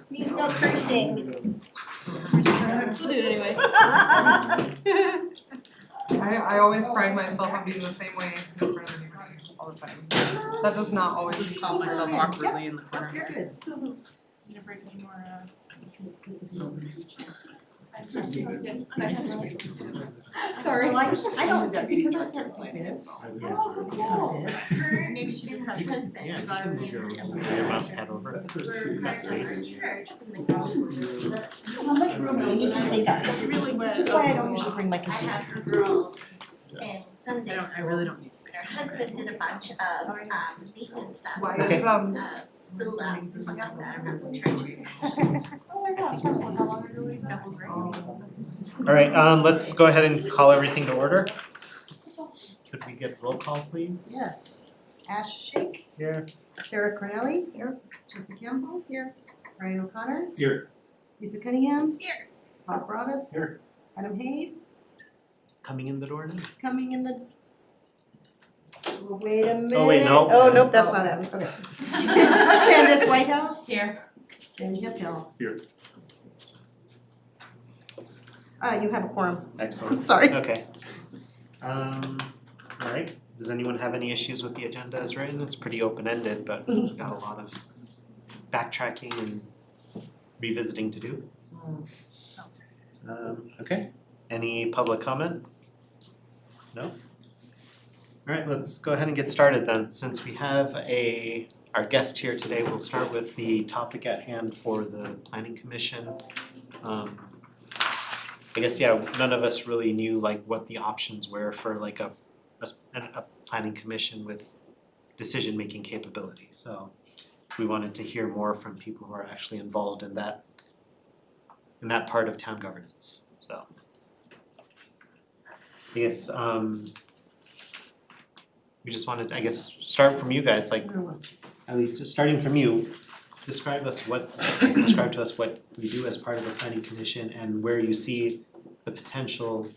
Means no cursing. We'll do it anyway. I always pride myself on being the same way in front of everybody all the time. That does not always. Just pop myself awkwardly in the corner. You're good. Need to break any more, Sorry. I don't, because I can't do this. Maybe she just has husband, Yeah. cause I'm. Your mouse pad over that space. How much room do you need to take up? It's really This is why I don't usually bring my I computer. have her girls in Sunday I school. really don't need space. Her husband did a bunch of maintenance stuff. Why Okay. is Build ups and stuff like that around the church. Oh my gosh, how long ago was that? Alright, let's go ahead and call everything to order. Could we get roll call, please? Yes. Ash Shake, Here. Sarah Cornelli. Here. Jessica Campbell. Here. Ryan O'Connor. Here. Lisa Cunningham. Here. Bob Broadus. Here. Adam Haid, Coming in the door now. coming in the. Wait a minute. Oh, wait, no. Oh, nope, that's not it, okay. Candace Whitehouse. Here. Jamie Hipkill. Here. You have a quorum, Excellent. sorry. Okay. Alright, does anyone have any issues with the agenda as written? It's pretty open-ended, but we've got a lot of backtracking and revisiting to do. Okay, any public comment? No? Alright, let's go ahead and get started then. Since we have our guest here today, we'll start with the topic at hand for the planning commission. I guess, yeah, none of us really knew like what the options were for like a planning commission with decision-making capability, so we wanted to hear more from people who are actually involved in that part of town governance, so. I guess, we just wanted to, I guess, start from you guys, like, at least starting from you, describe to us what we do as part of the planning commission and where you see the potential,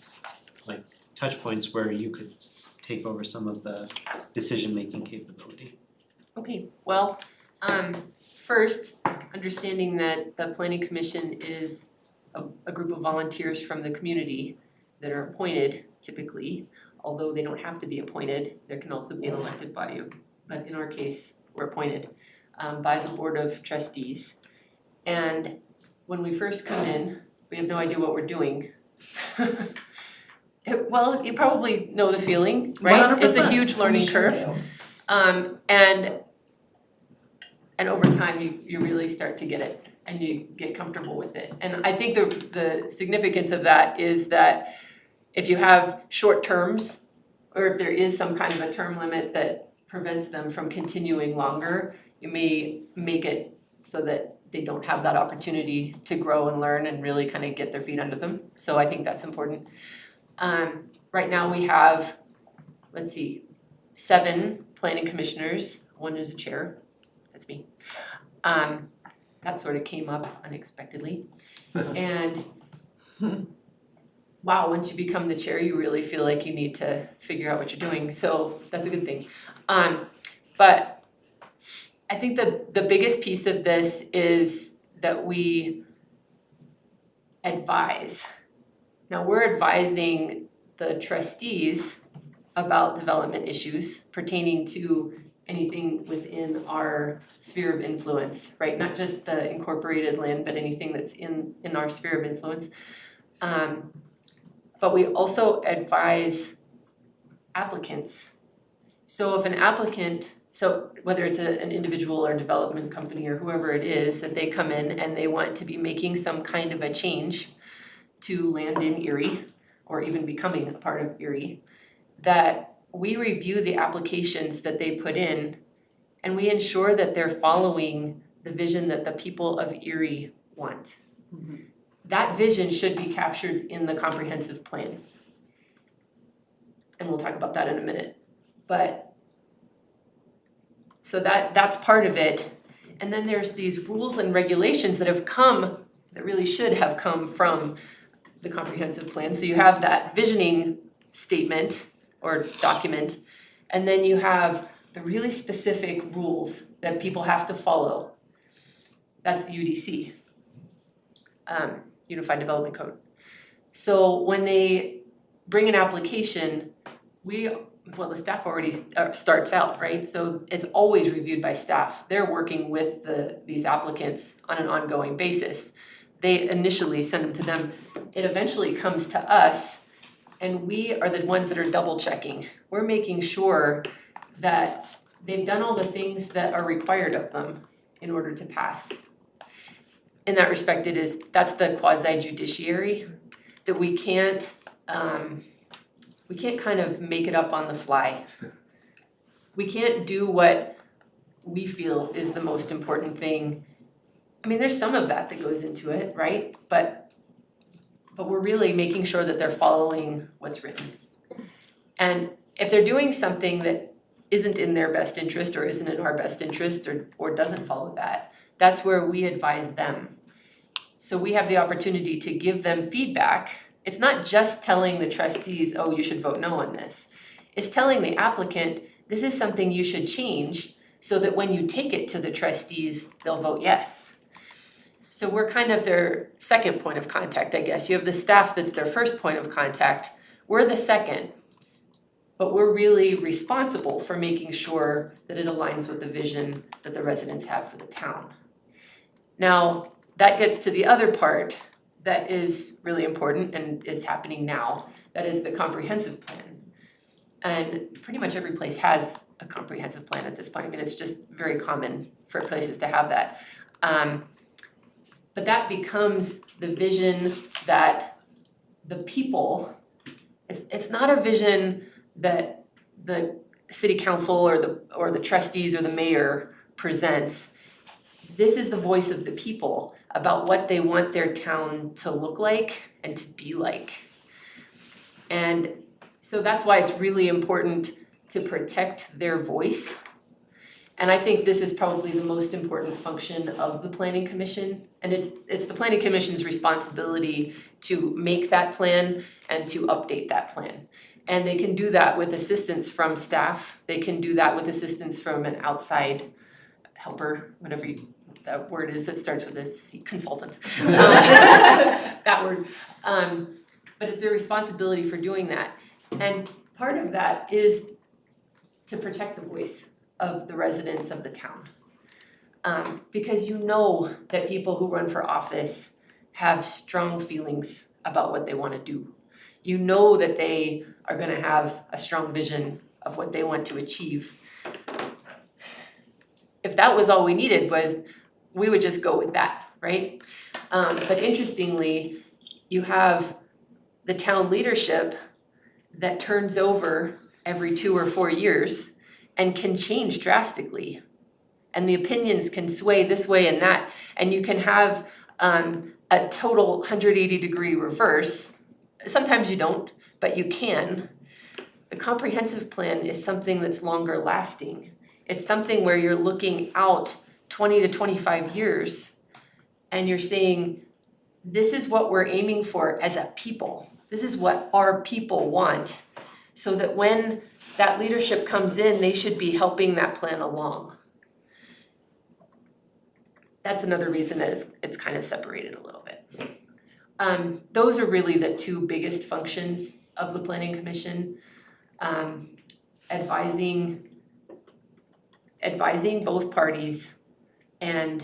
like, touch points where you could take over some of the decision-making capability. Okay, well, first, understanding that the planning commission is a group of volunteers from the community that are appointed typically, although they don't have to be appointed, there can also be an elected body, but in our case, we're appointed by the board of trustees. And when we first come in, we have no idea what we're doing. Well, you probably know the feeling, right? It's a huge learning curve. And over time, you really start to get it and you get comfortable with it. And I think the significance of that is that if you have short terms, or if there is some kind of a term limit that prevents them from continuing longer, you may make it so that they don't have that opportunity to grow and learn and really kind of get their feet under them. So I think that's important. Right now we have, 7 planning commissioners, 1 is a chair, that's me. That sort of came up unexpectedly. And wow, once you become the chair, you really feel like you need to figure out what you're doing, so that's a good thing. But I think the biggest piece of this is that we advise. Now, we're advising the trustees about development issues pertaining to anything within our sphere of influence, right? Not just the incorporated land, but anything that's in our sphere of influence. But we also advise applicants. So if an applicant, so whether it's an individual or development company or whoever it is, that they come in and they want to be making some kind of a change to land in Erie, or even becoming a part of Erie, that we review the applications that they put in and we ensure that they're following the vision that the people of Erie want. Mm-hmm. That vision should be captured in the comprehensive plan. And we'll talk about that in a minute. But so that's part of it. And then there's these rules and regulations that have come, that really should have come from the comprehensive plan. So you have that visioning statement or document, and then you have the really specific rules that people have to follow. That's the UDC, Unified Development Code. So when they bring an application, the staff already starts out, right? So it's always reviewed by staff. They're working with these applicants on an ongoing basis. They initially send them to them. It eventually comes to us, and we are the ones that are double checking. We're making sure that they've done all the things that are required of them in order to pass. In that respect, that's the quasi judiciary, that we can't kind of make it up on the fly. We can't do what we feel is the most important thing. I mean, there's some of that goes into it, right? But we're really making sure that they're following what's written. And if they're doing something that isn't in their best interest or isn't in our best interest or doesn't follow that, that's where we advise them. So we have the opportunity to give them feedback. It's not just telling the trustees, oh, you should vote no on this. It's telling the applicant, this is something you should change so that when you take it to the trustees, they'll vote yes. So we're kind of their second point of contact, I guess. You have the staff that's their first point of contact. We're the second, but we're really responsible for making sure that it aligns with the vision that the residents have for the town. Now, that gets to the other part that is really important and is happening now. That is the comprehensive plan. And pretty much every place has a comprehensive plan at this point. I mean, it's just very common for places to have that. But that becomes the vision that the people, it's not a vision that the city council or the trustees or the mayor presents. This is the voice of the people about what they want their town to look like and to be like. And so that's why it's really important to protect their voice. And I think this is probably the most important function of the Planning Commission. And it's the Planning Commission's responsibility to make that plan and to update that plan. And they can do that with assistance from staff. They can do that with assistance from an outside helper, whatever that word is that starts with a C, consultant. That word. But it's their responsibility for doing that. And part of that is to protect the voice of the residents of the town. Because you know that people who run for office have strong feelings about what they want to do. You know that they are going to have a strong vision of what they want to achieve. If that was all we needed, we would just go with that, right? But interestingly, you have the town leadership that turns over every 2 or 4 years and can change drastically. And the opinions can sway this way and that. And you can have a total 180-degree reverse. Sometimes you don't, but you can. The comprehensive plan is something that's longer lasting. It's something where you're looking out 20 to 25 years and you're saying, this is what we're aiming for as a people. This is what our people want. So that when that leadership comes in, they should be helping that plan along. That's another reason that it's kind of separated a little bit. Those are really the two biggest functions of the Planning Commission. Advising both parties and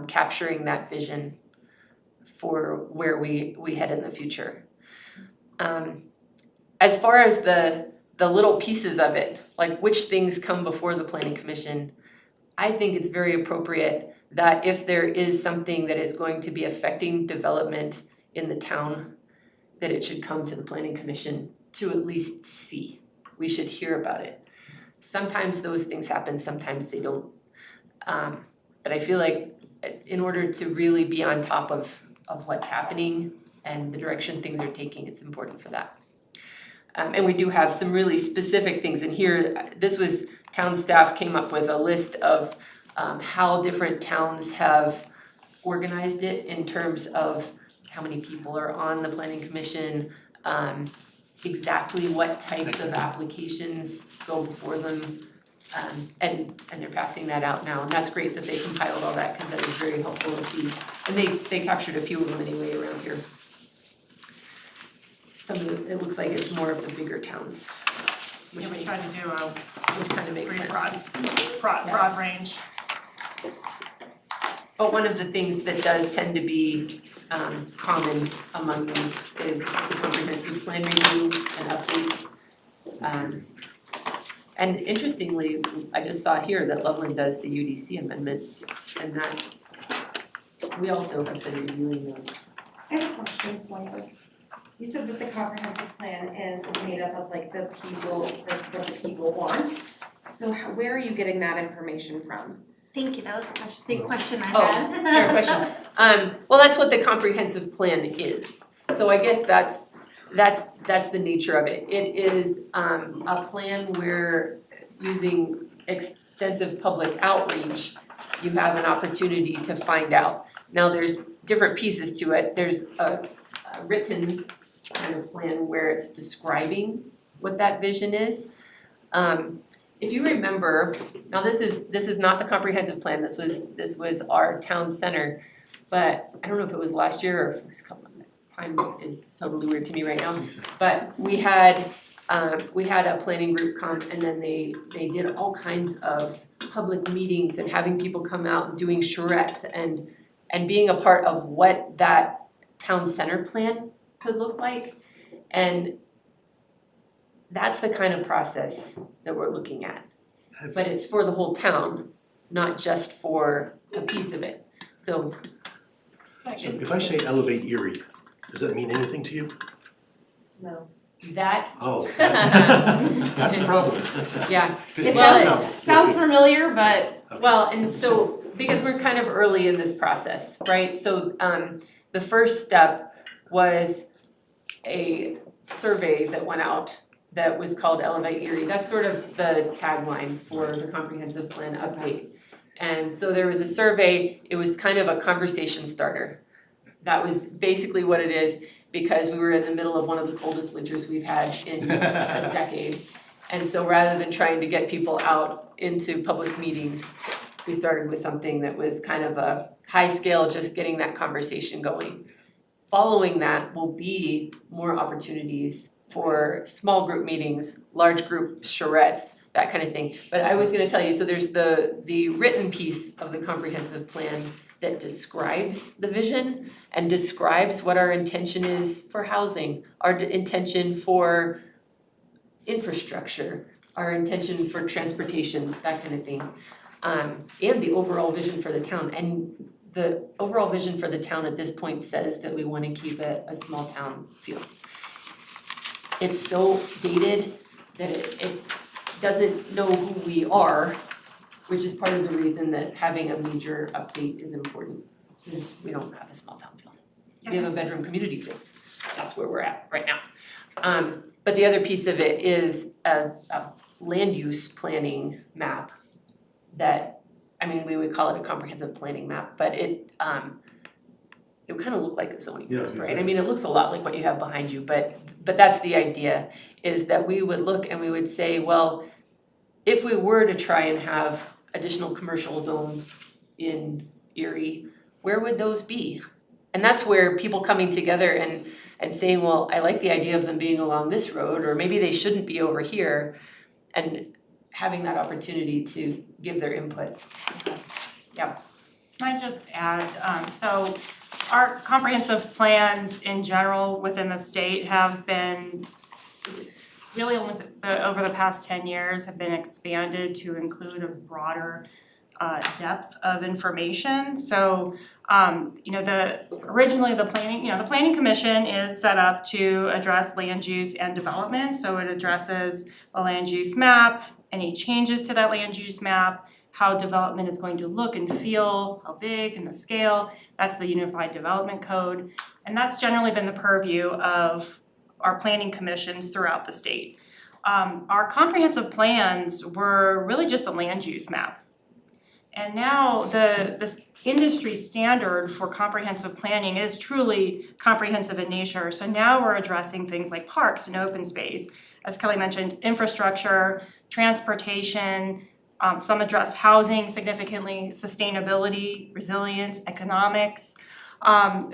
capturing that vision for where we head in the future. As far as the little pieces of it, like which things come before the Planning Commission, I think it's very appropriate that if there is something that is going to be affecting development in the town, that it should come to the Planning Commission to at least see. We should hear about it. Sometimes those things happen, sometimes they don't. But I feel like in order to really be on top of what's happening and the direction things are taking, it's important for that. And we do have some really specific things in here. This was town staff came up with a list of how different towns have organized it in terms of how many people are on the Planning Commission, exactly what types of applications go before them, And they're passing that out now, and that's great that they compiled all that, cause that is very helpful to see. And they captured a few of them anyway around here. Some of them, it looks like it's more of the bigger towns, which Yeah, we makes, tried to do a which kind of makes pretty sense. broad range. But one of the things that does tend to be common among these is the comprehensive plan review and updates. And interestingly, I just saw here that Loveland does the UDC amendments, and that we also have been reviewing those. I have a question for you. You said that the comprehensive plan is made up of like the people, what the people want. So where are you getting that information from? Thank you, that was the same question I Oh, had. fair question. Well, that's what the comprehensive plan is. So I guess that's the nature of it. It is a plan where using extensive public outreach, you have an opportunity to find out. Now, there's different pieces to it. There's a written kind of plan where it's describing what that vision is. If you remember, now this is not the comprehensive plan, this was our town center, but I don't know if it was last year or if it was a couple of time is totally weird to me right now. But we had a planning group come, and then they did all kinds of public meetings and having people come out and doing charrettes and being a part of what that town center plan could look like. And that's the kind of process that we're looking at. But it's for the whole town, not just for a piece of it. So If I say elevate Erie, does that mean anything to you? No. that, Oh, that's a problem. yeah, It Well, does Sounds familiar, but well, and so, because we're kind of early in this process, right? So the first step was a survey that went out that was called Elevate Erie. That's sort of the tagline for the comprehensive plan update. And so there was a survey, it was kind of a conversation starter. That was basically what it is, because we were in the middle of one of the coldest winters we've had in a decade. And so rather than trying to get people out into public meetings, we started with something that was kind of a high scale, just getting that conversation going. Following that will be more opportunities for small group meetings, large group charrettes, that kind of thing. But I was gonna tell you, so there's the written piece of the comprehensive plan that describes the vision and describes what our intention is for housing, our intention for infrastructure, our intention for transportation, that kind of thing. And the overall vision for the town. And the overall vision for the town at this point says that we wanna keep it a small town feel. It's so dated that it doesn't know who we are, which is part of the reason that having a major update is important, because we don't have a small town feel. We have a bedroom community feel. That's where we're at right now. But the other piece of it is a land use planning map that, I mean, we would call it a comprehensive planning map, but it would kind of look like a zoning map, right? I mean, it looks a lot like what you have behind you, but that's the idea, is that we would look and we would say, well, if we were to try and have additional commercial zones in Erie, where would those be? And that's where people coming together and saying, well, I like the idea of them being along this road, or maybe they shouldn't be over here, and having that opportunity to give their input. Can I just add, so our comprehensive plans in general within the state have been really only over the past 10 years have been expanded to include a broader depth of information. So originally the planning commission is set up to address land use and development. So it addresses the land use map, any changes to that land use map, how development is going to look and feel, how big and the scale. That's the Unified Development Code. And that's generally been the purview of our planning commissions throughout the state. Our comprehensive plans were really just a land use map. And now the industry standard for comprehensive planning is truly comprehensive in nature. So now we're addressing things like parks and open space. As Kelly mentioned, infrastructure, transportation, Some address housing significantly, sustainability, resilience, economics.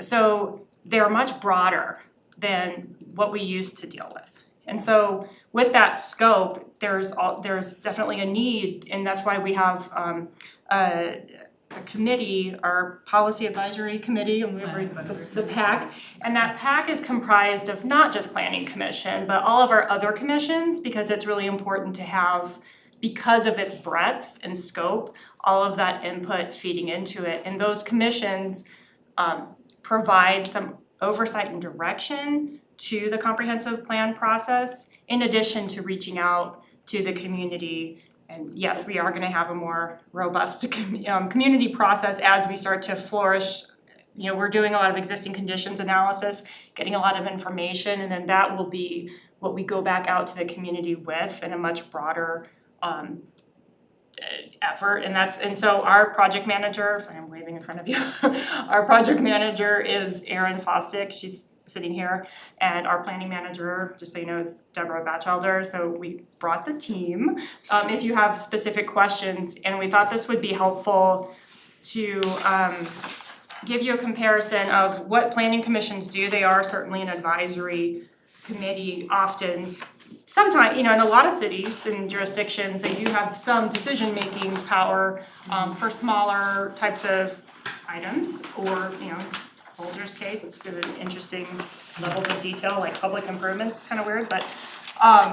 So they're much broader than what we used to deal with. And so with that scope, there's definitely a need, and that's why we have a committee, our policy advisory committee, the PAC. And that PAC is comprised of not just planning commission, but all of our other commissions, because it's really important to have, because of its breadth and scope, all of that input feeding into it. And those commissions provide some oversight and direction to the comprehensive plan process, in addition to reaching out to the community. And yes, we are gonna have a more robust community process as we start to flourish. You know, we're doing a lot of existing conditions analysis, getting a lot of information, and then that will be what we go back out to the community with in a much broader effort. And so our project manager, sorry, I'm waving in front of you. Our project manager is Erin Fostick, she's sitting here, and our planning manager, just so you know, is Deborah Batchelder. So we brought the team. If you have specific questions, and we thought this would be helpful to give you a comparison of what planning commissions do. They are certainly an advisory committee often. Sometimes, you know, in a lot of cities and jurisdictions, they do have some decision-making power for smaller types of items, or, you know, in Folger's case, it's been an interesting level of detail, like public improvements. It's kind of weird, but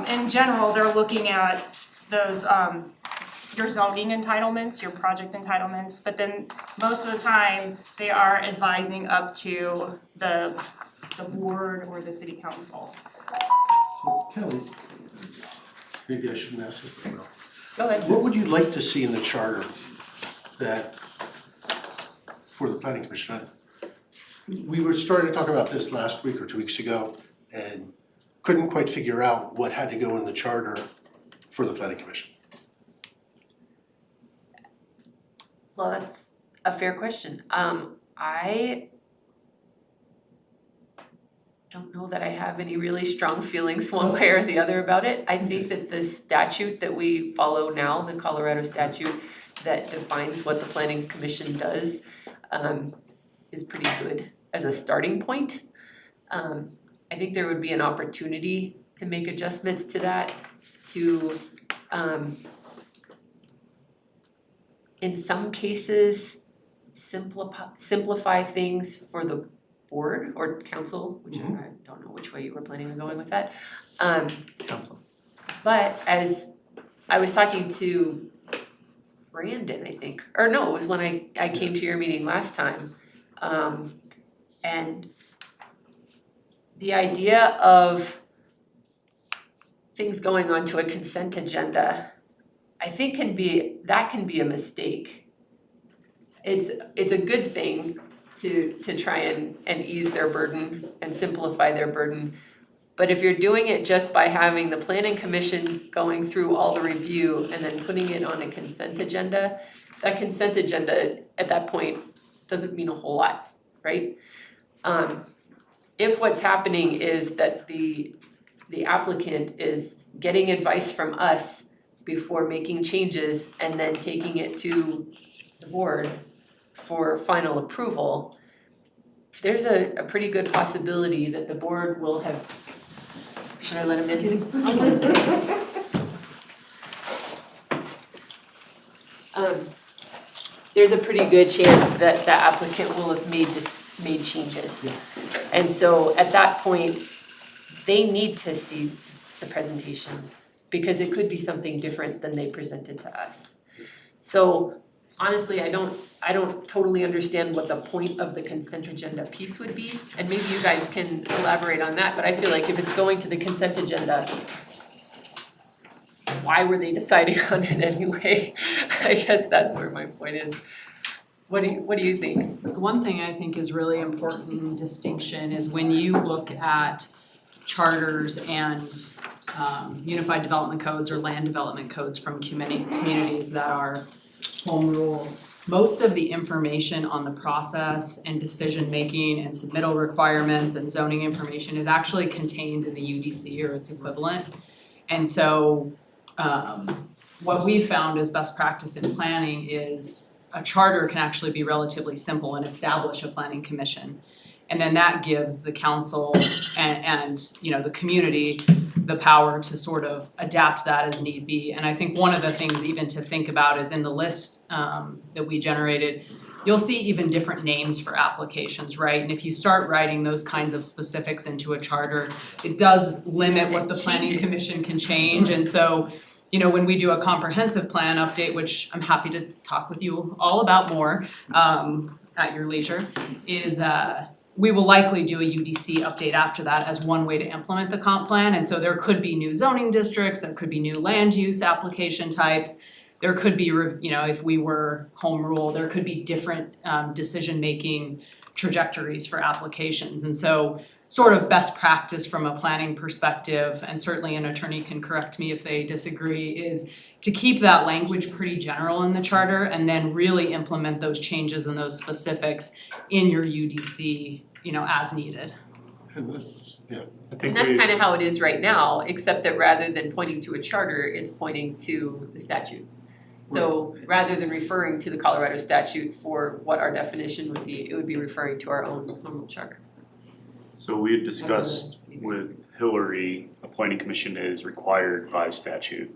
in general, they're looking at those your zoning entitlements, your project entitlements, but then most of the time, they are advising up to the board or the city council. Kelly, maybe I shouldn't ask this, but no. Go ahead. What would you like to see in the charter that, for the planning commission? We were starting to talk about this last week or 2 weeks ago and couldn't quite figure out what had to go in the charter for the planning commission. Well, that's a fair question. I don't know that I have any really strong feelings one way or the other about it. I think that the statute that we follow now, the Colorado statute that defines what the planning commission does, is pretty good as a starting point. I think there would be an opportunity to make adjustments to that, to in some cases simplify things for the board or council, which I don't know which way you were planning on going with that. Council. But as I was talking to Brandon, I think, or no, it was when I came to your meeting last time. And the idea of things going onto a consent agenda, I think can be a mistake. It's a good thing to try and ease their burden and simplify their burden. But if you're doing it just by having the planning commission going through all the review and then putting it on a consent agenda, that consent agenda at that point doesn't mean a whole lot, right? If what's happening is that the applicant is getting advice from us before making changes and then taking it to the board for final approval, there's a pretty good possibility that the board will have, should I let him in? There's a pretty good chance that the applicant will have made changes. Yeah. And so at that point, they need to see the presentation because it could be something different than they presented to us. So honestly, I don't totally understand what the point of the consent agenda piece would be, and maybe you guys can elaborate on that, but I feel like if it's going to the consent agenda, why were they deciding on it anyway? I guess that's where my point is. What do you think? One thing I think is really important distinction is when you look at charters and unified development codes or land development codes from communities that are home rule, most of the information on the process and decision making and submittal requirements and zoning information is actually contained in the UDC or its equivalent. And so what we found as best practice in planning is a charter can actually be relatively simple and establish a planning commission. And then that gives the council and you know, the community the power to sort of adapt that as need be. And I think one of the things even to think about is in the list that we generated, you'll see even different names for applications, right? And if you start writing those kinds of specifics into a charter, it does limit what the planning commission can change. And so, you know, when we do a comprehensive plan update, which I'm happy to talk with you all about more at your leisure, is we will likely do a UDC update after that as one way to implement the comp plan. And so there could be new zoning districts, there could be new land use application types. There could be, you know, if we were home rule, there could be different decision-making trajectories for applications. And so sort of best practice from a planning perspective, and certainly an attorney can correct me if they disagree, is to keep that language pretty general in the charter and then really implement those changes and those specifics in your UDC, you know, as needed. And that's, yeah. And that's kind of how it is right now, except that rather than pointing to a charter, it's pointing to the statute. So rather than referring to the Colorado statute for what our definition would be, it would be referring to our own home rule charter. So we had discussed with Hillary, a planning commission is required by statute.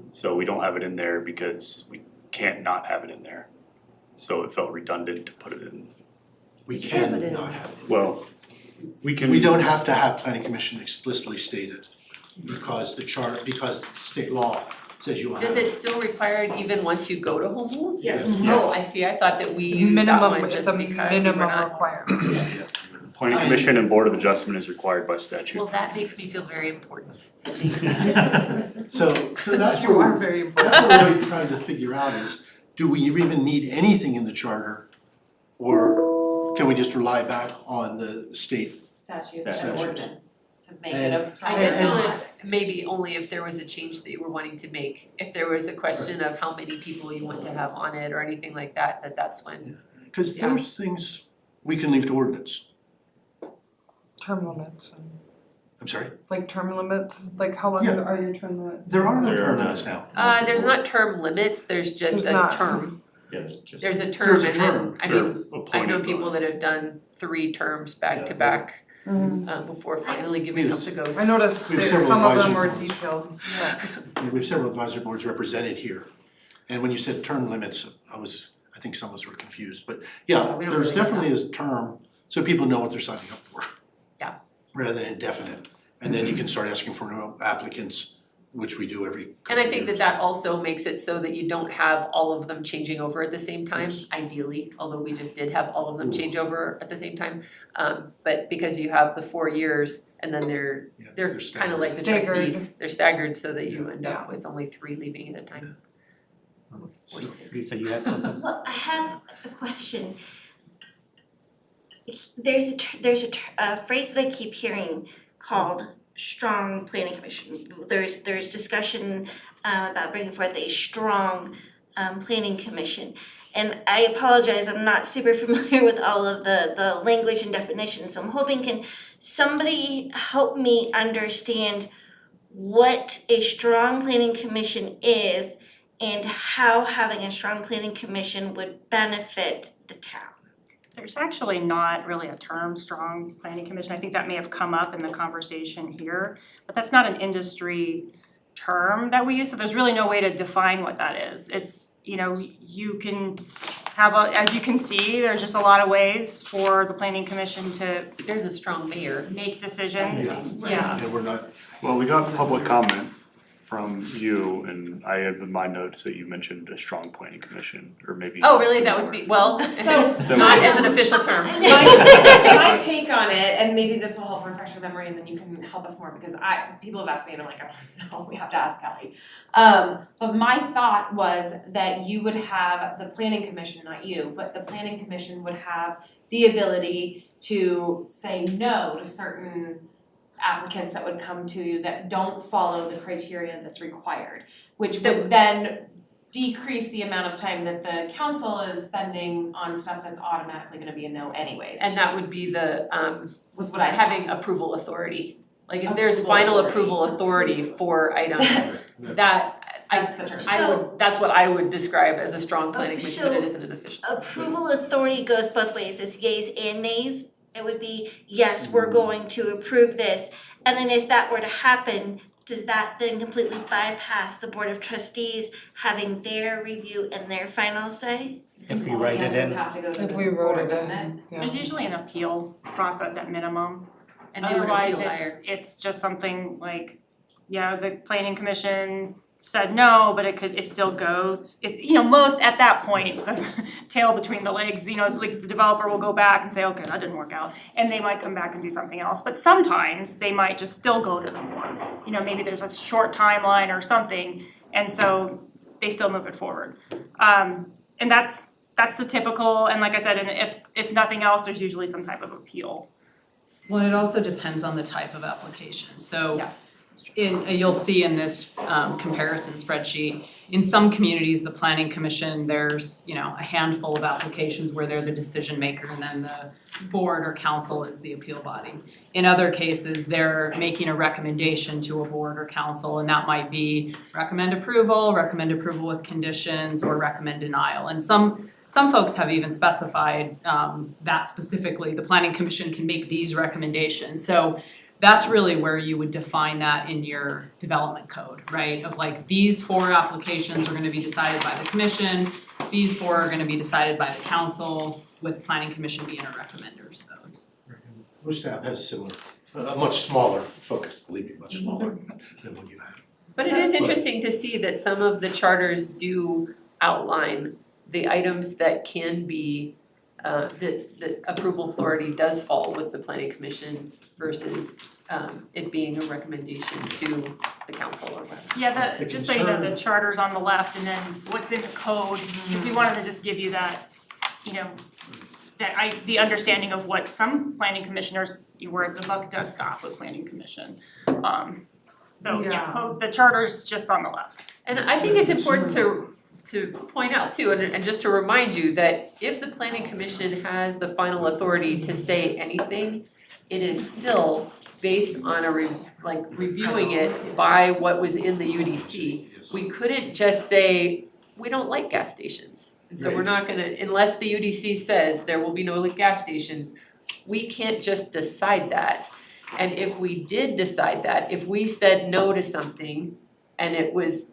So we don't have it in there because we can't not have it in there. So it felt redundant to put it in. We can not have it. Well, we can. We don't have to have planning commission explicitly stated because because state law says you will have Does it. it still require it even once you go to home rule? Yes. Oh, I see, I thought that we used that one just because we were Minimum not. requirement. Planning commission and board of adjustment is required by statute. Well, that makes me feel very important, so thank you. So that's You are what very we're, important. that's what we're really trying to figure out is, do we even need anything in the charter? Or can we just rely back on the state? Statutes and Statutes. ordinance to make And- it a strong. I guess it And- would, maybe only if there was a change that you were wanting to make, if there was a question of how many people you want to have on it or anything like that, that's when. Cause Yeah. there's things we can leave to ordinance. Term limits, and I'm sorry, like term limits, like how long Yeah. are your term limits? there are no There are term not. limits now. There's not term limits, there's just There's a not. term, Yes, just. there's a term There's a and then, term. I mean, I appointed know by- people that have done 3 terms back to back, before finally giving up the ghost. I noticed We have that several some of them were advisory boards. detailed, We have several advisory boards represented here. And when you said term limits, I think some of us were confused, but yeah, we don't there's really have definitely a term, so people know what they're signing up for. Yeah. Rather than indefinite, and then you can start asking for new applicants, which we do every And couple I think years. that also makes it so that you don't have all of them changing over at the same time, Yes. ideally, although we just did have all of them change over at the same time. But because you have the 4 years and then they're they're kind of like the Staggered. trustees, they're staggered so that you end Yeah. up with only 3 leaving at a time. Or So 6. Lisa, you had something? Well, I have a question. There's a phrase that I keep hearing called strong planning commission. There's discussion about bringing forth a strong planning commission. And I apologize, I'm not super familiar with all of the language and definitions, so I'm hoping can somebody help me understand what a strong planning commission is and how having a strong planning commission would benefit the town. There's actually not really a term, strong planning commission. I think that may have come up in the conversation here, but that's not an industry term that we use, so there's really no way to define what that is. It's, you know, you can have, as you can see, there's just a lot of ways for the planning commission to There's a strong mayor. make decisions. Yeah. Yeah. And we're not, Well, we got public comment from you, and I have in my notes that you mentioned a strong planning commission, or maybe. Oh, really? That was me, well, So- not as an official term. My take on it, and maybe this will help refresh your memory and then you can help us more, because people have asked me and I'm like, I don't know, we have to ask Kelly. But my thought was that you would have the planning commission, not you, but the planning commission would have the ability to say no to certain applicants that would come to you that don't follow the criteria that's required, which would then decrease the amount of time that the council is spending on stuff that's automatically gonna be a no anyways. And that would be the was what I having approval authority. Like if there's Approval final authority. approval authority for items, that That's the term. that's what I would describe as a strong planning commission, but it So- isn't an official. Approval authority goes both ways, it's yays and nays. It would be, yes, we're going to approve this, and then if that were to happen, does that then completely bypass the Board of Trustees having their review and their final say? If we write it in, Have to go to If the we wrote board, it doesn't in, yeah. There's usually an appeal process at minimum. And they would appeal higher. Otherwise, it's just something like, yeah, the planning commission said no, but it still goes. Most at that point, the tail between the legs, like the developer will go back and say, okay, that didn't work out. And they might come back and do something else, but sometimes they might just still go to the board. Maybe there's a short timeline or something, and so they still move it forward. And that's the typical, and like I said, and if nothing else, there's usually some type of appeal. Well, it also depends on the type of application, so Yeah. you'll see in this comparison spreadsheet, in some communities, the planning commission, there's, a handful of applications where they're the decision maker and then the board or council is the appeal body. In other cases, they're making a recommendation to a board or council, and that might be recommend approval with conditions, or recommend denial. And some folks have even specified that specifically, the planning commission can make these recommendations. So that's really where you would define that in your development code, right? Of like, these 4 applications are gonna be decided by the commission, these 4 are gonna be decided by the council, with planning commission being a recommender to those. Our staff has similar, a much smaller focus, believe me, much smaller than what you had. But it is interesting to see that some of the charters do outline the items that can be, the approval authority does fall with the planning commission versus it being a recommendation to the council or whatever. Yeah, The just so you know, the charter's on the left and then what's in the code, because we wanted to just give you that, the understanding of what some planning commissioners, where the buck does stop with planning commission. Yeah. Code, the charter's just on the left. And I think it's important to point out too, and just to remind you that if the planning commission has the final authority to say anything, it is still based on reviewing it by what was in the UDC. Yes. We couldn't just say, we don't like gas stations. And so we're not gonna, unless the UDC says there will be no gas stations, we can't just decide that. And if we did decide that, if we said no to something and it was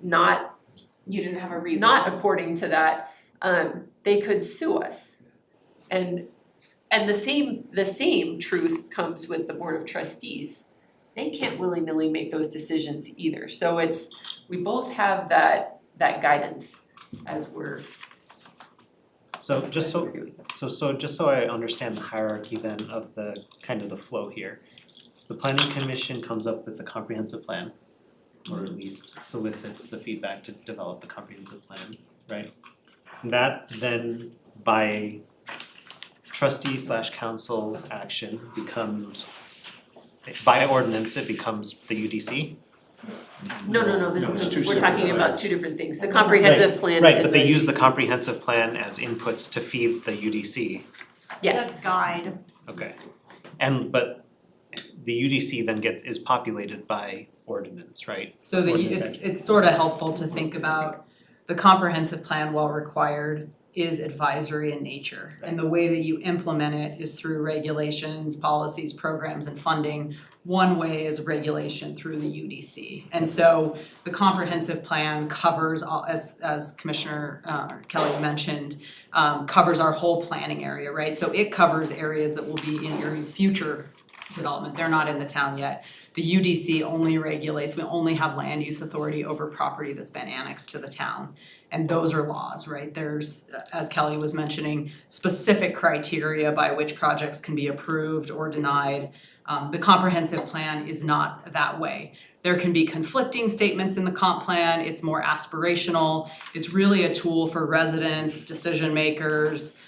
not You didn't have a reason. not according to that, they could sue us. And the same truth comes with the Board of Trustees. They can't willy-nilly make those decisions either. So we both have that guidance as we're just so I understand the hierarchy then of the kind of the flow here. The planning commission comes up with the comprehensive plan, or at least solicits the feedback to develop the comprehensive plan, right? That then by trustee/council action becomes, by ordinance, it becomes the UDC. No, No, this it's two is, we're separate talking about plans. 2 different things. The comprehensive plan Right, and but they use the comprehensive plan as inputs to feed the UDC, Yes, Guide. okay. But the UDC then is populated by ordinance, right? So it's sort of helpful to think about the comprehensive plan, while required, is advisory in nature. And the way that you implement it is through regulations, policies, programs, and funding. One way is regulation through the UDC. And so the comprehensive plan covers, as Commissioner Kelly mentioned, covers our whole planning area, right? So it covers areas that will be in Erie's future development. They're not in the town yet. The UDC only regulates, we only have land use authority over property that's been annexed to the town. And those are laws, right? There's, as Kelly was mentioning, specific criteria by which projects can be approved or denied. The comprehensive plan is not that way. There can be conflicting statements in the comp plan, it's more aspirational. It's really a tool for residents, decision makers,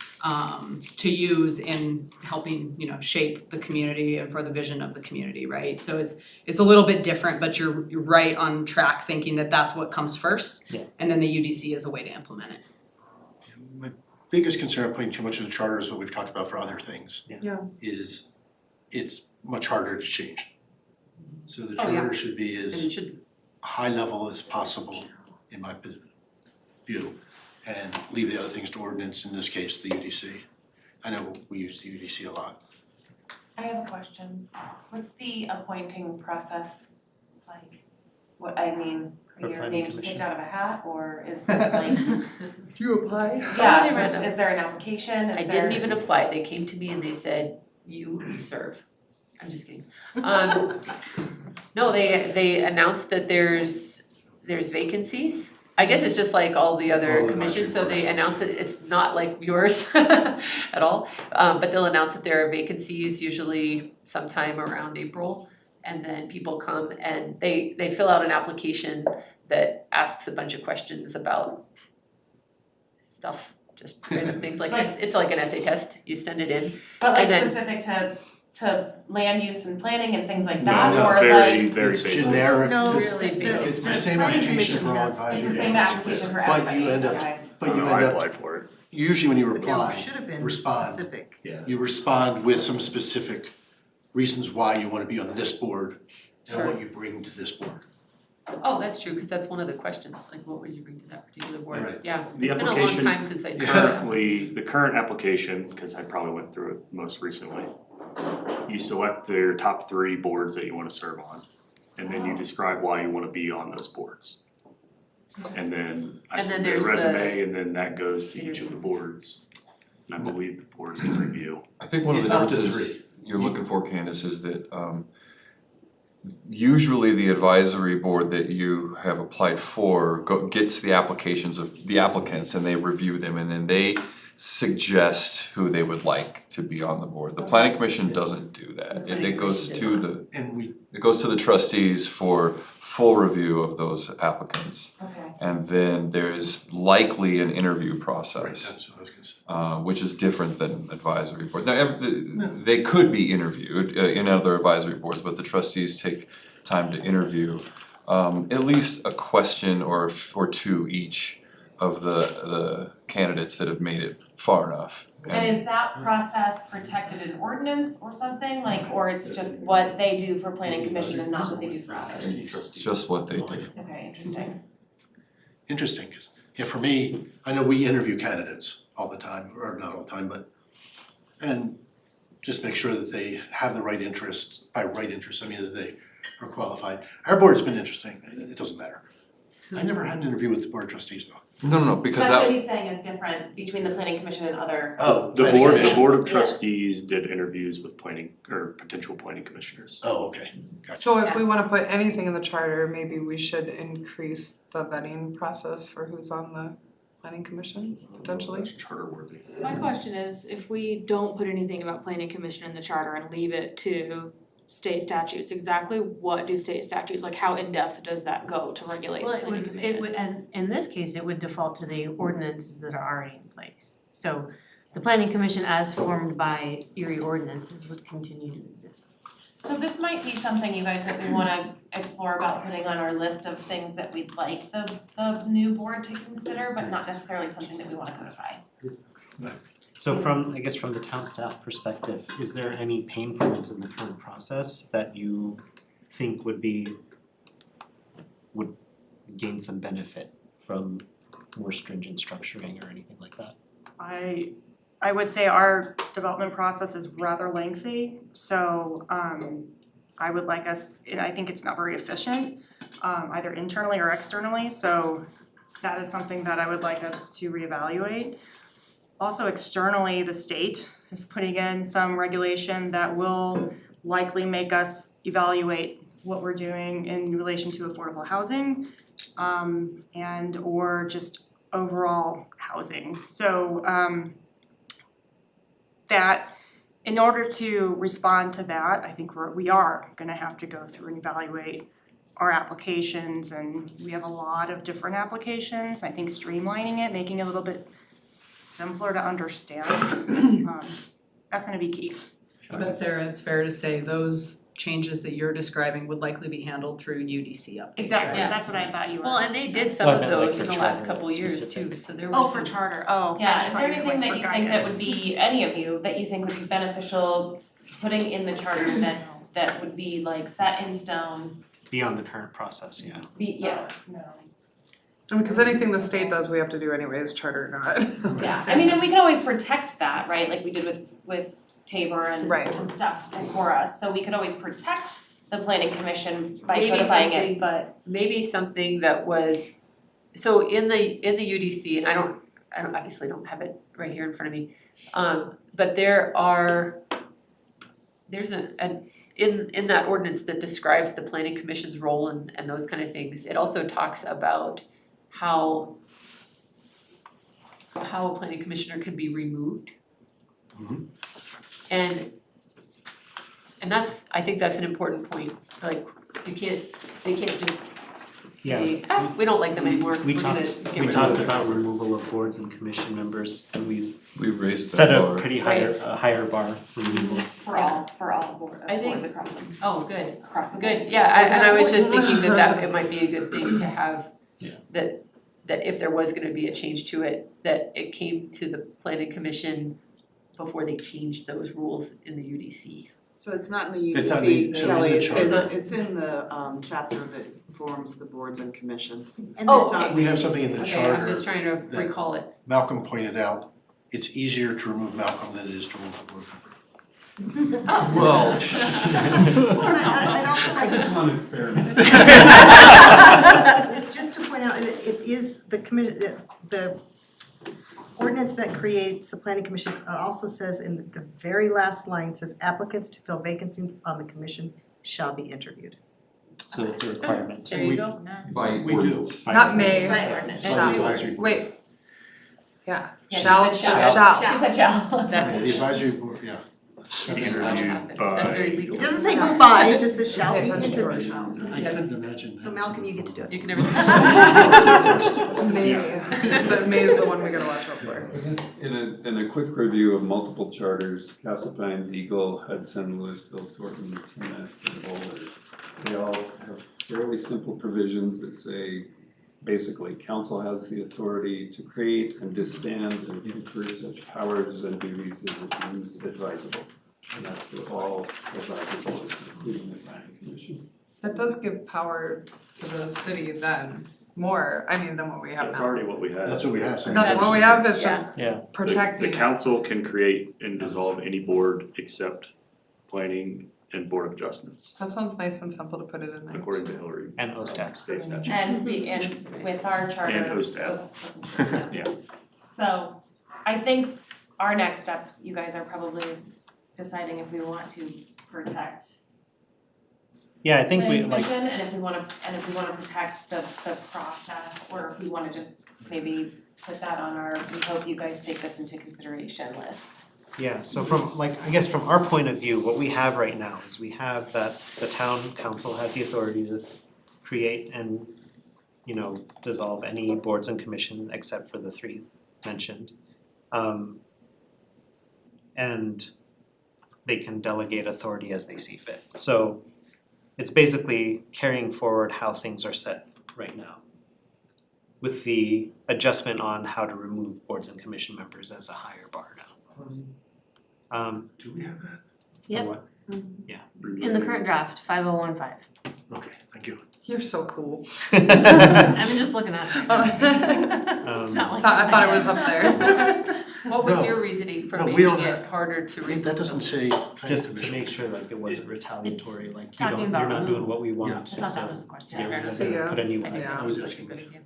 to use in helping, shape the community and for the vision of the community, right? So it's a little bit different, but you're right on track thinking that that's what comes first. Yeah. And then the UDC is a way to implement it. My biggest concern of putting too much in the charter is what we've talked about for other things. Yeah. Is it's much harder to change. So the Oh, yeah. charter should be and it as should, high level as possible in my view, and leave the other things to ordinance, in this case, the UDC. I know we use the UDC a lot. I have a question. What's the appointing process like? What, I mean, For are your planning names commission? picked out of a hat or is there like, Do you apply? they random. is there an application? Is I there? didn't even apply, they came to me and they said, you serve. I'm just kidding. No, they announced that there's vacancies. I guess it's just like all the All other the commissions, so advisory they boards. announced that it's not like yours at all. But they'll announce that there are vacancies usually sometime around April. And then people come and they fill out an application that asks a bunch of questions about stuff, just random things like this. It's like an essay test, you send it in. But like and then- specific to land use and planning and things like No, that, it's or very, like, very It's basic. generic, No, Really the- basic. it's the same planning application commission for all has advisory. it's the boards. same application for But everybody, you end up- okay. But you I end up, applied for it. usually when you Yeah, reply, it should have been respond. specific. You respond with some specific reasons why you wanna be on this board and Sure. what you bring to this board. Oh, that's true, cause that's one of the questions, like what would you bring to that particular board? Right. Yeah, The it's been a long application time since I did that. Currently, the current application, cause I probably went through it most recently, you select your top 3 boards that you wanna serve on, and then you describe why you wanna be on those boards. And then I And then submit a there's the resume, and then that goes to each of the interviews. boards. And I believe the boards can review. I think one of the It's up to differences 3. you're looking for, Candace, is that usually the advisory board that you have applied for gets the applications of the applicants and they review them and then they suggest who they would like to be on the board. The planning commission doesn't do that. It goes to the, And we, it goes to the trustees for full review of those applicants. Okay. And then there's likely an interview right, process. that's what I was gonna say. Which is different than advisory boards. Now, they could be interviewed in other advisory boards, but the trustees take time to interview at least a question or two each of the candidates that have made it far enough. And is that process protected in ordinance or something, like, or it's just what they do for planning commission and not what they do for others? It's just what they do. Okay, interesting. Interesting, cause for me, I know we interview candidates all the time, or not all the time, but, and just make sure that they have the right interest, by right interest, I mean that they are qualified. Our board's been interesting, it doesn't matter. I never had an interview with the board of trustees though. No, because That's what that, he's saying is different between the planning commission and other. Oh. The planning board commission. of trustees did interviews with planning, or potential planning commissioners. Oh, okay, gotcha. So if we wanna put anything in the charter, maybe we should increase the vetting process for who's on the planning commission, potentially? That's charter worthy. My question is, if we don't put anything about planning commission in the charter and leave it to state statutes, exactly what do state statutes, like how in-depth does that go to regulate Well, planning commission? it would, and in this case, it would default to the ordinances that are already in place. So the planning commission as formed by Erie ordinances would continue to exist. So this might be something, you guys, that we wanna explore about putting on our list of things that we'd like the new board to consider, but not necessarily something that we wanna codify. So from, I guess from the town staff perspective, is there any pain points in the current process that you think would gain some benefit from more stringent structuring or anything like that? I would say our development process is rather lengthy, so I would like us, and I think it's not very efficient, either internally or externally, so that is something that I would like us to reevaluate. Also externally, the state is putting in some regulation that will likely make us evaluate what we're doing in relation to affordable housing, and or just overall housing. So that in order to respond to that, I think we are gonna have to go through and evaluate our applications, and we have a lot of different applications. I think streamlining it, making it a little bit simpler to understand, that's gonna be key. But Sarah, it's fair to say those changes that you're describing would likely be handled through UDC updates, Exactly, right? Yeah. that's what I thought you were. Well, and they did some Well, of I meant like those for in the last charter couple years specific. too, so there were Oh, some. for charter, oh, I Yeah, just is thought there you meant anything like that for you think that guidance. would be, any of you, that you think would be beneficial putting in the charter that would be like set in stone beyond the current process, yeah. Yeah, I mean, cause anything the state does, we have to do anyways, charter or not. yeah, I mean, and we can always protect that, right, like we did with Tabor and Right. and stuff and Cora, so we could always protect the planning commission by Maybe codifying something- it, but Maybe something that was, so in the UDC, and I don't obviously don't have it right here in front of me. But there's in that ordinance that describes the planning commission's role and those kind of things, it also talks about how a planning commissioner can be removed. Mhm. And I think that's an important point, like, they can't just say, we don't like them anymore, We we're gonna talked, get we rid of talked them. about removal of boards and commission members, and we've We raised set that a bar. pretty higher bar for removal. for all boards I think- across the Oh, good. across the Good, board. yeah, and I was just thinking that it might be a good thing to have, Yeah. that if there was gonna be a change to it, that it came to the planning commission before they changed those rules in the UDC. So it's not in the It's on UDC, the- so in Kelly, the it's charter. it's in the chapter that forms the boards and commissions. And Oh, it's not okay. We have something in the Okay, charter. I'm just trying to that- recall it. Malcolm pointed out, it's easier to remove Malcolm than it is to remove a board member. Well, I'd also like to, wanted fairness. just to point out, it is the ordinance that creates the planning commission, it also says in the very last line, says applicants to fill vacancies on the commission shall be interviewed. So it's a requirement. There you go. by We do. ordinance. Not may. Right, ordinance. By the advisory board. Wait. Yeah, Yeah, she shall, said shall. She said shall. That's, The advisory board, yeah. Interviewed that's by. very legal. It doesn't say who by, it just says shall Pay be attention to our interviewed. shells. I couldn't imagine. So Malcolm, you get to do it. You can never say. May, May is the one we gotta watch out for. Just in a quick review of multiple charters, Castle Pines, Eagle, Hudson, Louisville, Thornton, Plymouth, and Boulder, they all have fairly simple provisions that say, basically, council has the authority to create and disband and confer such powers and duties as it deems advisable. And that's for all advisory boards, including the planning commission. That does give power to the city then, more, I mean, than what we have That's now. already what we have. That's what we have. That's what we have, it's just Yeah. protecting. The council can create and dissolve any board except planning and board of adjustments, That sounds nice and simple to put it in there. according to Hillary. And OSTAT. State statute. And with our charter. And OSTAT. Yeah. So I think our next steps, you guys are probably deciding if we want to protect Yeah, I think we planning like, commission and if we wanna protect the process, or if we wanna just maybe put that on our, we hope you guys take this into consideration list. yeah, so from like, I guess from our point of view, what we have right now is we have that the town council has the authority to create and, dissolve any boards and commission except for the three mentioned. And they can delegate authority as they see fit. So it's basically carrying forward how things are set right now, with the adjustment on how to remove boards and commission members as a higher bar now. Do we have that? for Yep. what? In the current draft, 5015. Okay, thank you. You're so cool. I've been just looking at it. It's not like. I thought it was up there. What was No. your reasoning for No, we making don't it have- harder to remove That doesn't say planning Just to commission. make sure like it wasn't retaliatory, like you talking don't, about you're not doing removal. what we want, I thought that was the question. get rid of Yeah. it and put a new I one. think Yeah. that's I was a asking good idea.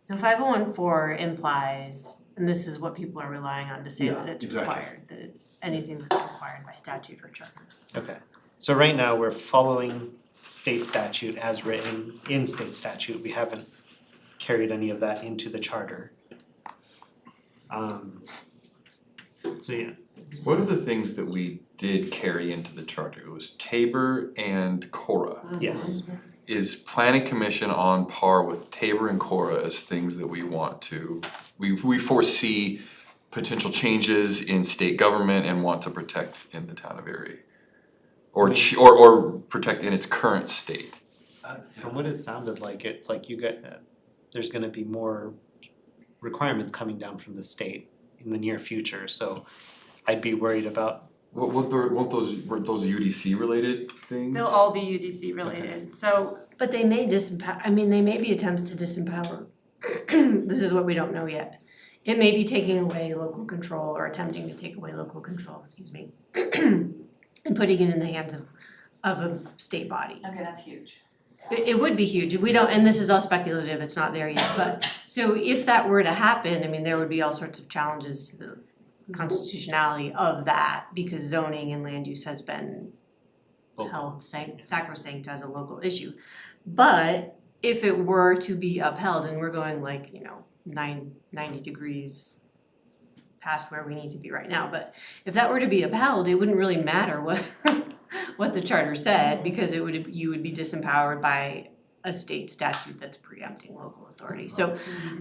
So 5014 implies, and this is what people are relying on to say Yeah, that it's exactly. required, that it's anything that's required by statute or charter. Okay, so right now we're following state statute as written in state statute, we haven't carried any of that into the charter. So yeah, What are the things that we did carry into the charter? It was Tabor and Cora. yes, Is planning commission on par with Tabor and Cora as things that we want to, we foresee potential changes in state government and want to protect in the town of Erie? Or protect in its current state? from what it sounded like, it's like you get, there's gonna be more requirements coming down from the state in the near future, so I'd be worried about weren't those UDC related things? They'll all be UDC related, so But they may they may be attempts to disempower. This is what we don't know yet. It may be taking away local control or attempting to take away local control, and putting it in the hands of a state body. Okay, that's huge. It would be huge, we don't, and this is all speculative, it's not there yet, but, so if that were to happen, I mean, there would be all sorts of challenges to the constitutionality of that, because zoning and land use has been held sacrosanct as a local issue. But if it were to be upheld, and we're going 90 degrees past where we need to be right now, but if that were to be upheld, it wouldn't really matter what the charter said, because you would be disempowered by a state statute that's preempting local authority. So,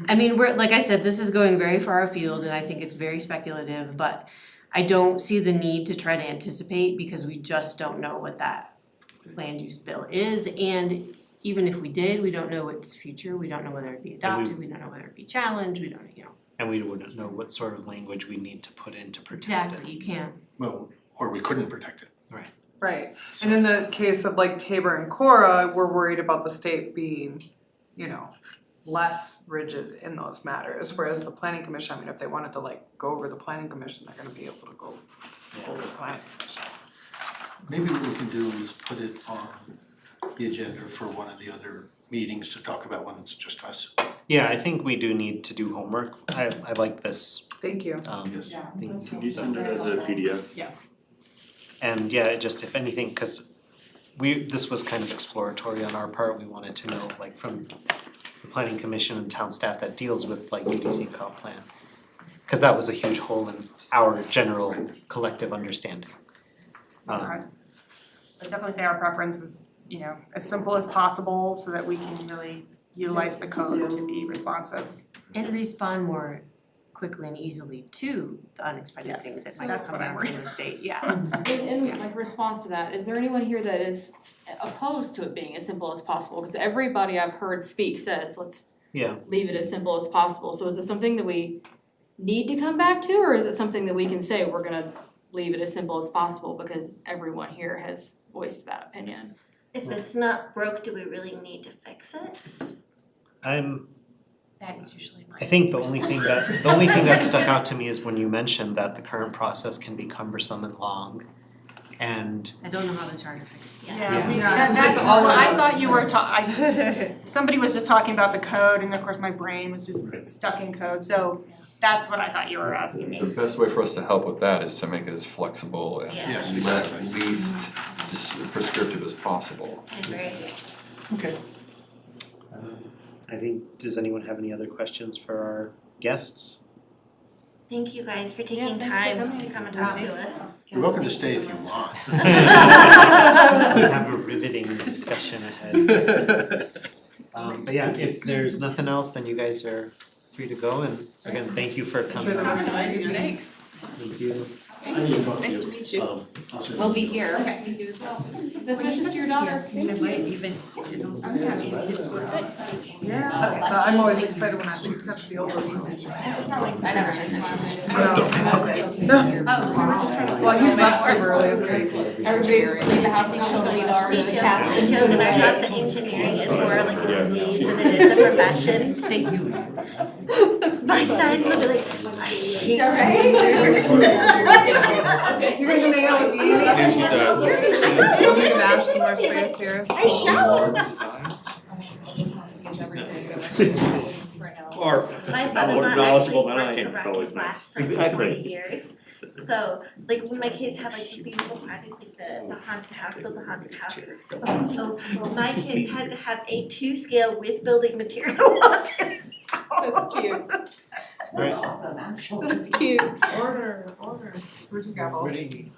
I mean, like I said, this is going very far afield, and I think it's very speculative, but I don't see the need to try to anticipate, because we just don't know what that land use bill is, and even if we did, we don't know its future, we don't know whether it'd be adopted, we don't know whether it'd be challenged, we don't, And we wouldn't know what sort of language we need to put in to protect it. Exactly, you can't. Well, or we couldn't protect it. Right, and in the case of like Tabor and Cora, we're worried about the state being, less rigid in those matters, whereas the planning commission, I mean, if they wanted to go over the planning commission, they're gonna be able to go over the planning commission. Maybe what we can do is put it on the agenda for one of the other meetings to talk about when it's just us. Yeah, I think we do need to do homework. I like this Thank you. Yes. thing. Can you send it as a PDF? And yeah, just if anything, cause this was kind of exploratory on our part, we wanted to know from the planning commission and town staff that deals with UDC comp plan. Cause that was a huge hole in our general collective understanding. I'd definitely say our preference is, as simple as possible, so that we can really utilize the code to be responsive. And respond more quickly and easily to the unexpected Yes, things that might that's come what I'm down worried from the state, In response to that, is there anyone here that is opposed to it being as simple as possible? Because everybody I've heard speak says, let's Yeah, leave it as simple as possible. So is it something that we need to come back to, or is it something that we can say we're gonna leave it as simple as possible because everyone here has voiced that opinion? If it's not broke, do we really need to fix it? That is usually my. I think the only thing that stuck out to me is when you mentioned that the current process can be cumbersome and long. And I don't know how the charter fixes that. That's all I thought you were somebody was just talking about the code, and of course my brain was just stuck in code, so that's what I thought you were asking me. The best way for us to help with that is to make it as flexible and Yeah. Yes, at exactly. least prescriptive as possible. I agree. Okay. I think, does anyone have any other questions for our guests? Thank you guys for taking thanks for time coming. to come and talk to us. You're welcome to stay if you want. We have a riveting discussion ahead. But yeah, if there's nothing else, then you guys are free to go, and again, thank you for coming. Thanks. Thank you. Nice to meet you. We'll be here. Okay, meet you as well. Best wishes to your daughter. Thank you. Yeah, but I'm always excited when I at least catch the older ones. I never Well, he's up super early, isn't he? Everybody's leave the house until somebody Teach Kathy and Joan and I know that engineering is more like a disease than it is a profession. Thank you. My son would be like, I hate You're gonna hang out with me, Amy? And she's We can ask some more space here. I shower. Or My I'm father more not knowledgeable actually than I worked am, for it's always Rocky nice. Flats for Exactly. 20 years. So when my kids have the beautiful parties, the haunted house, build the haunted house. So my kids had to have a 2 scale with building material on it. That's cute. Right. awesome, actually. That's cute. Order. Where'd you gavel? Ready?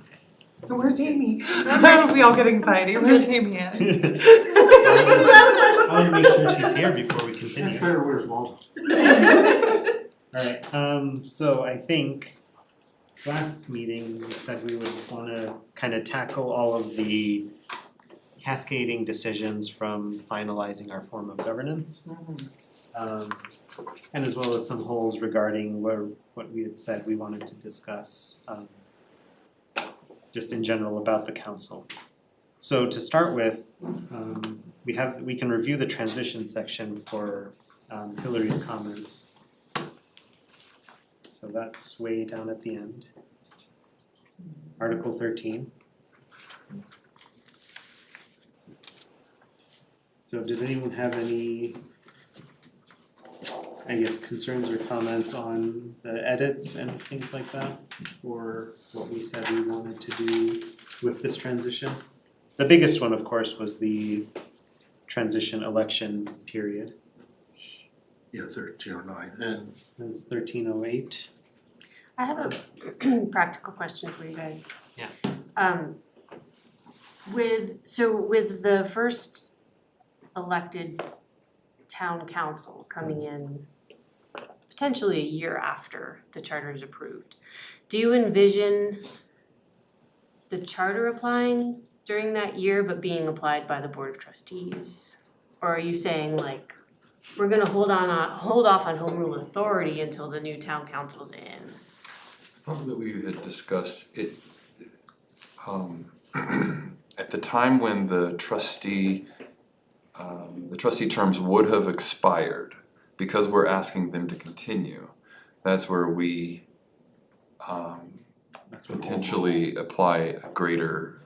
Where's Amy? We all get anxiety. Where's Amy at? I wanna make sure she's here before we continue. That's better, where's Waldo? Alright, so I think last meeting we said we would wanna kinda tackle all of the cascading decisions from finalizing our form of governance. And as well as some holes regarding what we had said we wanted to discuss just in general about the council. So to start with, we can review the transition section for Hillary's comments. So that's way down at the end. Article 13. So did anyone have any, I guess, concerns or comments on the edits and things like that? Or what we said we wanted to do with this transition? The biggest one, of course, was the transition election period. Yeah, 1309, and That's 1308. I have a practical question for you guys. Yeah. With the first elected town council coming in potentially a year after the charter is approved, do you envision the charter applying during that year but being applied by the Board of Trustees? Or are you saying like, we're gonna hold off on home rule authority until the new town council's in? I thought that we had discussed it, at the time when the trustee terms would have expired, because we're asking them to continue, that's where we potentially apply a greater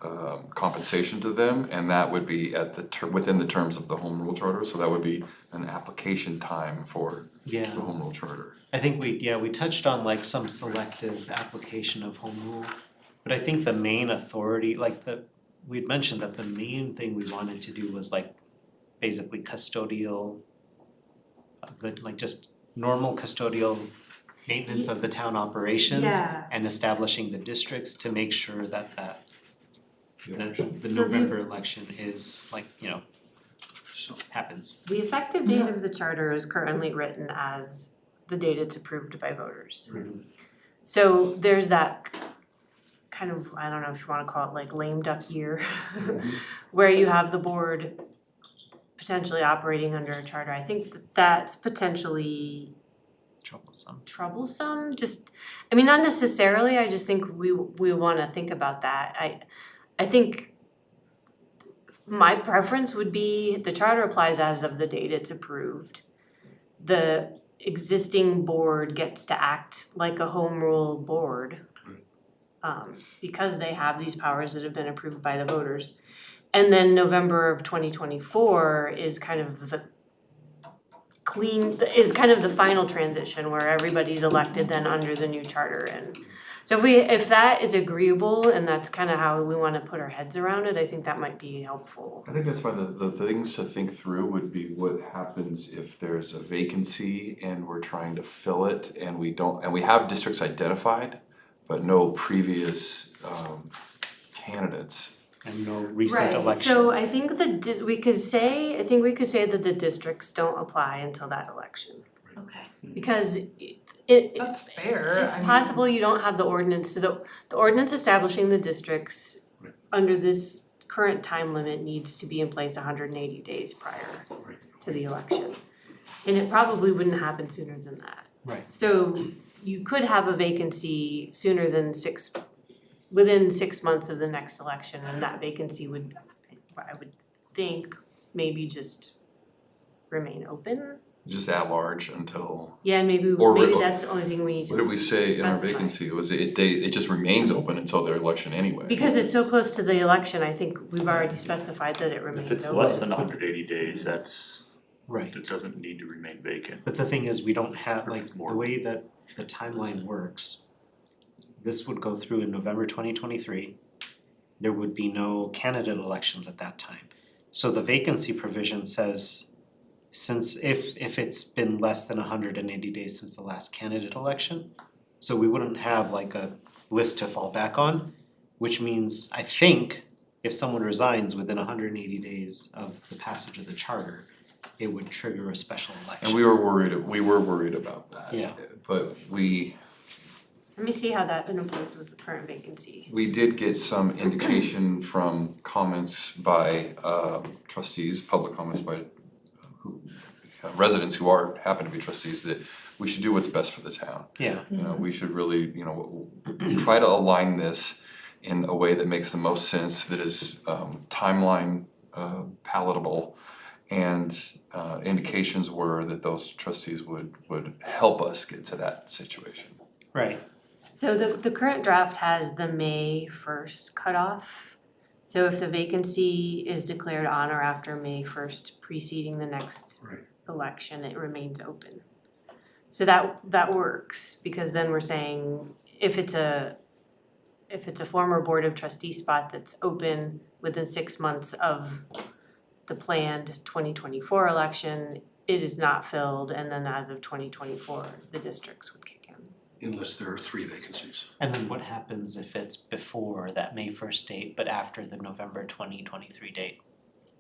compensation to them, and that would be at within the terms of the home rule charter, so that would be an application time for the home rule charter. I think we touched on like some selective application of home rule, but I think the main authority, we'd mentioned that the main thing we wanted to do was like basically custodial, just normal custodial maintenance of the town operations and establishing the districts to make sure that the November election is happens. The effective date of the charter is currently written as the date it's approved by voters. So there's that kind of, I don't know if you wanna call it like lame duck year, where you have the board potentially operating under a charter. I think that's potentially troublesome, just, I mean, not necessarily, I just think we wanna think about that. I think my preference would be the charter applies as of the date it's approved. The existing board gets to act like a home rule board, because they have these powers that have been approved by the voters. And then November of 2024 is kind of the final transition where everybody's elected then under the new charter. And so if that is agreeable and that's kind of how we want to put our heads around it, I think that might be helpful. I think that's fine. The things to think through would be what happens if there's a vacancy and we're trying to fill it and we have districts identified, but no previous candidates. And no recent election. So I think we could say that the districts don't apply until that election. Okay. Because That's fair. it's possible you don't have the ordinance, so the ordinance establishing the districts under this current time limit needs to be in place 180 days prior to the election. And it probably wouldn't happen sooner than that. Right. So you could have a vacancy sooner than within 6 months of the next election, and that vacancy would, I would think, maybe just remain open. Just at large until. Yeah, and maybe that's the only thing we need to What did we say in our specify. vacancy? It just remains open until their election anyway. Because it's so close to the election, I think we've already specified that it remains If it's open. less than 180 days, Right. it doesn't need to remain vacant. But the thing is, we don't have, It's the more. way that the timeline works, this would go through in November 2023. There would be no candidate elections at that time. So the vacancy provision says, since if it's been less than 180 days since the last candidate election, so we wouldn't have like a list to fall back on, which means, I think, if someone resigns within 180 days of the passage of the charter, it would trigger a special election. And we were worried about that. Yeah. But Let me see how that interplays with the current vacancy. we did get some indication from comments by trustees, public comments by residents who happen to be trustees, that we should do what's best for the town. Yeah. You know, we should really, try to align this in a way that makes the most sense, that is timeline palatable. And indications were that those trustees would help us get to that situation. Right, So the current draft has the May 1st cutoff. So if the vacancy is declared on or after May 1st preceding the next Right. election, it remains open. So that works, because then we're saying if it's a former Board of Trustee spot that's open within 6 months of the planned 2024 election, it is not filled, and then as of 2024, the districts would kick in. Unless there are 3 vacancies. and then what happens if it's before that May 1st date, but after the November 2023 date?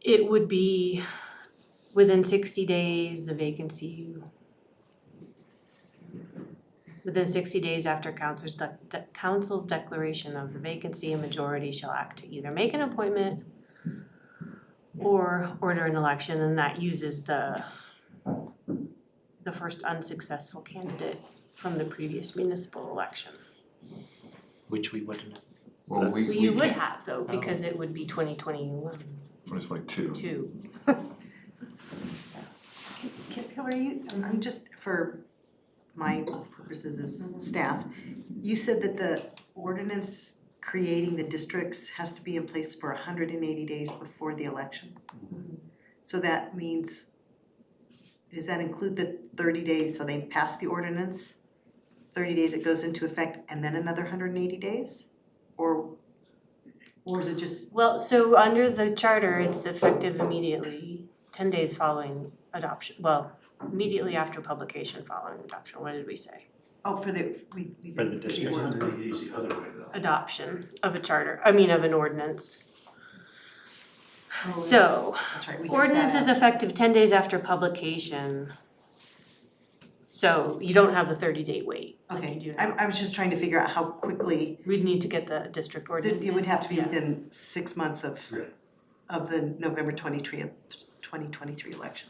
It would be within 60 days, the vacancy. Within 60 days after council's declaration of the vacancy, a majority shall act to either make an appointment or order an election, and that uses the first unsuccessful candidate from the previous municipal election. Which we wouldn't have. Well, we You would can't- have though, because it would be 2021. 2022. Hillary, I'm just, for my purposes as staff, you said that the ordinance creating the districts has to be in place for 180 days before the election. So that means, does that include the 30 days, so they pass the ordinance, 30 days it goes into effect, and then another 180 days? Or is it just, Well, so under the charter, it's effective immediately, 10 days following adoption, well, immediately after publication following adoption, what did we say? oh, for the, we For the district. 180 days the other way though. Adoption of a charter, of an ordinance. Oh, So, that's right, we took that ordinance is out. effective 10 days after publication. So you don't have the 30-day wait like you Okay, do now. I was just trying to figure out how quickly, We'd need to get the district ordinance it would in. have to be Yeah. within 6 months of Right. the November 2023 election.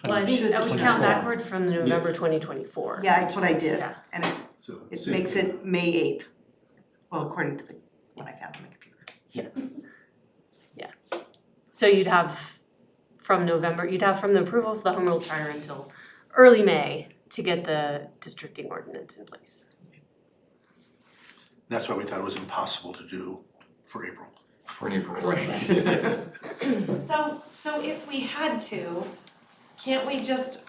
Well, I think Should that would be count 24. backward from the November Yes. 2024. Yeah, that's what I did, Yeah. and So it same makes thing. it May 8th. Well, according to what I found on the computer. So you'd have from the approval of the home rule charter until early May to get the districting ordinance in place. That's why we thought it was impossible to do for April. For an April election. So if we had to, can't we just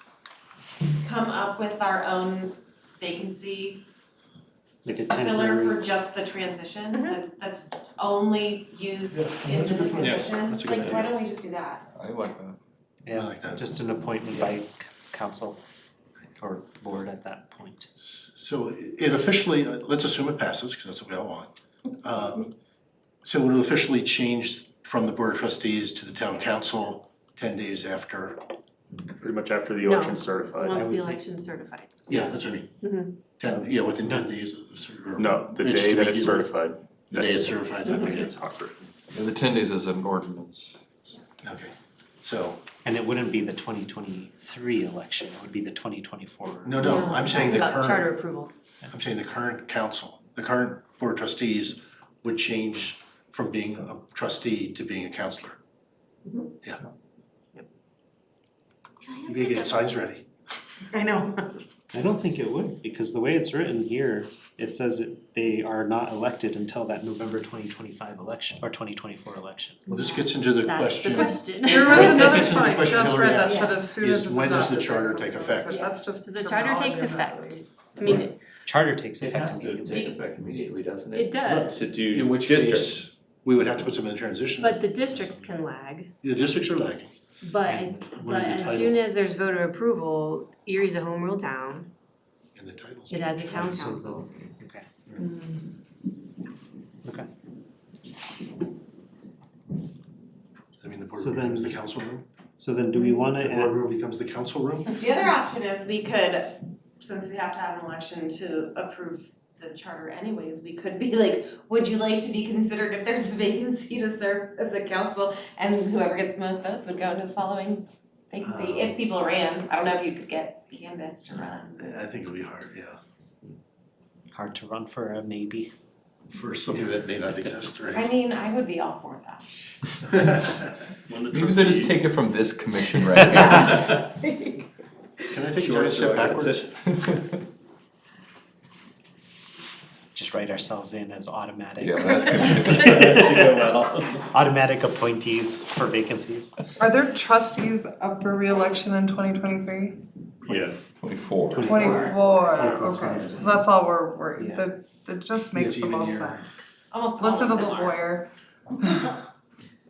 come up with our own vacancy Like a filler temporary. for just the transition? That's only used in the transition? that's a good Like, why idea. don't we just do that? I like that. Yeah, I like that. just an appointment by council or board at that point. So it officially, let's assume it passes, because that's what we all want. So it'll officially change from the Board of Trustees to the Town Council 10 days after, Pretty much after the No. election's certified. Once the would say- election's certified. yeah, that's what I mean. 10, yeah, within 10 days of the, or No, the It's day to that be it's given. certified. the day it's certified, okay, That's how it's written. And the 10 days is an ordinance. okay. So, And it wouldn't be the 2023 election, it would be the 2024. no, I'm saying the About charter current, approval. I'm saying the current council, the current Board of Trustees would change from being a trustee to being a counselor. Yeah. Can I You ask gotta a get signs ready. I know. I don't think it would, because the way it's written here, it says that they are not elected until that November 2025 election, or 2024 election. Well, this gets into the That's the question. question. There was That another gets into the point question just Hillary read that asked, said as soon as is it's when does the adopted, charter they take will. effect? But that's just So the charter takes terminology in that effect. way. I mean, Charter takes It effect has to immediately. take effect immediately, doesn't it? it does, To do In which districts. case, we would have to put some in the transition. but the districts can lag. The districts are lagging. But And what but are the as titles? soon as there's voter approval, Erie's a home rule town, In the titles. it has a town So- council. Okay. Okay. I mean, the board So room becomes then- the council room, So then do we wanna the board add, room becomes the council room? The other option is we could, since we have to have an election to approve the charter anyways, we could be like, would you like to be considered if there's a vacancy to serve as a council? And whoever gets the most votes would go into the following vacancy, if people ran. I don't know if you could get candidates to run. I think it'll be hard, yeah. hard to run for a maybe. for something that may not exist, right? I mean, I would be all for that. Maybe they just take it from this commission right here. Can I take a Sure, giant so step I can backwards? Just write ourselves in as automatic. Yeah, that's good. That should go well. Automatic appointees for vacancies. Are there trustees up for reelection in 2023? Yeah. 24. 24, okay, so that's all we're worried, Yeah. that just makes It's the even most year. sense. Almost all Listen of to the them are. lawyer.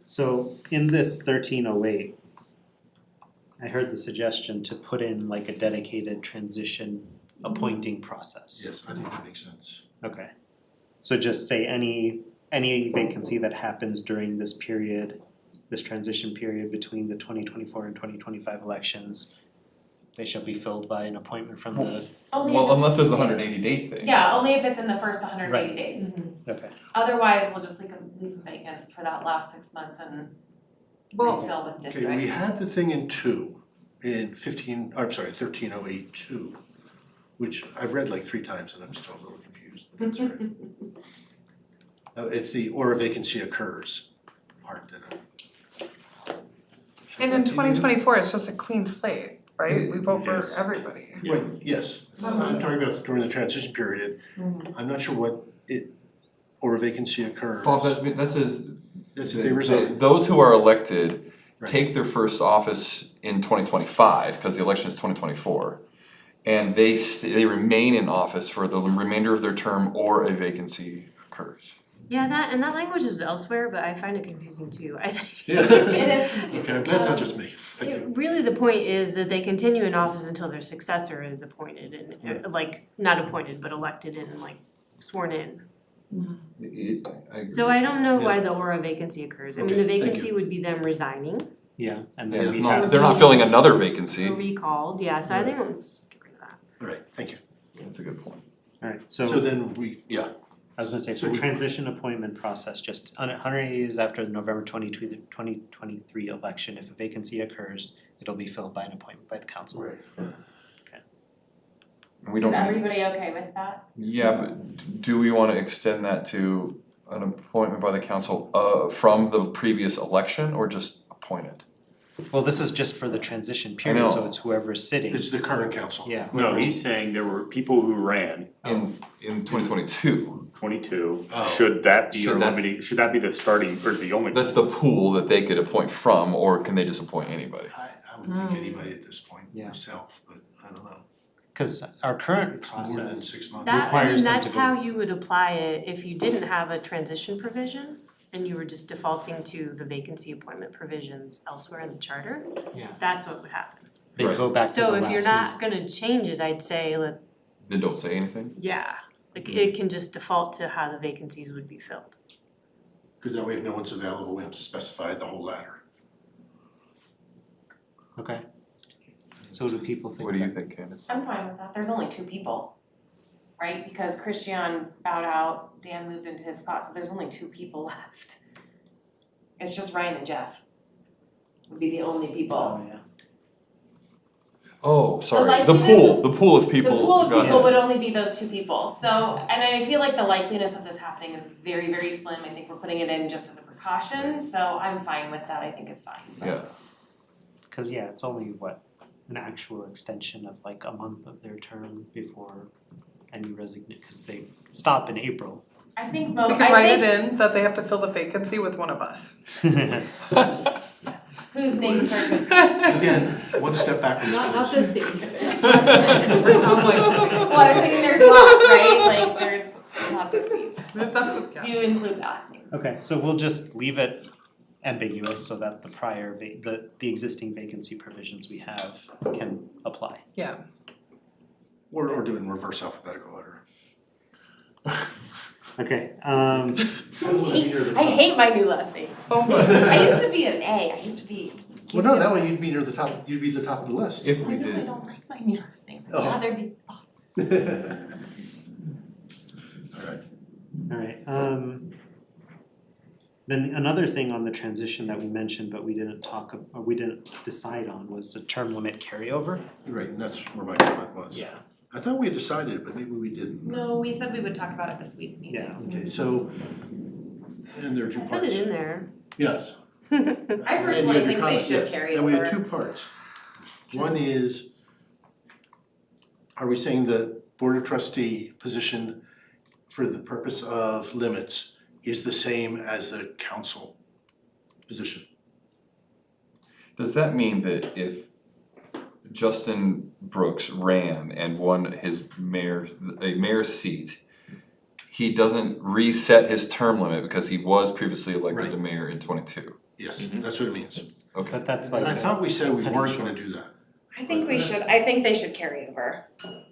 So in this 1308, I heard the suggestion to put in like a dedicated transition appointing process. Yes, I think that makes sense. Okay. So just say any vacancy that happens during this period, this transition period between the 2024 and 2025 elections, they shall be filled by an appointment from the, Only if Well, it's- unless there's the 180 day thing. Yeah, only if it's in the first 180 days. okay. Otherwise, we'll just leave them vacant for that last 6 months and Well, refill with districts. Okay, we had the thing in 1308-2, which I've read like 3 times and I'm still a little confused, but that's all right. It's the or a vacancy occurs part that and in 2024, it's just a clean slate, right? We vote for Yes. everybody. Right, yes, I'm talking about during the transition period, I'm not sure what it, or a vacancy occurs. Bob, that says That's if they resign. those who are elected Right. take their first office in 2025, because the election is 2024. And they remain in office for the remainder of their term or a vacancy occurs. Yeah, that language is elsewhere, but I find it confusing too. I think Yeah. It is. Okay, I'm glad it's not just me, thank you. really the point is that they continue in office until their successor is appointed and like not appointed, but elected and like sworn in. I agree. So I don't know why the aura vacancy occurs. I mean, the Okay, thank vacancy you. would be them resigning Yeah, and Yeah, then it's we not- have, they're not filling another vacancy. or recalled, yeah, so I think let's get rid of that. All right, thank you. That's a good point. alright, So so then we, yeah, I was gonna say, so for we- transition appointment process, just 180 days after the November 2023 election, if a vacancy occurs, it'll be filled by an appointment by the council. right. And we Is don't, everybody okay with that? yeah, but do we wanna extend that to an appointment by the council from the previous election or just appointed? Well, this is just for the transition period, so know. it's whoever's sitting. It's the current council. Yeah, No, whoever's- he's saying there were people who ran In 2022, 22, Oh. should that be Should our that- limiting, should that be the starting, or the only? that's the pool that they could appoint from, or can they just appoint anybody? I would think anybody at this point Yeah. myself, but I don't know. Cause our current It's more than process, 6 months. That, I mean, Requires them that's to go- how you would apply it if you didn't have a transition provision and you were just defaulting to the vacancy appointment provisions elsewhere in the charter, yeah, that's what would happen. they go back to the So last if you're ones. not gonna change it, I'd say Then don't say anything? yeah, like it can just default to how the vacancies would be filled. Cause that way if no one's available, we have to specify the whole ladder. Okay. So what do people think? What do you then? think, Candace? I'm fine with that. There's only 2 people, right? Because Christian bowed out, Dan moved into his spot, so there's only 2 people left. It's just Ryan and Jeff would be the only people. Oh, yeah. Oh, sorry, the likeliness pool of The people, pool of gotcha. people would only be those 2 people, so, and I feel like the likeliness of this happening is very, very slim. I think we're putting it in just as a precaution, so I'm fine with that. I think it's fine. Yeah, Cause yeah, it's only what, an actual extension of like a month of their term before any resignation, cause they stop in April. I think We most, can write it in that they have to fill the vacancy with one of us. whose name starts with, Again, one step backwards, Not please. this scene. Or sound like well, I was thinking there's lots, right? Like there's lots of Cs. that's, yeah. Do you include last names? Okay, so we'll just leave it ambiguous so that the prior the existing vacancy provisions we have can apply. Yeah. Or do it in reverse alphabetical order. Okay, I don't wanna be near the I top. hate my new last name. Oh, I used to be an A. I used to be. Well, no, that way you'd be near the top, you'd be the top of the list. if I we know I did, don't like my new last name. I'd Oh. rather be. Alright, alright, then another thing on the transition that we mentioned but we didn't decide on was the term limit carryover. right, and that's where my comment was. I thought we had decided, but maybe we didn't. No, we said we would talk about it this week meeting. Yeah. Okay, so, and there are two I parts. put it in there. Yes. I And you personally had your think they comment, should yes. carry And we had over. two parts. One is, are we saying the Board of Trustee position for the purpose of limits is the same as the council position? Does that mean that if Justin Brooks ran and won his mayor's seat, he doesn't reset his term limit because he was previously elected the mayor in 22? Yes, that's what it means. Okay. But that's like. And I thought we said we cutting weren't short. gonna do that. I think we should, I think they should carry over. Okay.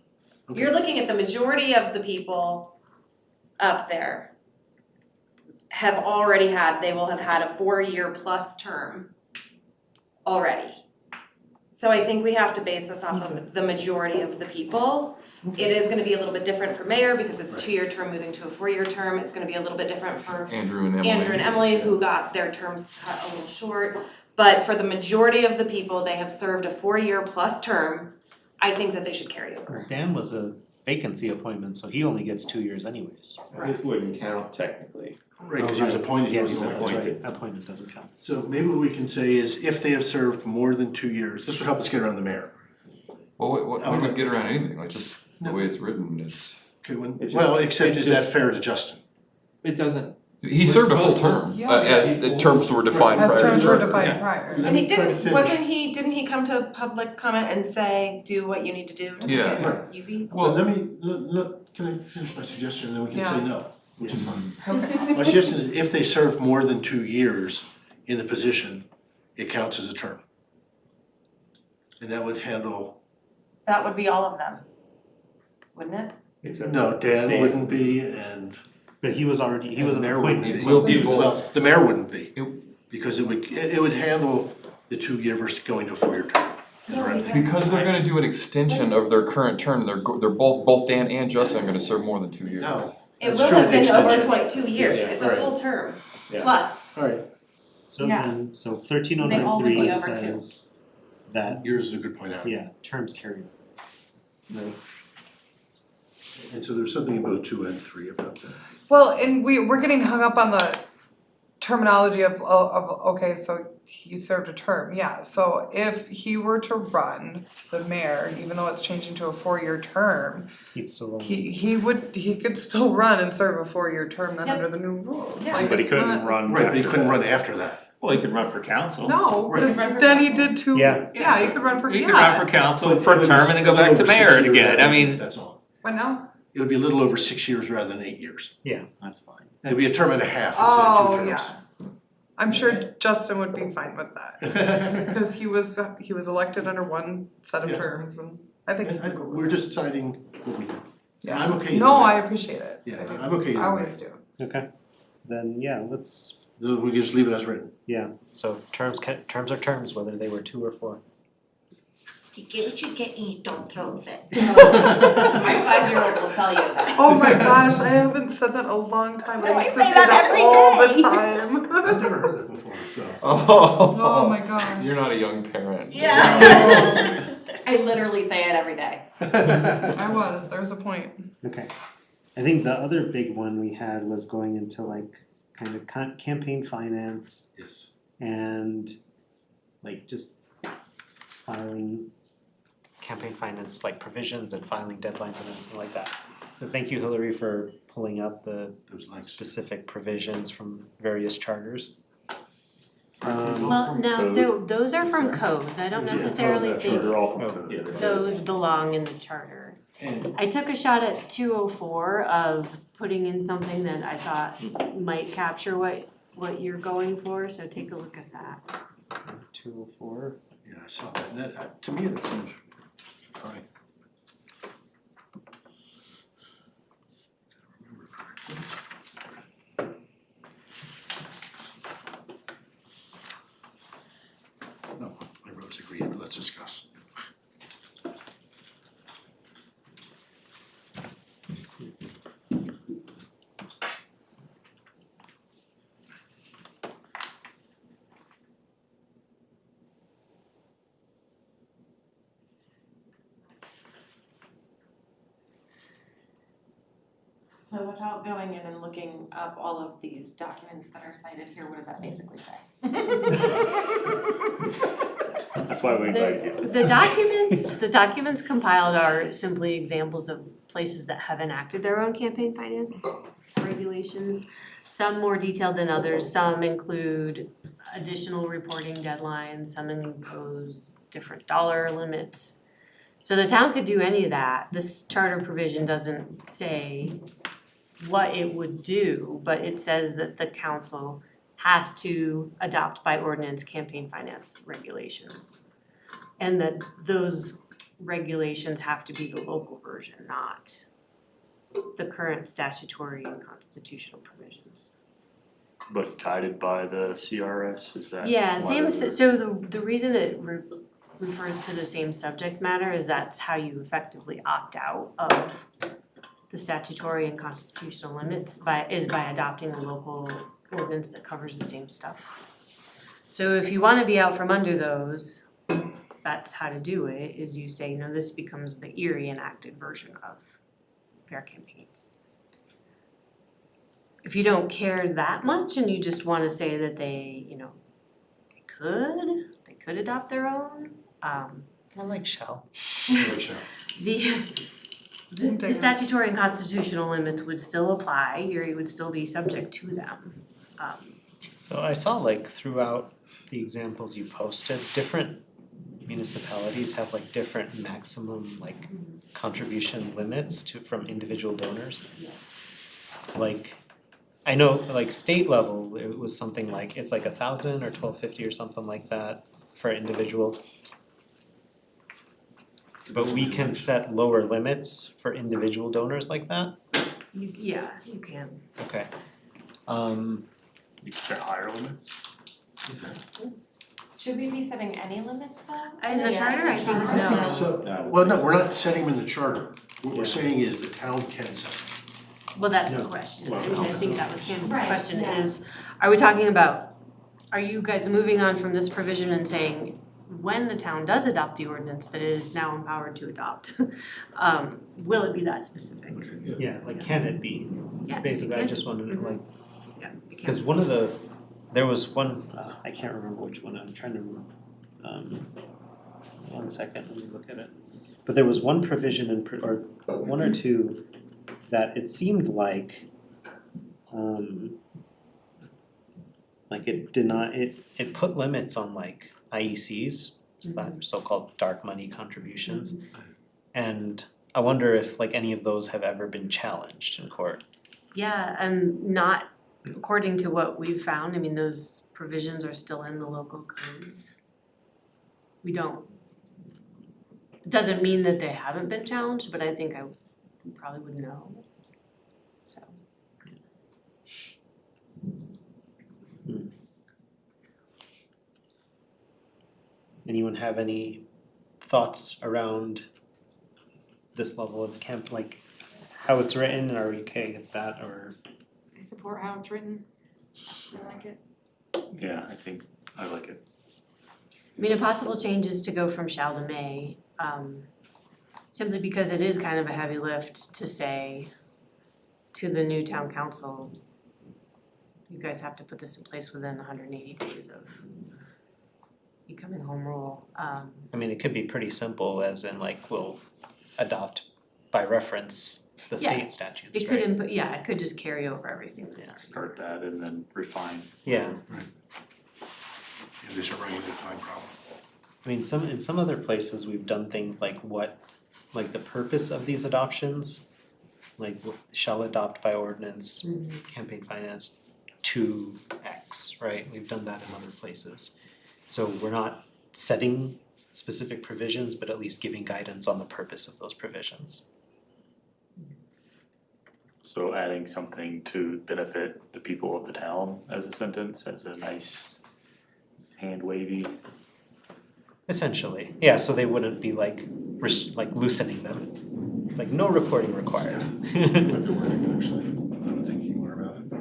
You're looking at the majority of the people up there have already had, they will have had a 4-year plus term already. So I think we have to base this off of the majority of the people. It is gonna be a little bit different for mayor because it's a 2-year term moving to a 4-year term. It's gonna be a little bit different for Andrew and Emily. Andrew and Emily, who got their terms cut a little short. But for the majority of the people, they have served a 4-year plus term. I think that they should carry over. Dan was a vacancy appointment, so he only gets 2 years anyways. This wouldn't count technically. Right, because he was appointed, he Yes, was that's appointed. right, appointment doesn't count. So maybe what we can say is if they have served more than 2 years, this would help us get around the mayor. Well, what Okay. would get around anything? Like just the way it's written is. Okay, when, It just- well, except it is that just- fair to Justin? It doesn't. He served a full supposed term as the terms were defined As prior to terms were charter. defined prior. And he Trying to didn't, finish. didn't he come to public comment and say, do what you need to do to make Yeah. it easy? Well, let me, can I finish my suggestion and then we can say Yeah. no, which is fine. My suggestion is if they serve more than 2 years in the position, it counts as a term. And that would handle, That would be all of them, wouldn't it? Except no, Dan wouldn't be and But he was already, he was the an mayor wouldn't appointment. be. Will be both. Well, the mayor wouldn't be, because it would handle the 2-year versus going to a 4-year term. is what I'm thinking. Because they're gonna do an extension of their current term, they're both Dan and Justin are gonna serve more than 2 years. No, It That's will true have with the been over extension. 22 years, Yeah, it's a right. full term, Yeah. plus. alright, So Yeah. then, so So they all would 13093 be over two. says that, yours is a good point out. yeah, terms carry. Right. And so there's something in both 2 and 3 about that. Well, and we're getting hung up on the terminology of okay, so he served a term, yeah, so if he were to run the mayor, even though it's changing to a 4-year term, He'd still only. he could still run and serve a 4-year term then Yep. under the new rules, Yeah. like But he it's couldn't not- run Right, but he after couldn't that. run after that. Well, he could run for council. No, Right. because then he did 2, Yeah. yeah, he could run for, You could run for council But for it a was term and then go a little back to over mayor 6 years again. I rather- mean, That's all. What now? It would be a little over 6 years rather than 8 years. That's fine. It'd be a term and a half instead of 2 terms. Yeah. I'm sure Justin would be fine with that, because he was elected under one set of Yeah. terms, and I think. We're just deciding what we think. Yeah. I'm okay either No, way. I appreciate it. Yeah, I do. I'm okay either I always way. do. Okay, then, yeah, let's, We can just leave it as written. yeah, so terms are terms, whether they were 2 or 4. You get what you get and you don't throw it. My 5-year-old will tell you that. Oh my gosh, I haven't said that in a long time. No, I used to say that every all day. the time. I've never heard that before, so. Oh my gosh. You're not a young parent. Yeah. I literally say it every day. I was, there's a point. Okay, I think the other big one we had was going into like kind of campaign finance Yes. and like just filing campaign finance like provisions and filing deadlines and everything like that. So thank you, Hillary, for pulling out the Those links. specific provisions from various charters. Well, now, so those are from codes, I don't necessarily Those think are all from code, yeah. those belong in the charter. And I took a shot at 204 of putting in something that I thought might capture what you're going for, so take a look at that. 204. yeah, I saw that. And that, to me, that seems fine. Remember correctly. No, I wrote as agreed, but let's discuss. So without going in and looking up all of these documents that are cited here, what does that basically say? That's why we invited you. The documents compiled are simply examples of places that have enacted their own campaign finance regulations. Some more detailed than others, some include additional reporting deadlines, some impose different dollar limits. So the town could do any of that. This charter provision doesn't say what it would do, but it says that the council has to adopt by ordinance campaign finance regulations. And that those regulations have to be the local version, not the current statutory and constitutional provisions. But guided by the CRS, is that? Yeah, why same, they're- so the reason it refers to the same subject matter is that's how you effectively opt out of the statutory and constitutional limits by adopting a local ordinance that covers the same stuff. So if you wanna be out from under those, that's how to do it, is you say, no, this becomes the Erie enacted version of fair campaigns. If you don't care that much and you just wanna say that they, they could adopt their own, I like shall. the statutory and constitutional limits would still apply, Erie would still be subject to them. So I saw like throughout the examples you posted, different municipalities have like different maximum like contribution limits from individual donors. Like, I know like state level, it was something like, it's like 1,000 or 1,250 or something like that for individual. But we can set lower limits for individual donors like that? Yeah, you can. Okay. You can set higher limits? Should we be setting any limits though? In the charter, I think no. So, well, no, we're not setting them in the charter. What we're saying is the town can set them. Well, that's the No. question, Well, I mean, I think that was Candace's Right, question yeah. is, are we talking about, are you guys moving on from this provision and saying, when the town does adopt the ordinance that it is now empowered to adopt, will it be that specific? Yeah, like can it be? Yeah, Basically, it I can. just wanted to like, Yeah, it can. cause there was one, I can't remember which one, I'm trying to, 1 second, let me look at it. But there was one provision or one or two that it seemed like it did not, it put limits on like IECs, so-called dark money contributions. And I wonder if like any of those have ever been challenged in court. Yeah, and not according to what we've found, I mean, those provisions are still in the local codes. We don't, it doesn't mean that they haven't been challenged, but I think we probably would know, so. Anyone have any thoughts around this level of like how it's written, are we okay with that or? I support how it's written. I like it. Yeah, I think I like it. I mean, a possible change is to go from shall to may, simply because it is kind of a heavy lift to say to the new town council, you guys have to put this in place within 180 days of becoming home rule. I mean, it could be pretty simple as in like we'll adopt by reference the Yeah, state statutes, It right? could it could just carry over everything that's already. Start that and then refine. Yeah, Yeah, they start running into a time problem. I mean, in some other places, we've done things like like the purpose of these adoptions, like shall adopt by ordinance, campaign finance to X, right? We've done that in other places. So we're not setting specific provisions, but at least giving guidance on the purpose of those provisions. So adding something to benefit the people of the town as a sentence, as a nice hand wavy. Essentially, yeah, so they wouldn't be like loosening them. It's like no reporting required. Good wording, actually, now I'm thinking more about it.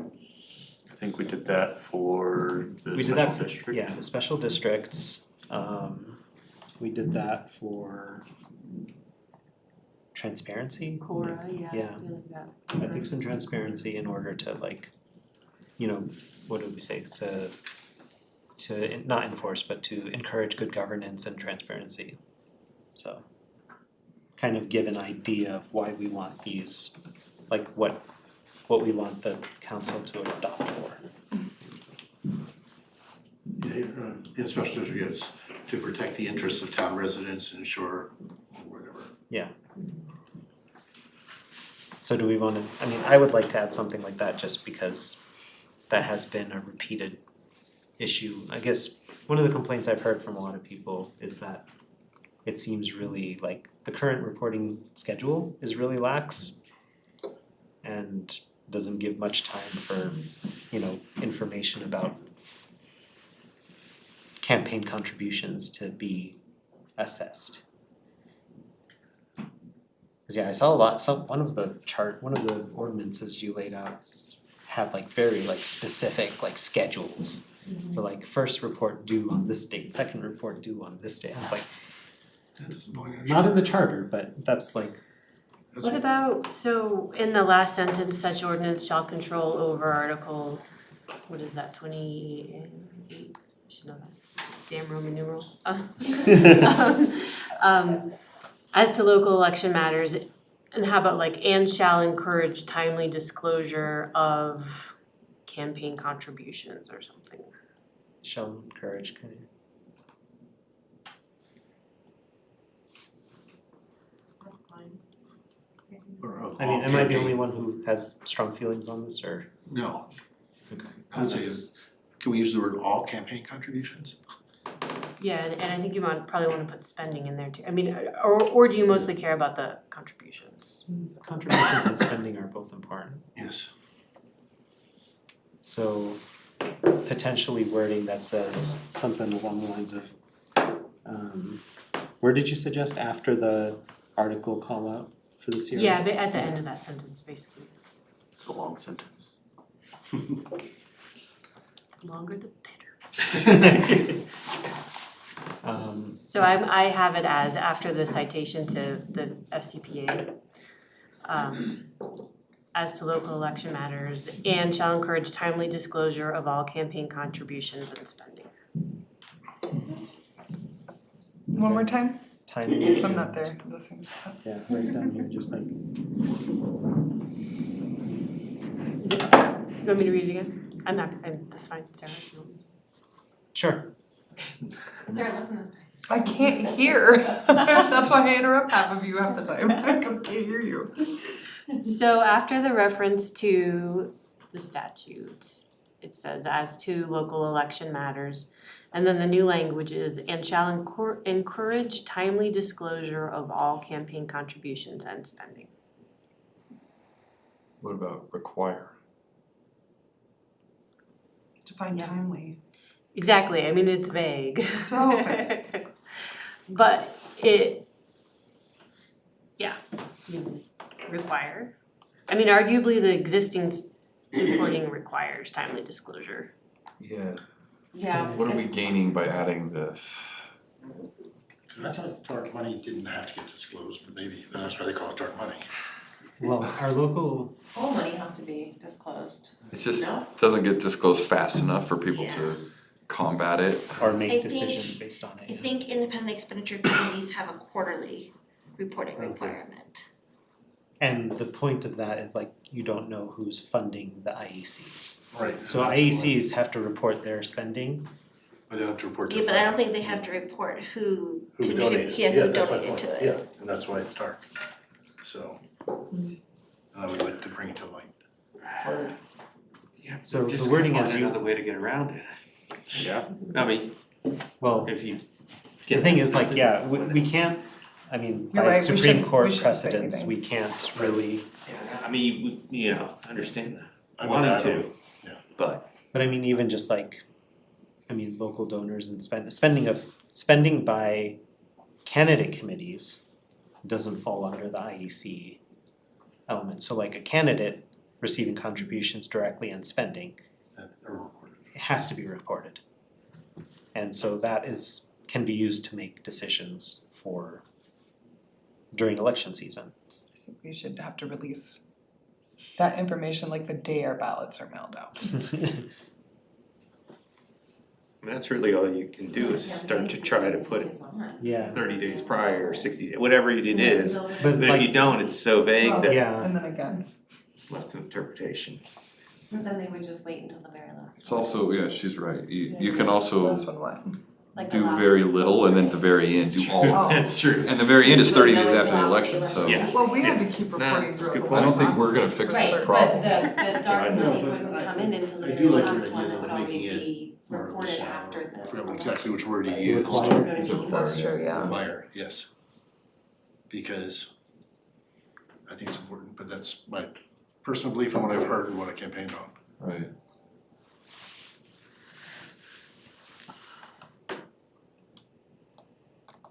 I think we did that for the We did special that for, district. yeah, the special districts, we did that for transparency. Cora, yeah, Yeah. I feel like that. Ethics and transparency in order to like, you know, what do we say, to not enforce, but to encourage good governance and transparency. So kind of give an idea of why we want these, like what we want the council to adopt for. In special districts, to protect the interests of town residents and ensure whatever. So do we wanna, I mean, I would like to add something like that just because that has been a repeated issue. I guess one of the complaints I've heard from a lot of people is that it seems really like the current reporting schedule is really lax and doesn't give much time for, you know, information about campaign contributions to be assessed. Cause yeah, I saw one of the ordinances you laid out had like very like specific like schedules for like first report due on this date, second report due on this date. I was like, That doesn't belong in not in the charter, but that's like, That's What about, so in the last sentence, such ordinance shall control over article, what is that, 28, I should know that, damn Roman numerals. As to local election matters, and how about like, and shall encourage timely disclosure of campaign contributions or something? shall encourage kind of. That's fine. or of I mean, all am I the campaign- only one who has strong feelings on this or? No. Okay. I would say, can we use the word all campaign contributions? Yeah, and I think you probably wanna put spending in there too, I mean, or do you mostly care about the contributions? Contributions and spending are both important. Yes. So potentially wording that says something along the lines of, where did you suggest after the article call out for the CRS? Yeah, at the end of that sentence, basically. It's a long sentence. Longer the better. So I have it as after the citation to the FCPA, as to local election matters, and shall encourage timely disclosure of all campaign contributions and spending. One more time? Timing. I'm not there, this seems. Yeah, right down here, just like, Is it, you want me to read it again? That's fine, Sarah, if you want me to. sure, Sarah, listen this time. I can't hear. That's why I interrupt half of you half the time, because I can't hear you. So after the reference to the statute, it says as to local election matters. And then the new language is and shall encourage timely disclosure of all campaign contributions and spending. What about require? Define timely. Exactly, I mean, it's vague. So vague. But it, yeah, require. I mean, arguably the existing reporting requires timely disclosure. Yeah. Yeah. What are we gaining by adding this? I thought dark money didn't have to get disclosed, but maybe that's why they call it dark money. well, our local, All money has to be disclosed. It just No? doesn't get disclosed fast enough for people to combat it. or I make think- decisions based on it, I yeah. think independent expenditure committees have a quarterly reporting Okay. requirement. And the point of that is like, you don't know who's funding the IECs. Right. So IECs have to report their spending. But they don't have to report to. Yeah, but I don't think they have to report who Who donated, who that's my donated point, to it. yeah, and that's why it's dark. So, I would like to bring it to light. Yeah, So we're the just wording gonna is find you- another way to get around it. Yeah. I mean, Well, if you the get thing that is like, specific yeah, with we it. can't, I mean, You're by right, we Supreme shouldn't- Court we shouldn't say precedents, anything. we can't really, Yeah, I mean, we, understand I'm wanting with that, to, yeah. but but I mean, even just like, I mean, local donors and spending by candidate committees doesn't fall under the IEC element. So like a candidate receiving contributions directly and spending, That are recorded. it has to be reported. And so that can be used to make decisions during election season. So we should have to release that information like the day our ballots are mailed out. I mean, that's really all you can do is start to try to put it Yeah, 30 days prior or 60, whatever it is. but But if you like, don't, it's so vague that yeah, And then again, it's left to interpretation. So then they would just wait until the very last. It's also, yeah, she's right, you can also this one what? Like the do last- very little and then at the very end do all of it. That's true. And the very end is 30 days after the election, so Yeah. Well, we had to keep reporting That's a throughout good the I whole don't think we're gonna process. fix Right, this problem. but the dark I know, money but wouldn't come in until the I do very like your last one idea that of would already making it be more of a reported solid- after the. I forgot exactly which word he used. Required. It's a required, That's true, yeah. Require, yes. Because I think it's important, but that's my personal belief and what I've heard and what I campaigned on. Right.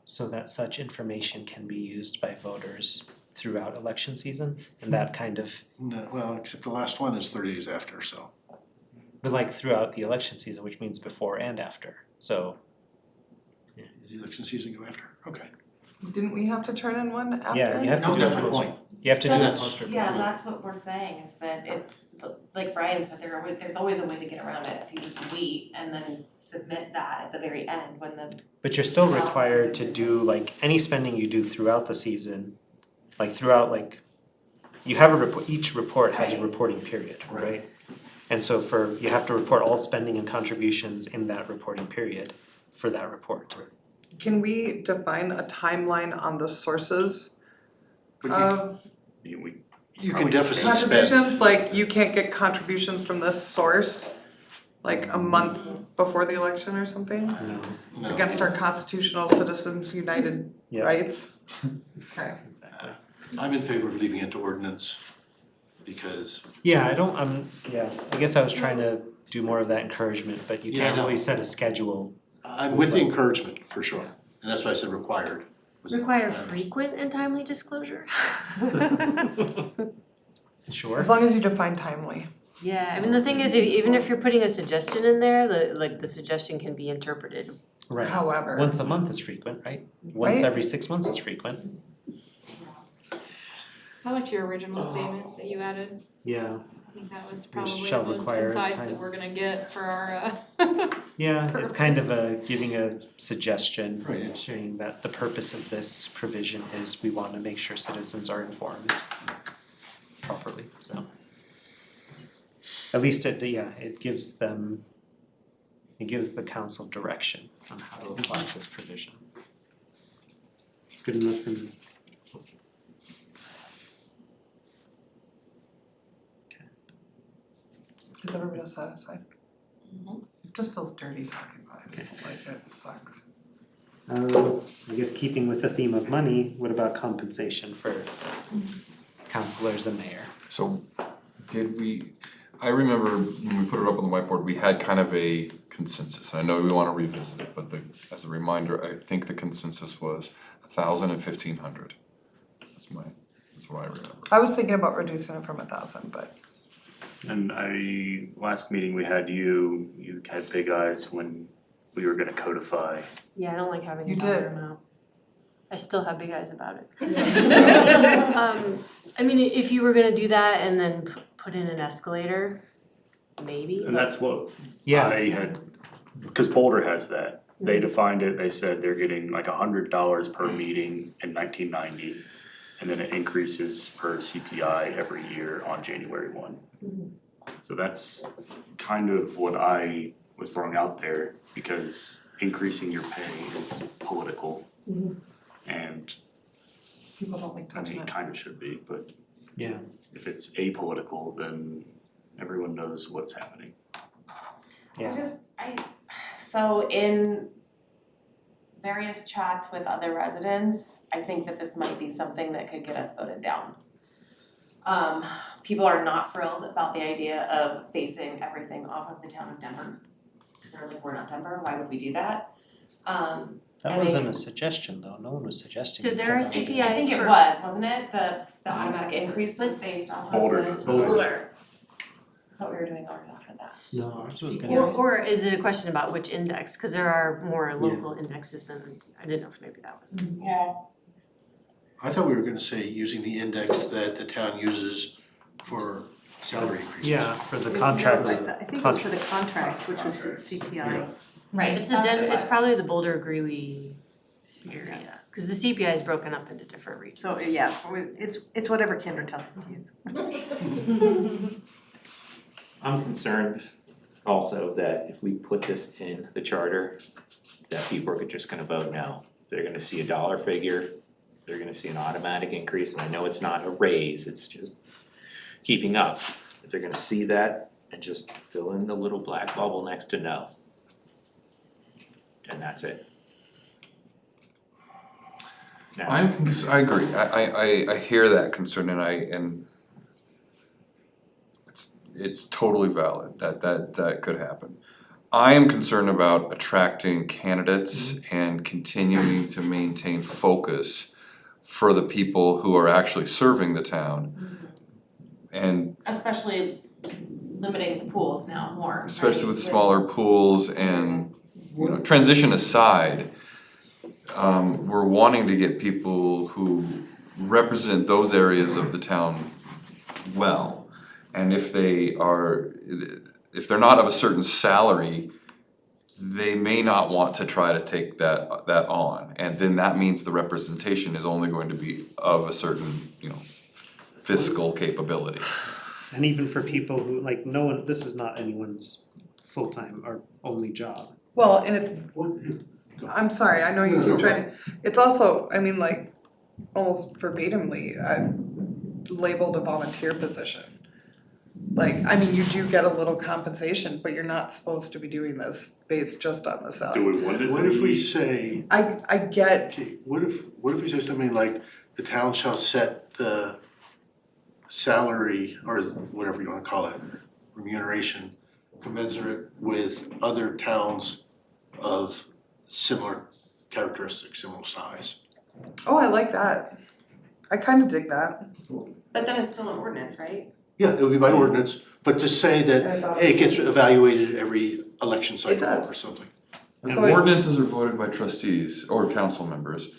so that such information can be used by voters throughout election season, and that kind of, No, well, except the last one is 30 days after, so. but like throughout the election season, which means before and after, so. Does the election season go after? Okay. Didn't we have to turn in one after? Yeah, you have to No, do that's a my poster, point. you have to do a That's- poster. Yeah, that's what we're saying, is that it's, like Brian said, there's always a way to get around it, so you just wait and then submit that at the very end when the. But you're still required to do like any spending you do throughout the season, like throughout like, you have a report, each report has a reporting period, right? And so you have to report all spending and contributions in that reporting period for that report. Can we define a timeline on the sources But of you can deficit spend. contributions? Like you can't get contributions from this source like a month before the election or something? No, It's against our constitutional citizens united yeah, rights? Okay. exactly. I'm in favor of leaving it to ordinance because Yeah, I guess I was trying to do more of that encouragement, but you Yeah, I can't know. really set a schedule. I'm with the encouragement for sure. And that's why I said required. Was- Require frequent and timely disclosure? Sure. As long as you define timely. Yeah, I mean, the thing is, even if you're putting a suggestion in there, the suggestion can be interpreted. Right. However. Once a month is frequent, right? Once Right. every 6 months is frequent. I liked your original statement that you added. Yeah. I think that was probably shall the most require concise time. that we're gonna get for our Yeah, it's kind of giving a suggestion, Right. saying that the purpose of this provision is we want to make sure citizens are informed properly, so. At least it gives the council direction on how to apply this provision. It's good enough for me. Is everybody satisfied? It just feels dirty talking about it, like it sucks. I guess keeping with the theme of money, what about compensation for councilors and mayor? So I remember when we put it up on the whiteboard, we had kind of a consensus, and I know we wanna revisit it, but as a reminder, I think the consensus was 1,000 and 1,500. That's what I remember. I was thinking about reducing it from 1,000, but And last meeting we had you had big eyes when we were gonna codify. Yeah, I don't like having You a dollar did. amount. I still have big eyes about it. I mean, if you were gonna do that and then put in an escalator, maybe, And that's what Yeah. I had, because Boulder has that. They defined it, they said they're getting like $100 per meeting in 1990. And then it increases per CPI every year on January 1. So that's kind of what I was throwing out there, because increasing your pay is political. And people don't like I touching mean, it it. kind of should be, but Yeah. if it's apolitical, then everyone knows what's happening. Yeah. So in various chats with other residents, I think that this might be something that could get us voted down. People are not thrilled about the idea of basing everything off of the town of Denver. They're like, we're not Denver, why would we do that? That And wasn't a suggestion though, no one was suggesting. So you there are cut out. CPIs I think it for- was, wasn't it? The automatic increase was Let's- based off of Boulder the does. Boulder. I thought we were doing ours after that. No, ours was Or, gonna, or is it a question about which index? Cause there are more local indexes than, I didn't know if maybe that was. Yeah. I thought we were gonna say using the index that the town uses for salary increases. Yeah, for the contracts. I think it was for the contracts, which was CPI. Right, It's that's what it it's was. probably the Boulder Greeley area, cause the CPI is broken up into different regions. So, yeah, it's whatever Kendra tells us to use. I'm concerned also that if we put this in the charter, that people are just gonna vote no. They're gonna see a dollar figure, they're gonna see an automatic increase, and I know it's not a raise, it's just keeping up. But they're gonna see that and just fill in the little black bubble next to no. And that's it. Now, I agree, I hear that concern and it's totally valid, that could happen. I am concerned about attracting candidates and continuing to maintain focus for the people who are actually serving the town. And Especially limiting the pools now more, especially right? with smaller pools and, you know, transition aside, we're wanting to get people who represent those areas of the town well. And if they're not of a certain salary, they may not want to try to take that on. And then that means the representation is only going to be of a certain, you know, fiscal capability. And even for people who, like, no one, this is not anyone's full-time or only job. Well, and it's, I'm sorry, I know you keep trying to, it's also, I mean, like, almost verbatimly, labeled a volunteer position. Like, I mean, you do get a little compensation, but you're not supposed to be doing this based just on the Do salary. we want it to What if we be- say, I get, okay, what if we say something like, the town shall set the salary, or whatever you wanna call it, remuneration, commensurate with other towns of similar characteristics, similar size. oh, I like that. I kinda dig that. But then it's still an ordinance, right? Yeah, it would be by ordinance, but to say And it's that it gets evaluated every election cycle does. or something. And So I- ordinances are voted by trustees or council members.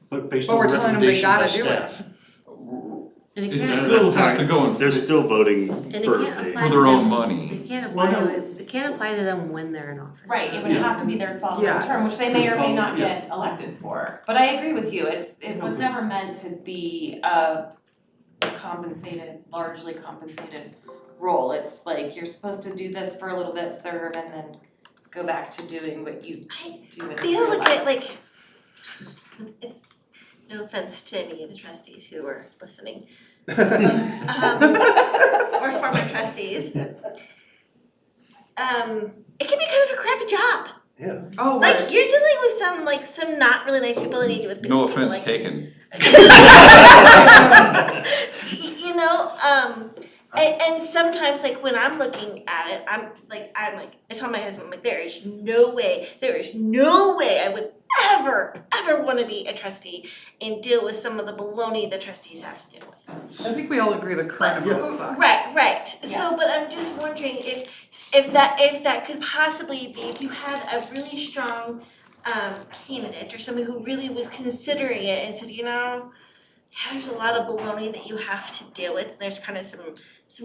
But based But on we're telling them they recommendation by gotta do staff. And it It can't, still has to go in They're still voting and it per can't day. apply for to their own them, money. it can't Well, apply no. to, it can't apply to them when they're in office. Right, it would have to be their following Yeah. term, which they may or may not Yeah. get elected for. But I agree with you, it was never meant to be a compensated, largely compensated role. It's like you're supposed to do this for a little bit, serve, and then go back to doing what you do in I real feel life. like no offense to any of the trustees who are listening. Or former trustees. It can be kind of a crappy job. Oh, Like right. you're dealing with some not really nice people that need to with No people offense like taken. you know, and sometimes like when I'm looking at it, I'm like, I told my husband, I'm like, there is no way I would ever wanna be a trustee and deal with some of the baloney the trustees have to deal with. I think we all agree the current amount sucks. Right, so, Yes. but I'm just wondering if that could possibly be, if you had a really strong candidate or somebody who really was considering it and said, you know, yeah, there's a lot of baloney that you have to deal with, and there's kind of some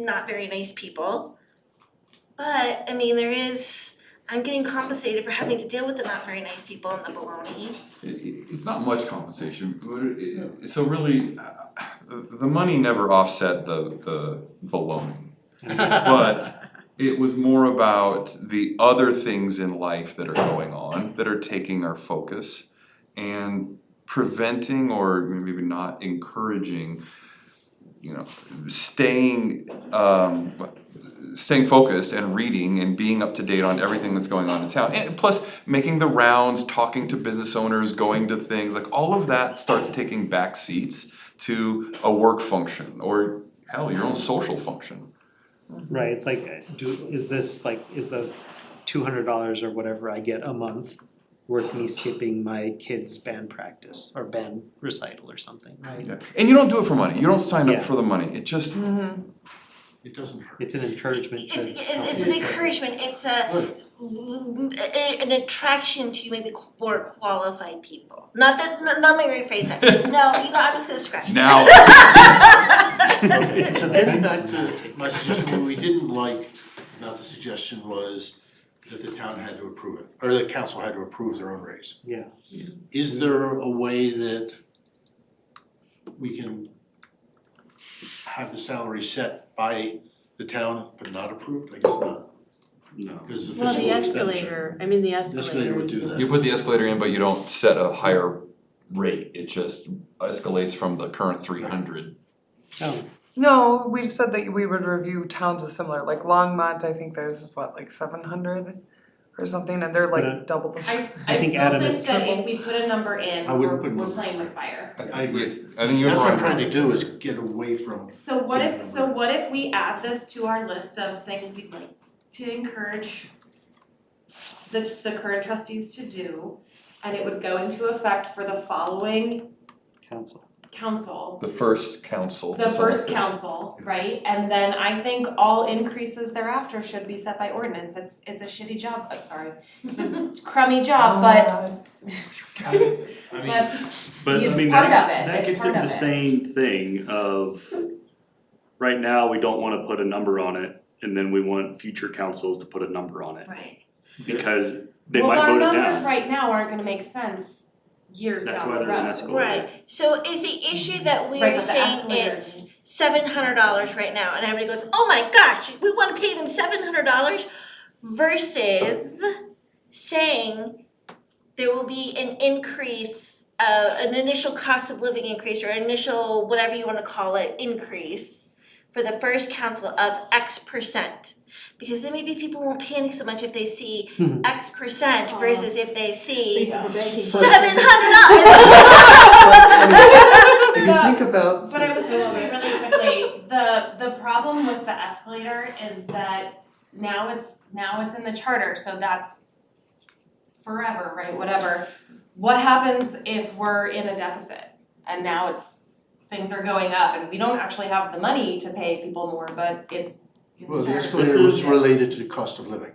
not very nice people. But, I mean, I'm getting compensated for having to deal with the not very nice people and the baloney. It's not much compensation, but so really, the money never offset the baloney. But it was more about the other things in life that are going on, that are taking our focus and preventing or maybe not encouraging, you know, staying focused and reading and being up to date on everything that's going on in town. And plus making the rounds, talking to business owners, going to things, like all of that starts taking back seats to a work function or hell, your own social function. Right, it's like, is the $200 or whatever I get a month worth me skipping my kid's band practice or band recital or something, right? Yeah. And you don't do it for money. You don't sign up Yeah. for the money. It just It doesn't hurt. It's an encouragement to. It's an encouragement, it's an attraction to maybe more qualified people. Not that, let me rephrase that. No, I'm just gonna scratch Now. Okay, so getting back to my suggestion, what we didn't like about the suggestion was that the town had to approve it, or the council had to approve their own raise. Yeah. Is there a way that we can have the salary set by the town but not approved? I guess not, No. because the Well, fiscal the expenditure. escalator, I mean, the The escalator would do that. You put the escalator in, but you don't set a higher rate, it just escalates from the current 300. Oh, No, we said that we would review towns of similar, like Longmont, I think there's what, like 700 or something, and they're Yeah. like double the I size. I think still Adam think is that if we put a number in, I we're wouldn't put numbers. playing with fire. I agree. I think you're That's what I'm right. trying to do, is get away from. So what if we add this to our list of things we'd like to encourage the current trustees to do, and it would go into effect for the following council. council, The first council. the first council, right? And then I think all increases thereafter should be set by ordinance. It's a shitty job, sorry, it's a crummy job, but I mean, but I it's mean, part of that it. It's gets part into of the it. same thing of, right now, we don't wanna put a number on it, and then we want future councils to put a number on it, Right. because they Well, might our vote it numbers down. right now aren't gonna make sense years That's down the why road. there's an escalator. Right, so is the issue that we Right, are but the saying escalator it's $700 right now, and everybody goes, oh my gosh, we wanna pay them $700 versus saying there will be an increase, an initial cost of living increase, or initial, whatever you wanna call it, increase for the first council of X percent. Because then maybe people won't panic so much if they see X percent versus if they see $700. If you think about. But I was gonna say really quickly, the problem with the escalator is that now it's in the charter, so that's forever, right, whatever. What happens if we're in a deficit and now things are going up and we don't actually have the money to pay people more, but it's in the Well, the charter. escalator was related to the cost of living.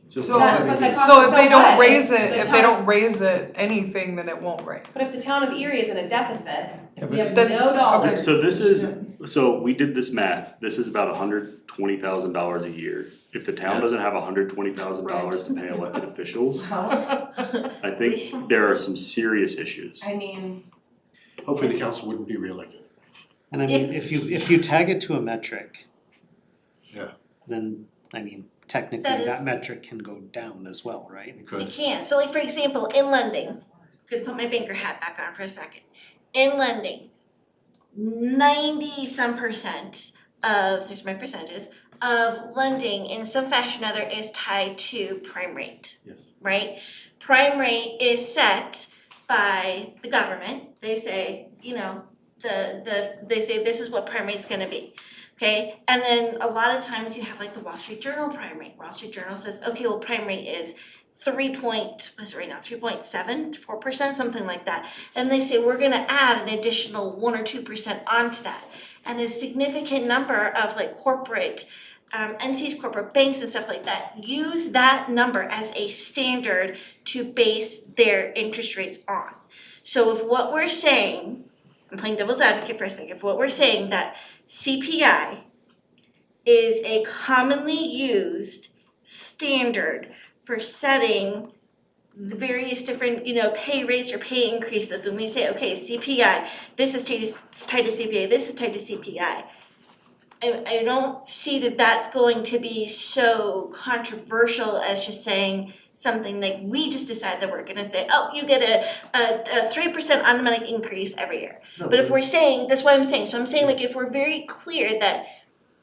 So So- cost of living But the is- cost- So if they so don't what? raise The it, if town- they don't raise it, anything, then it won't raise. But if the town of Erie is in a deficit, if we but have then- no dollars. So this is, so we did this math, this is about $120,000 a year. If the town Yeah. doesn't have $120,000 to pay elected officials, Well, I think there are some serious issues. I mean, Hopefully the council wouldn't be reelected. And I mean, if you tag it to a metric. Yeah. Then, I mean, technically That is- that metric can go down as well, right? You You could. can, so like for example, in lending, could put my banker hat back on for a second. In lending, 90 some percent of, here's my percentages, of lending in some fashion or other is tied to prime rate, Yes. right? Prime rate is set by the government, they say, they say this is what prime rate's gonna be. Okay, and then a lot of times you have like the Wall Street Journal prime rate. Wall Street Journal says, okay, well, prime rate is 3.7%, something like that. And they say, we're gonna add an additional 1 or 2% onto that. And a significant number of like corporate entities, corporate banks and stuff like that, use that number as a standard to base their interest rates on. So if what we're saying, I'm playing devil's advocate for a second, if what we're saying that CPI is a commonly used standard for setting the various different, pay rates or pay increases, and we say, okay, CPI, this is tied to CPI, this is tied to CPI. I don't see that that's going to be so controversial as just saying something like we just decide that we're gonna say, oh, you get a 3% automatic increase every year. But if we're saying, that's what I'm saying, so I'm saying like if we're very clear that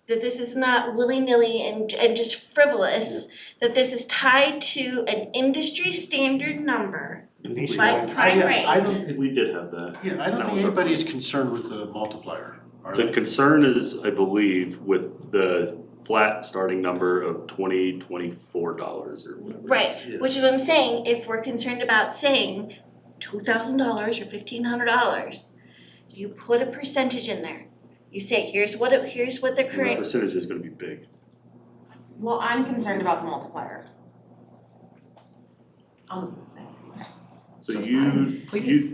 this is not willy-nilly and just frivolous, that this is tied to an industry standard number, like prime rate. I don't, We did have that. yeah, I don't That think was our anybody's concerned with the multiplier, are The they? concern is, I believe, with the flat starting number of $24 or whatever. Right, Yeah. which is what I'm saying, if we're concerned about saying $2,000 or $1,500, you put a percentage in there. You say, here's what the The current, percentage is gonna be big. Well, I'm concerned about the multiplier. Almost the same. So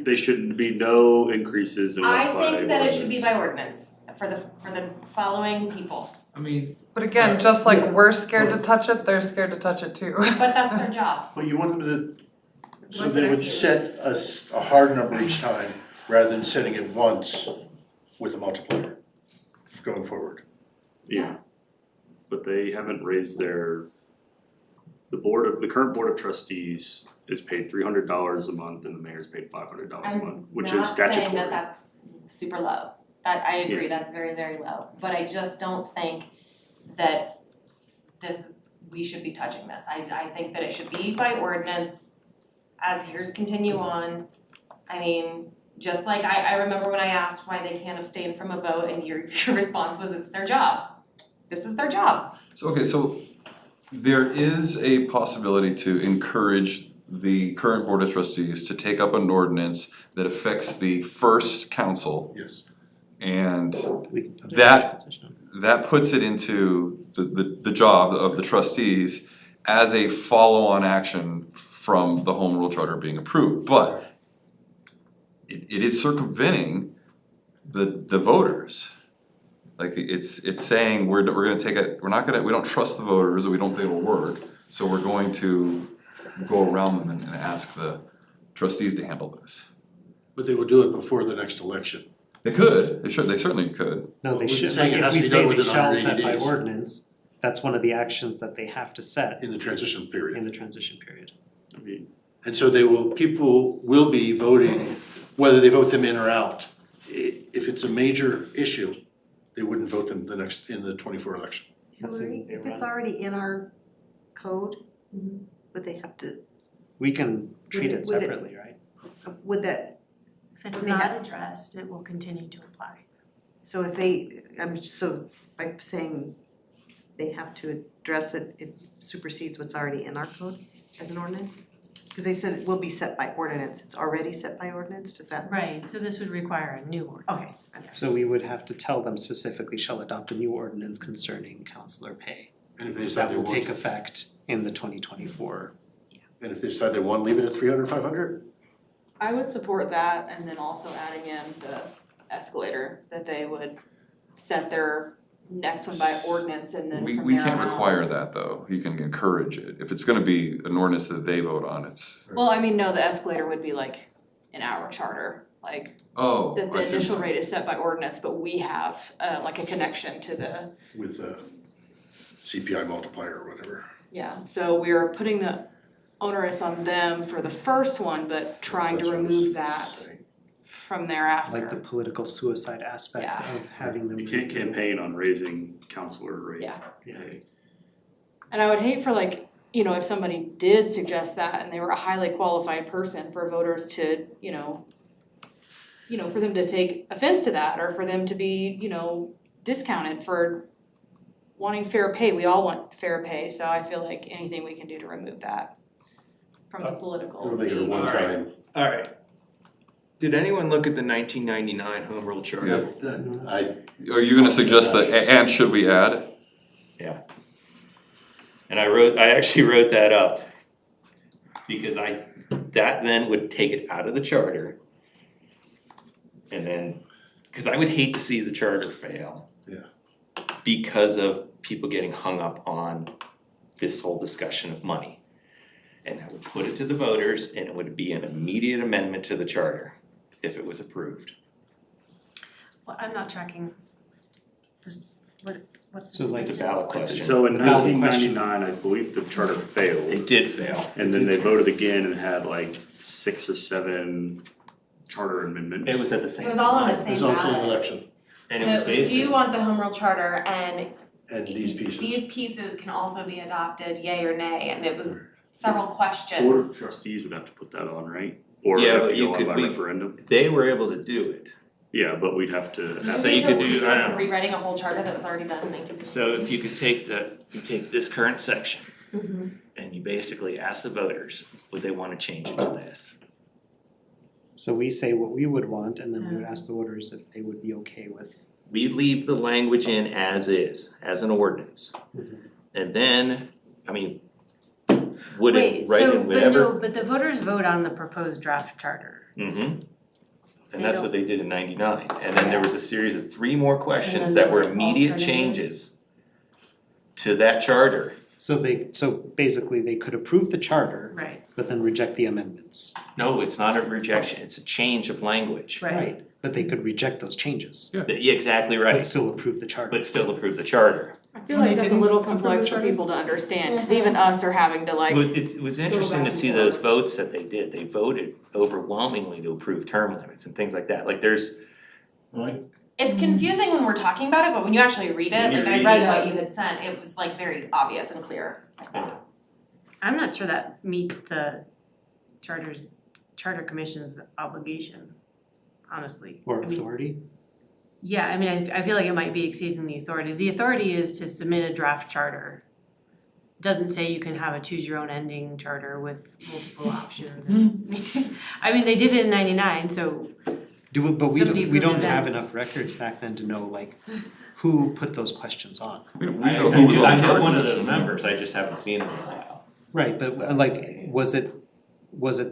they shouldn't be no increases unless by I think that it should be ordinance. by ordinance for the following people, I mean, But again, just like we're scared to touch it, they're scared to touch it too. but that's their job. But you want them to, so What they they're would doing. set a hard number each time rather than setting it once with a multiplier going forward. Yeah, but they haven't raised the current board of trustees is paid $300 a month and the mayor's paid $500 a month, which is statutory. I'm not saying that that's super low, that I agree, that's very, very low, but I just don't think that we should be touching this. I think that it should be by ordinance as years continue on. I mean, just like I remember when I asked why they can't abstain from a vote and your response was it's their job. This is their job. So there is a possibility to encourage the current board of trustees to take up an ordinance that affects the first council. Yes. And We can put it in that transition. that puts it into the job of the trustees as a follow-on action from the home rule charter being approved, but it is circumventing the voters. Like it's saying we don't trust the voters, we don't think it'll work, so we're going to go around them and ask the trustees to handle this. But they will do it before the next election. They certainly could. No, Well, they we're should, saying like, it has if we to be say done they within shall 180 set by days. ordinance, that's one of the actions that they have to set In the transition period. in the transition period. I mean, And so people will be voting, whether they vote them in or out. If it's a major issue, they wouldn't vote them in the 24 election. Hillary, They if it's run. already in our code, would they have to, We can treat Would it it- separately, right? would that, If it's Well, they not have- addressed, it will continue to apply. so if by saying they have to address it, it supersedes what's already in our code as an ordinance? Cause they said it will be set by ordinance, it's already set by ordinance, does that? Right, so this would require a new ordinance. Okay, that's. So we would have to tell them specifically shall adopt a new ordinance concerning counselor pay. And if they decide That they will want, take effect in the 2024. and if they decide they want, leave it at 300, 500? I would support that and then also adding in the escalator, that they would set their next one by ordinance and then from there We can't on out. require that though, you can encourage it, if it's gonna be an ordinance that they vote on, it's, Well, I mean, no, the escalator would be like in our charter, like oh, the I see. initial rate is set by ordinance, but we have like a connection to the, With a CPI multiplier or whatever. yeah, so we're putting the onerous on them for the first one, but trying to That's what I was remove that saying. from thereafter. Like the political suicide aspect Yeah. of having them. you can't campaign on raising counselor rate. Yeah. Yeah. And I would hate for like, you know, if somebody did suggest that and they were a highly qualified person for voters to, for them to take offense to that or for them to be, discounted for wanting fair pay. We all want fair pay, so I feel like anything we can do to remove that from the political It'll make it a scene. one-time. Alright. Did anyone look at the 1999 Home Rule Charter? Are you gonna suggest that, and should we add? and I actually wrote that up because that then would take it out of the charter. And then, cause I would hate to see the charter fail. Yeah. Because of people getting hung up on this whole discussion of money. And I would put it to the voters and it would be an immediate amendment to the charter if it was approved. Well, I'm not tracking, what's the So like It's a ballot question. So in The ballot question. 1999, I believe the charter failed. It did fail. And then they voted again and had like 6 or 7 charter amendments. It was at the same It time. was all on the same There's also an ballot. election And it was So do basically. you want the home rule charter and and these pieces. these pieces can also be adopted, yay or nay, and it was several Board of questions. trustees would have to put that on, right? Or Yeah, have but to you go on could by be- referendum? They were able to do it. Yeah, but we'd have to have. So you could do, I don't know. Rewriting a whole charter that was already done in 1950. So if you could take this current section and you basically ask the voters, would they wanna change it to this? So we say what we would want and then we would ask the voters if they would be okay with we leave the language in as is, as an ordinance. And then, I mean, would it write in whatever? But the voters vote on the proposed draft charter. And They that's don't- what they did in '99, and then there was a series of 3 more questions then that there were were immediate alternatives. changes to that charter. So basically they could approve the charter, Right, but then reject the amendments. No, it's not a rejection, it's a change of language. right. But they could reject those changes, Yeah, exactly but right, still approve the charter. but still approve the charter. I feel And like they that's a didn't little approve the complex for charter? people to understand, cause even us are having to like. It was interesting to see those votes that they did, they voted overwhelmingly to approve term limits and things like that, like there's. It's confusing when we're talking about it, but when you actually read When it, you like I read read it. what you had sent, it was like very obvious and clear. I'm not sure that meets the charter commission's obligation, honestly. Or I mean, authority. Yeah, I mean, I feel like it might be exceeding the authority. The authority is to submit a draft charter. Doesn't say you can have a choose your own ending charter with multiple options. I mean, they did it in '99, so But Somebody we don't approved it have then. enough records back then to know like who put those questions on. We know who was on I the know charter one of commission. those members, I just haven't seen him in a while. Right, but like, was it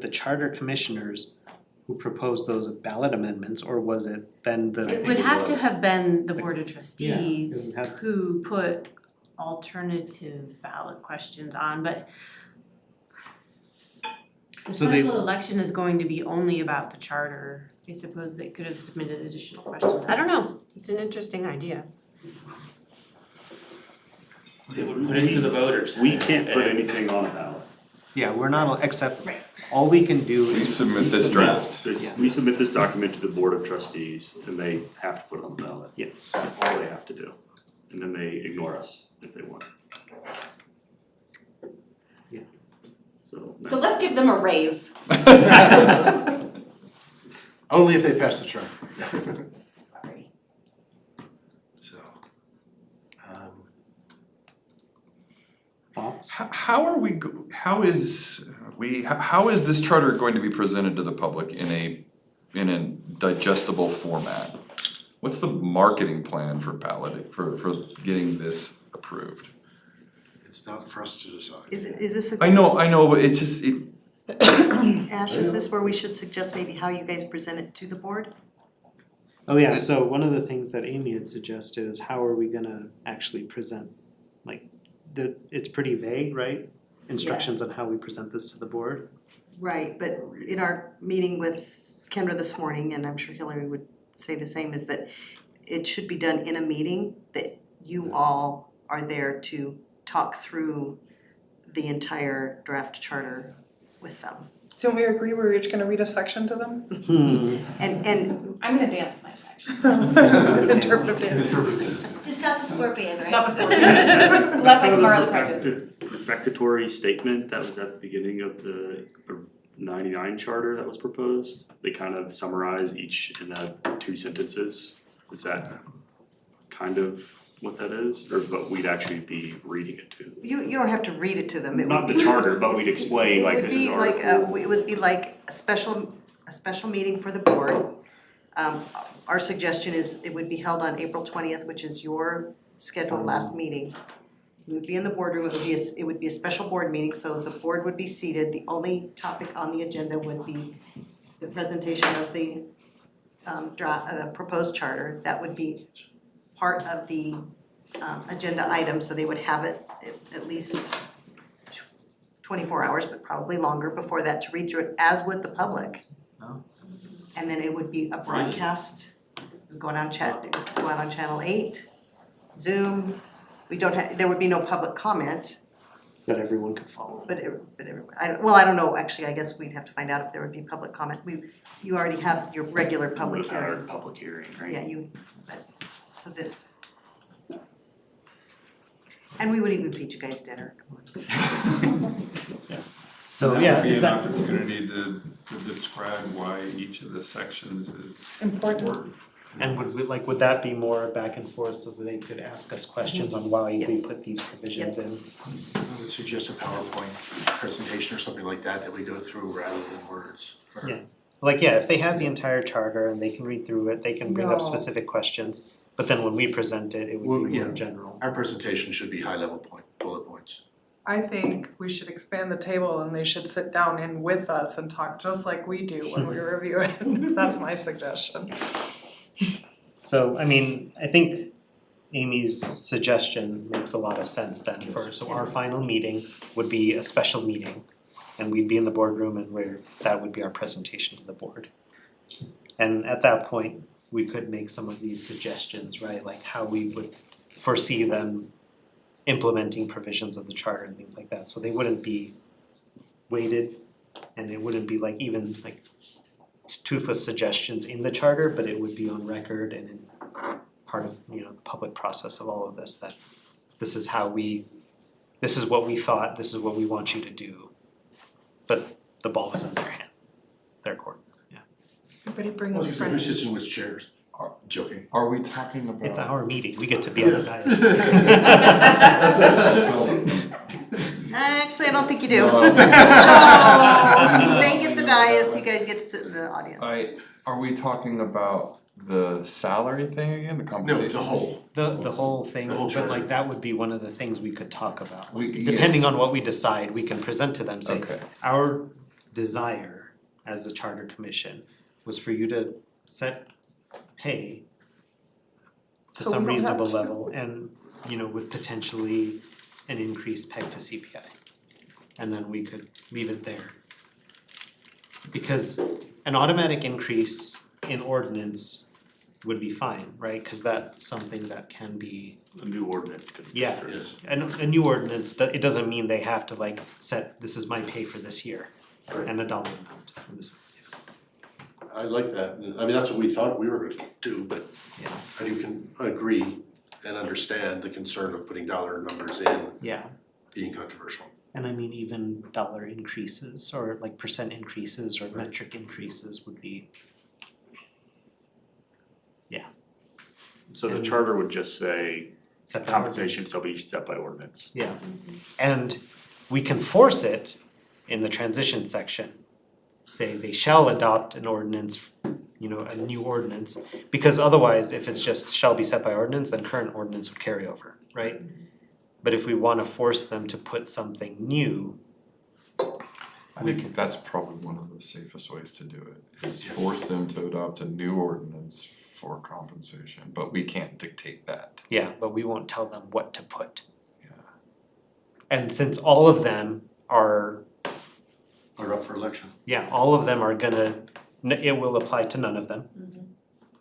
the charter commissioners who proposed those ballot amendments, or was it then the? it would have to have been the board of it trustees would have- who put alternative ballot questions on, but the So they- special election is going to be only about the charter. I suppose they could have submitted additional questions. I don't know. It's an interesting idea. It would put it to the voters. We can't put anything on a ballot. Yeah, we're not, except, all we can do We is. submit this draft. We submit this document to the board of trustees and they have to put it on the ballot. Yes. That's all they have to do. And then they ignore us if they want. Yeah. So. So let's give them a raise. Only if they pass the charter. Sorry. So, Thoughts? How are we, how is this charter going to be presented to the public in a digestible format? What's the marketing plan for ballot, for getting this approved? it's not for us to decide. Is this a? I know, but it's just, Ash, is this where we should suggest maybe how you guys present it to the board? Oh yeah, so one of the things that Amy had suggested is how are we gonna actually present, like, it's pretty vague, right? Instructions on how we present this to the board. Right, but in our meeting with Kendra this morning, and I'm sure Hillary would say the same, is that it should be done in a meeting, that you all are there to talk through the entire draft charter with them. Don't we agree we're each gonna read a section to them? And I'm gonna dance my section. Interpretive dance. Just not the scorpion, right? Not the scorpion. That's Unless I kind can of borrow the the practice. prefectory statement that was at the beginning of the '99 charter that was proposed. They kind of summarize each in 2 sentences. Is that kind of what that is? Or, but we'd actually be reading it to them? you don't have to read it to them, it would Not be. the charter, but we'd explain like this is our. It would be like a special meeting for the board. Our suggestion is it would be held on April 20th, which is your scheduled last meeting. It would be in the boardroom, it would be a special board meeting, so the board would be seated. The only topic on the agenda would be the presentation of the proposed charter. That would be part of the agenda item, so they would have it at least 24 hours, but probably longer before that to read through it, as would the public. Oh. And then it would be a broadcast, it would go out on Channel 8, Zoom. There would be no public comment, That everyone could follow. but everyone, I don't know, actually, I guess we'd have to find out if there would be public comment. You already have your regular public With our hearing. public hearing, right? Yeah, so that. And we would even feed you guys dinner, come on. So That yeah, would be is an that, opportunity to describe why each of the sections is Important. and would that be more back and forth so that they could ask us questions on why we put these provisions in? I would suggest a PowerPoint presentation or something like that we go through rather than words. Yeah. Like, yeah, if they have the entire charter and they can read through it, they can bring up No. specific questions, But then when we present it, it would be Well, more yeah. general. Our presentation should be high level bullet points. I think we should expand the table and they should sit down in with us and talk just like we do when we review it. That's my suggestion. So, I mean, I think Amy's suggestion makes a lot of sense then so our final meeting would be a special meeting. And we'd be in the boardroom and that would be our presentation to the board. And at that point, we could make some of these suggestions, right, like how we would foresee them implementing provisions of the charter and things like that, so they wouldn't be weighted and it wouldn't be like even like toothless suggestions in the charter, but it would be on record and in part of, the public process of all of this, that this is what we thought, this is what we want you to do. But the ball is in their court. Everybody bring Well, a who friend. sits in which chairs? Joking. Are we talking about? It's our meeting, we get to be on the dais. Actually, I don't think you do. No. They get the dais, you guys get to sit in the audience. Are we talking about the salary thing again, the No, compensation? the whole. The whole thing, The whole but charter. like that would be one of the things we could talk about. Yes. Depending on what we decide, we can present to them, say, Okay. our desire as a charter commission was for you to set pay to So we some don't have reasonable to. level and, with potentially an increased peg to CPI. And then we could leave it there. Because an automatic increase in ordinance would be fine, right? Cause that's something that can be, A new ordinance could be Yeah. triggered. Yes. a new ordinance, that it doesn't mean they have to like set, this is my pay for this year. Right. And a dollar amount for this. I like that, I mean, that's what we thought we were gonna do, but Yeah. I do can agree and understand the concern of putting dollar numbers in Yeah, being controversial. and I mean even dollar increases or like percent increases or metric increases would be. So the And- charter would just say set by compensation shall be set by ordinance. Yeah, and we can force it in the transition section. Say they shall adopt an ordinance, a new ordinance, because otherwise, if it's just shall be set by ordinance, then current ordinance would carry over, right? But if we wanna force them to put something new, I think that's probably one of the safest ways to do it, is force them to adopt a new ordinance for compensation, but we can't dictate that. yeah, but we won't tell them what to put. Yeah. And since all of them are, Are up for election. all of them are gonna, it will apply to none of them.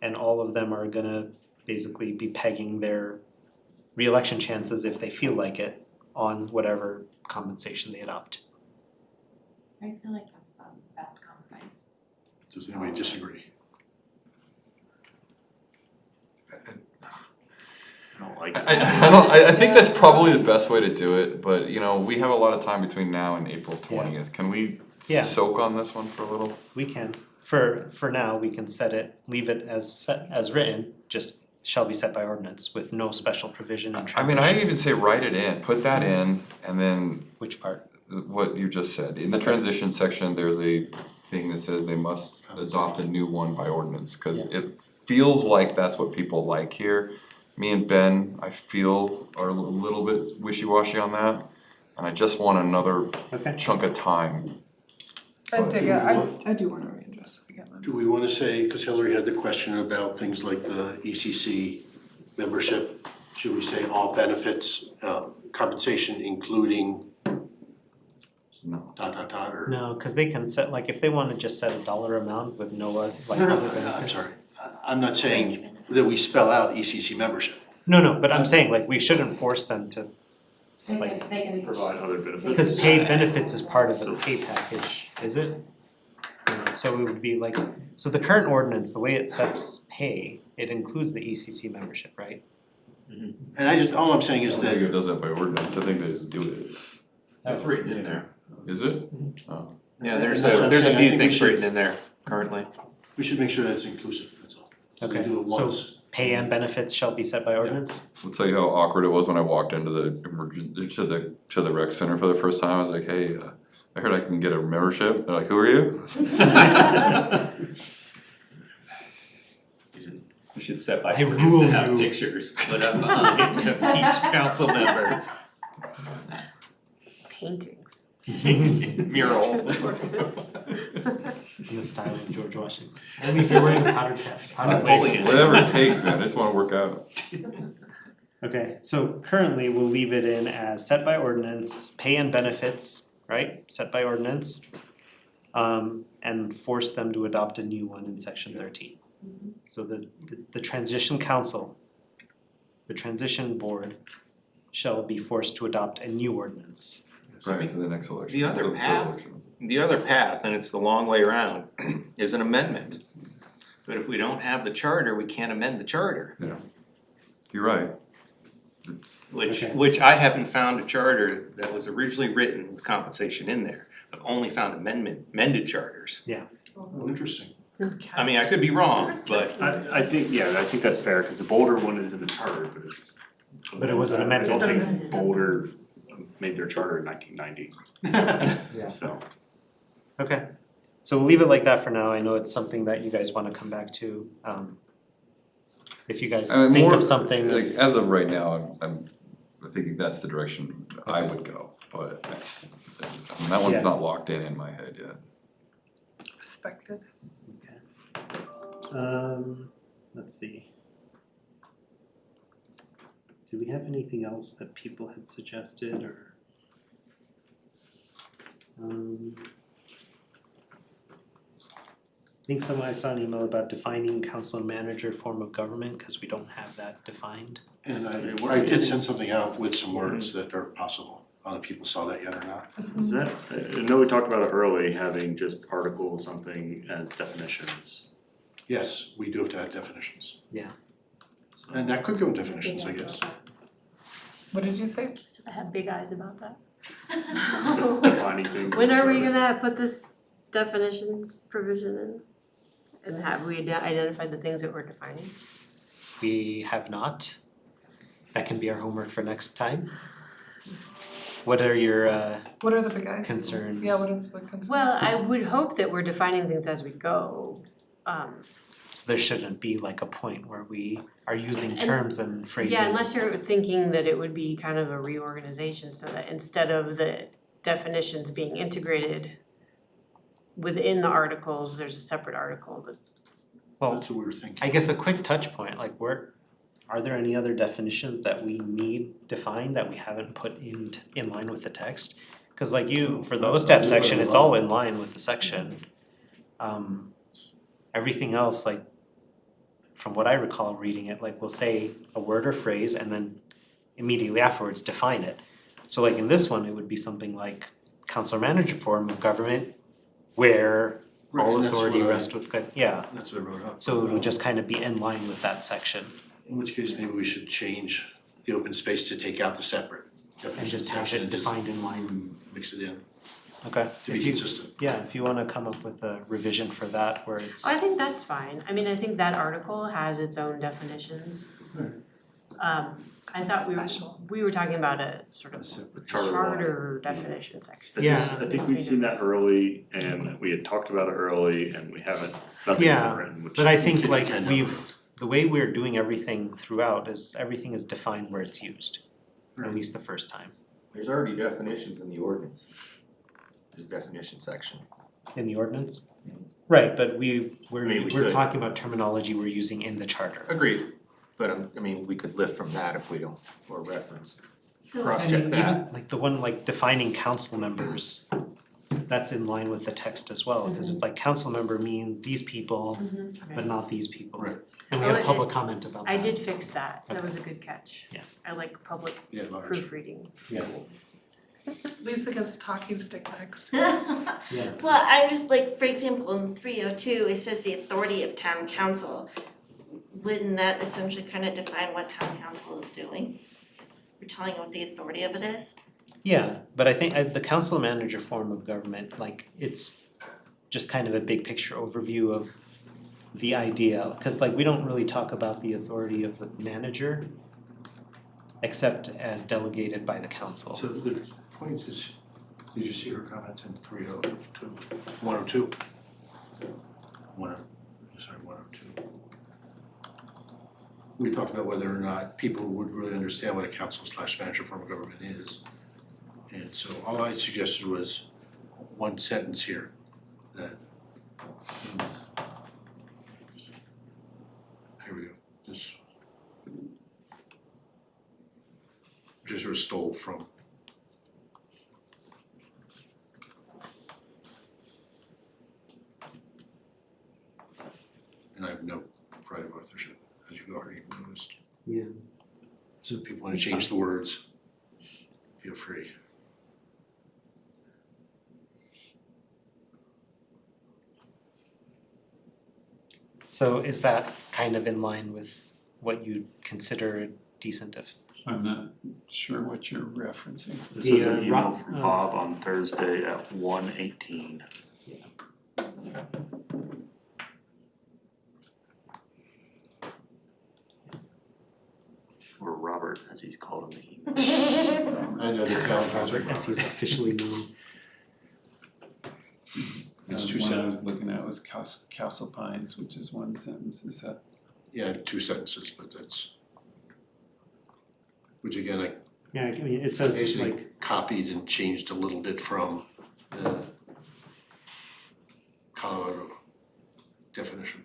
And all of them are gonna basically be pegging their reelection chances if they feel like it on whatever compensation they adopt. I feel like that's the best compromise. Does anybody disagree? I don't like it. I think that's probably the best way to do it, but we have a lot of time between now and April 20th. Can we Yeah. soak on this one for a little? We can, for now, we can leave it as written, just shall be set by ordinance with no special provision in I transition. mean, I even say write it in, put that in, and then Which part? what you just said. In the transition section, there's a thing that says they must adopt a new one by ordinance, cause it feels like that's what people like here. Me and Ben, I feel, are a little bit wishy-washy on that, and I just want another Okay. chunk of time. I dig it, I do wanna readdress it again. Do we wanna say, cause Hillary had the question about things like the ECC membership, should we say all benefits, compensation including No. or? No, cause they can set, like, if they wanna just set a dollar amount with no other, like, No, other no, benefits. I'm sorry, I'm not saying that we spell out ECC membership. No, but I'm saying, like, we shouldn't force them to, They can Provide other benefits. because paid benefits is part of the pay package, is it? So it would be like, so the current ordinance, the way it sets pay, it includes the ECC membership, right? And all I'm saying is I think that, it does that by ordinance, I think they just do it. It's written in there. Is it? Oh. Yeah, That's what I'm there's saying. a I few think we things should- written in there currently. we should make sure that's inclusive, that's all. So we Okay, do it so- once. Pay and benefits shall be set by ordinance? I'll tell you how awkward it was when I walked into the to the rec center for the first time. I was like, hey, I heard I can get a membership. They're like, who are you? I was like, She should set by I ordinance rule to have you. pictures put up behind each council member. Paintings. Mural. In the style of George Washington. Only if you're wearing a powdered cap. Napoleon. Whatever it takes, man, I just wanna work out. Okay, so currently we'll leave it in as set by ordinance, pay and benefits, right, set by ordinance. And force them to adopt a new one in section 13. So the transition council, the transition board shall be forced to adopt a new ordinance. Right, for the next election. The other For path, election. the other path, and it's the long way around, is an amendment. But if we don't have the charter, we can't amend the charter. You're right. It's, Okay. Which I haven't found a charter that was originally written with compensation in there. I've only found amended charters. Oh, interesting. I mean, I could be wrong, but I think that's fair, cause the Boulder one is in the charter, but it's. But it wasn't amended. I don't think Boulder made their charter in 1990, Yeah. so. Okay, so we'll leave it like that for now. I know it's something that you guys wanna come back to. If you guys I mean, think more, of something. like, as of right now, I'm thinking that's the direction I would go, but that's, I mean, that one's Yeah. not locked in my head yet. Respected. Let's see. Do we have anything else that people had suggested or? I think I saw an email about defining council and manager form of government, cause we don't have that defined. And I did send something out with some words that are possible. I don't know if people saw that yet or not. Is that, I know we talked about it early, having just article something as definitions. Yes, we do have to have definitions. So- And that could go in definitions, I guess. What did you say? So I have big eyes about that. Defining things. When in the are we charter. gonna put this definitions provision in? And have we identified the things that we're defining? We have not. That can be our homework for next time. What are your What are the big eyes? concerns? Yeah, what is the concern? Well, I would hope that we're defining things as we go. So there shouldn't be like a point where we are using And- terms and phrasing. Yeah, unless you're thinking that it would be kind of a reorganization, so that instead of the definitions being integrated within the articles, there's a separate article, but Well, That's what we were thinking. I guess a quick touch point, like are there any other definitions that we need defined that we haven't put in line with the text? Cause like for the OSTEP section, it's all in line with the section. Everything else, like, from what I recall reading it, like we'll say a word or phrase and then immediately afterwards define it. So like in this one, it would be something like council or manager form of government where Right, all and that's authority what I- rests with, yeah. That's what I wrote up. So it would just kind of be in line with that section In which case, maybe we should change the open space to take out the separate and definition just have section it and just defined in line. mix it in Okay. to be If you- consistent. Yeah, if you wanna come up with a revision for that where it's, I think that's fine. I mean, I think that article has its own definitions. I thought we were talking about a sort of Charter law. charter definition section. Yeah. I think we'd seen that early and we had talked about it early and we haven't, nothing's Yeah, been written, which. but I think can like depend on the way we're doing everything throughout is everything is defined where it's used. At Right. least the first time there's already definitions in the ordinance. There's definition section. in the ordinance. Right, but I mean, we we're could. talking about terminology we're using in the charter. Agreed, but I mean, we could lift from that if we don't, or reference, So cross-check And that. even like the one like defining council members, that's in line with the text as well, cause it's like council member means these people, but not these people. Right. And we Oh, had and public comment about that. I did fix that. That Okay. was a good catch. Yeah. I like public Yeah, large. proofreading. Yeah. Lisa gets talking stick next. Yeah. Well, I'm just like, for example, in 302, it says the authority of town council. Wouldn't that essentially kind of define what town council is doing? We're telling you what the authority of it is? Yeah, but I think the council manager form of government, like it's just kind of a big picture overview of the idea, cause like we don't really talk about the authority of the manager except as delegated by the council. So the point is, did you see her comment in 302, 102? 102. we talked about whether or not people would really understand what a council/manager form of government is. And so all I suggested was one sentence here that. Here we go, this. Just sort of stole from. And I have no pride of authorship, as you've already noticed. Yeah. So if people wanna change the words, feel free. So is that kind of in line with what you'd consider decent of? I'm not sure what you're referencing. This The, is an email Rob- from Bob on Thursday at 1:18. Or Robert, as he's called in the email. I know the town Robert, as he's officially known. It's two One I sentences. was looking at was Castle Pines, which is one sentence, is that? Yeah, I have two sentences, but that's. Which again, I Yeah, I mean, it says basically like, copied and changed a little bit from the Colorado definition.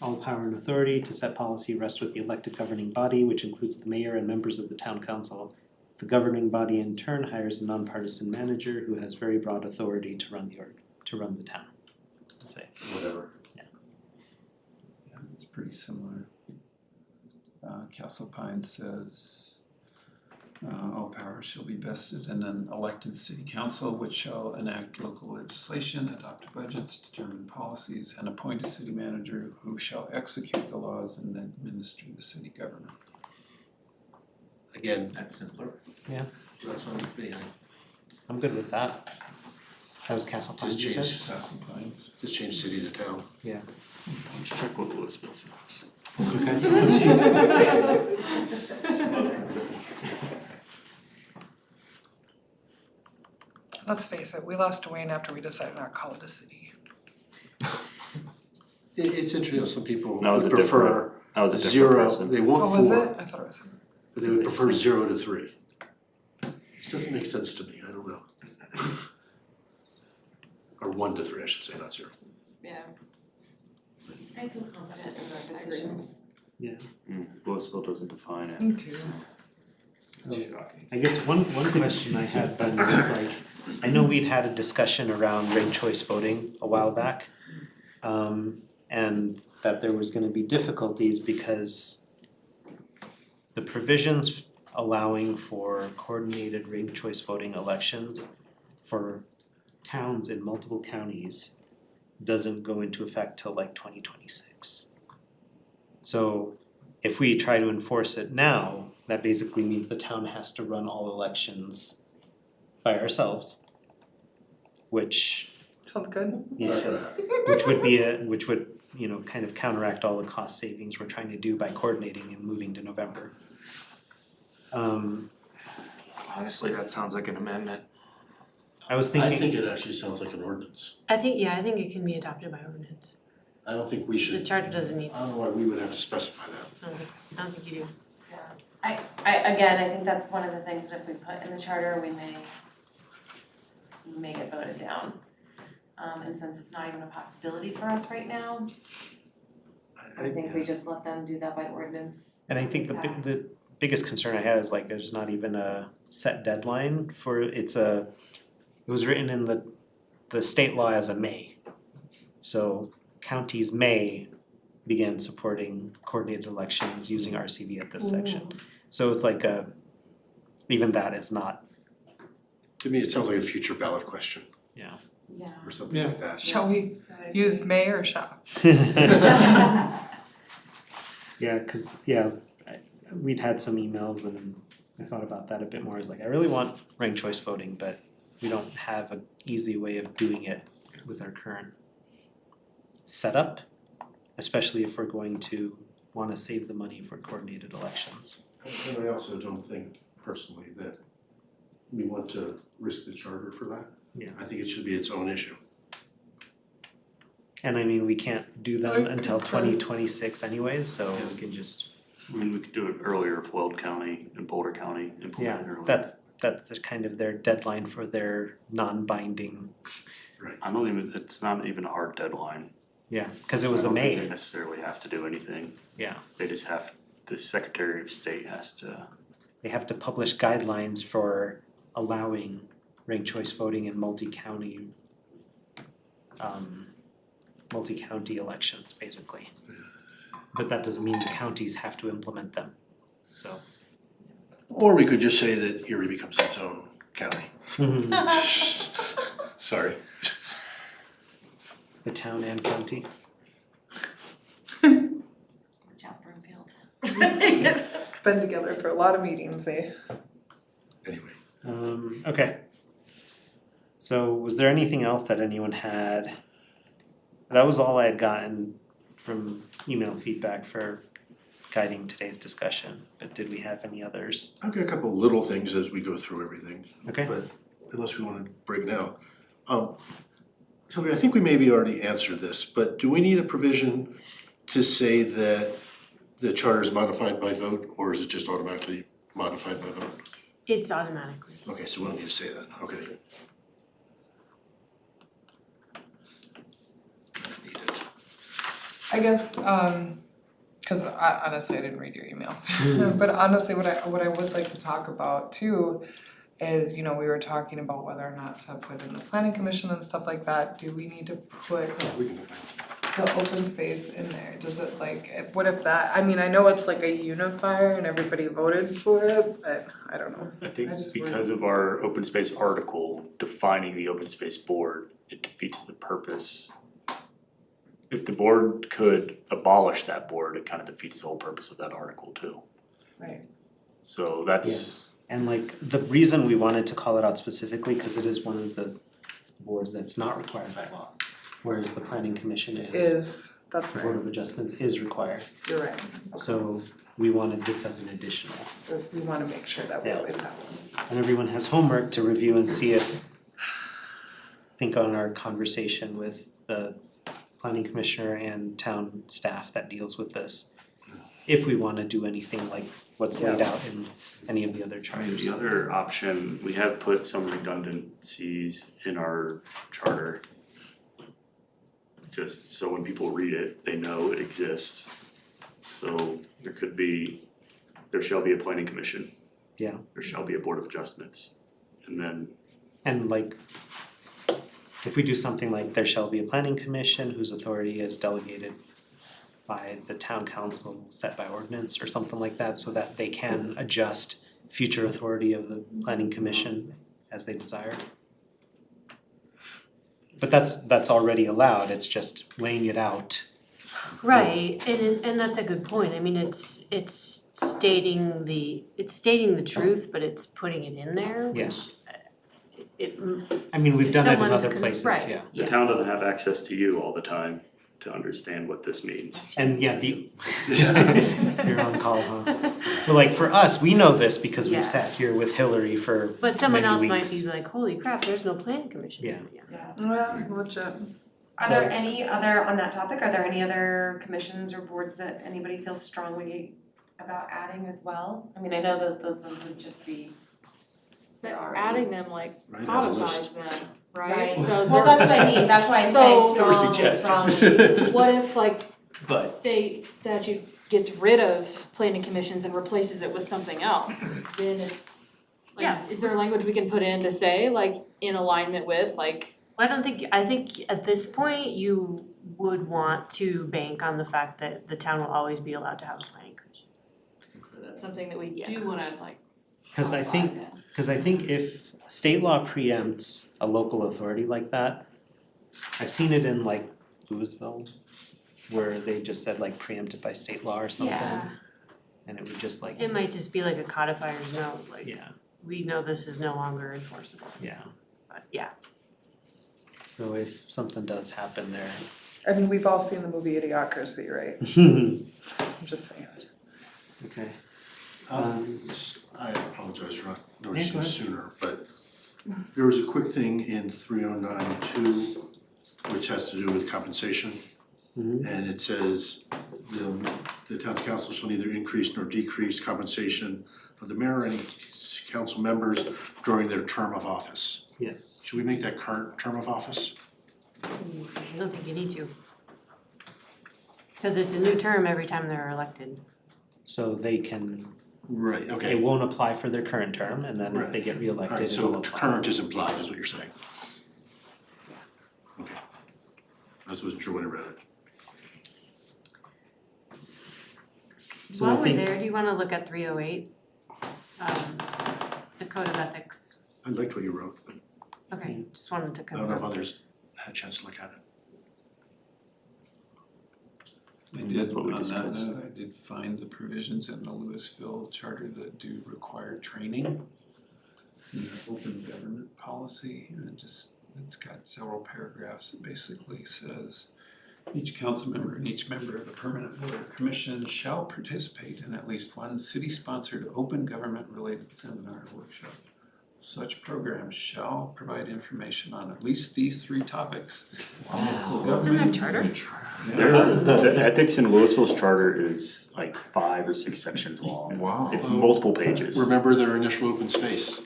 all power and authority to set policy rests with the elected governing body, which includes the mayor and members of the town council. The governing body in turn hires a nonpartisan manager who has very broad authority to run the town. I'd say. Whatever. Yeah, it's pretty similar. Castle Pines says, all powers shall be vested in an elected city council which shall enact local legislation, adopt budgets, determine policies, and appoint a city manager who shall execute the laws and administer the city government. Again, That's simpler. that's fine with me, I'm good with that. That was Castle Pines, you said? Castle Pines. just change city to town. Yeah. Check what Elizabeth says. Let's face it, we lost Wayne after we decided not to call it a city. It's interesting, some people That was would a prefer That was a different zero, person. they want Oh, was four, it? I thought it was. but they would prefer 0 to 3. Which doesn't make sense to me, I don't know. Or 1 to 3, I should say, not 0. Yeah. I feel confident in our decisions. Louisville doesn't define it. Me too. I guess one question I had then was like, I know we'd had a discussion around ranked choice voting a while back. And that there was gonna be difficulties because the provisions allowing for coordinated ranked choice voting elections for towns in multiple counties doesn't go into effect till like 2026. So if we try to enforce it now, that basically means the town has to run all elections by ourselves. Which, Sounds good. which would, you know, kind of counteract all the cost savings we're trying to do by coordinating and moving to November. Honestly, that sounds like an amendment. I was I thinking, think it actually sounds like an ordinance. I think it can be adopted by ordinance. I don't think we The should, charter doesn't need I to, don't know why we would have to specify that. I don't think you do. I again, I think that's one of the things that if we put in the charter, we may get voted down. And since it's not even a possibility for us right now, I think we just let them do that by ordinance. and I think the biggest concern I had is like, there's not even a set deadline for, it was written in the state law as a may. So counties may begin supporting coordinated elections using RCV at this section. So it's like even that is not, To me, it sounds like a future ballot question Yeah. or something like that. Shall we use may or shall? yeah, cause we'd had some emails and I thought about that a bit more, I was like, I really want ranked choice voting, but we don't have an easy way of doing it with our current setup, especially if we're going to wanna save the money for coordinated elections. And I also don't think personally that we want to risk the charter for that. Yeah. I think it should be its own issue. And I mean, we can't do I them until concur. 2026 anyways, so we can just I mean, we could do it earlier if Weld County and Boulder County implement it earlier. That's the kind of their deadline for their non-binding, I don't even, it's not even a hard deadline. yeah, cause it was a I don't think they May, necessarily have to do anything. yeah. They just have, the Secretary of State has to, They have to publish guidelines for allowing ranked choice voting in multi-county elections, basically. But that doesn't mean the counties have to implement them, so. Or we could just say that Erie becomes its own county. Sorry. The town and county. Watch out, Broomfield. Been together for a lot of meetings, eh? Anyway, Okay. So was there anything else that anyone had? That was all I had gotten from email feedback for guiding today's discussion, but did we have any others? I've got a couple little things as we go through everything. Okay. But unless we wanna break now. Hillary, I think we maybe already answered this, but do we need a provision to say that the charter is modified by vote, or is it just automatically modified by vote? It's automatically. Okay, so we don't need to say that, okay. That's needed. I guess, cause honestly, I didn't read your email. But honestly, what I would like to talk about too is, you know, we were talking about whether or not to put in the planning commission and stuff like that. Do we need to put We can do that. the open space in there? Does it like, what if that, I mean, I know it's like a unifier and everybody voted for it, but I don't know. I think I just because of our open space article defining the open space board, it defeats the purpose. If the board could abolish that board, it kind of defeats the whole purpose of that article too. Right. So that's, And like, the reason we wanted to call it out specifically, cause it is one of the boards that's not required by law. Whereas the planning commission is, That's the Board right, of Adjustments is required. you're right. So we wanted this as an additional. We wanna make sure that we Yeah. always have one. And everyone has homework to review and see if, think on our conversation with the planning commissioner and town staff that deals with this. If we wanna do anything like what's laid out in any of the other I mean, charters. the other option, we have put some redundancies in our charter. Just so when people read it, they know it exists. So there could be, there shall be a planning commission. Yeah. There shall be a board of adjustments. And then, And like, if we do something like there shall be a planning commission whose authority is delegated by the town council set by ordinance or something like that, so that they can adjust future authority of the planning commission as they desire. But that's already allowed, it's just laying it out. Right, and that's a good point, I mean, it's stating the truth, but it's putting it in there, Yeah. which it I mean, we've done it in someone's other places, right, yeah. the town doesn't have access to you all the time to understand what this means. And yeah, you're on call, huh? But like for us, we know this because Yeah. we've sat here with Hillary for But someone many else might weeks. be like, holy crap, there's no planning commission. Yeah. Well, legit. Are there any other, on that topic, are there any other commissions or boards that anybody feels strongly about adding as well? I mean, I know that those ones would just be. But adding them like Right, add a codifies list. them, Right. right? So Well, they're- that's what I mean, that's why I'm So- saying strongly. What if like But state statute gets rid of planning commissions and replaces it with something else? Then it's, Yeah. like, is there a language we can put in to say like in alignment with like, I think at this point, you would want to bank on the fact that the town will always be allowed to have a planning commission. so that's something that we Yeah. do wanna like Cause I think, codify then. cause I think if state law preempts a local authority like that, I've seen it in like Louisville, where they just said like preempted by state law or something. Yeah. And it would just like, It might just be like a codifier's note, like, yeah, we know this is no longer enforceable, so, yeah. but yeah. So if something does happen there. I mean, we've all seen the movie Idiocracy, right? I'm just saying. Okay. I apologize for not go noticing ahead. sooner, but there was a quick thing in 309(2), which has to do with compensation. Mhm. And it says the the town council shall neither increase nor decrease compensation of the mayor or any council members during their term of office. Yes. Should we make that current term of office? I don't think you need to. Cause it's a new term every time they're elected. So they can, Right, it okay. won't apply for their current term, and then if they get reelected, Alright, it'll so apply. current is implied, is what you're saying? Okay. I just wasn't sure when I read it. So I While we're think- there, do you wanna look at 308? The code of ethics. I liked what you wrote, but Okay, just wanted to I confirm. don't know if others had a chance to look at it. I did, That's what we on that discussed. note, I did find the provisions in the Louisville charter that do require training in the open government policy, and it's got several paragraphs that basically says each council member and each member of the permanent board or commission shall participate in at least one city-sponsored open government-related seminar or workshop. Such programs shall provide information on at least these 3 topics. What's in their charter? The ethics in Louisville's charter is like 5 or 6 sections long. Wow. It's multiple pages. Remember their initial open space.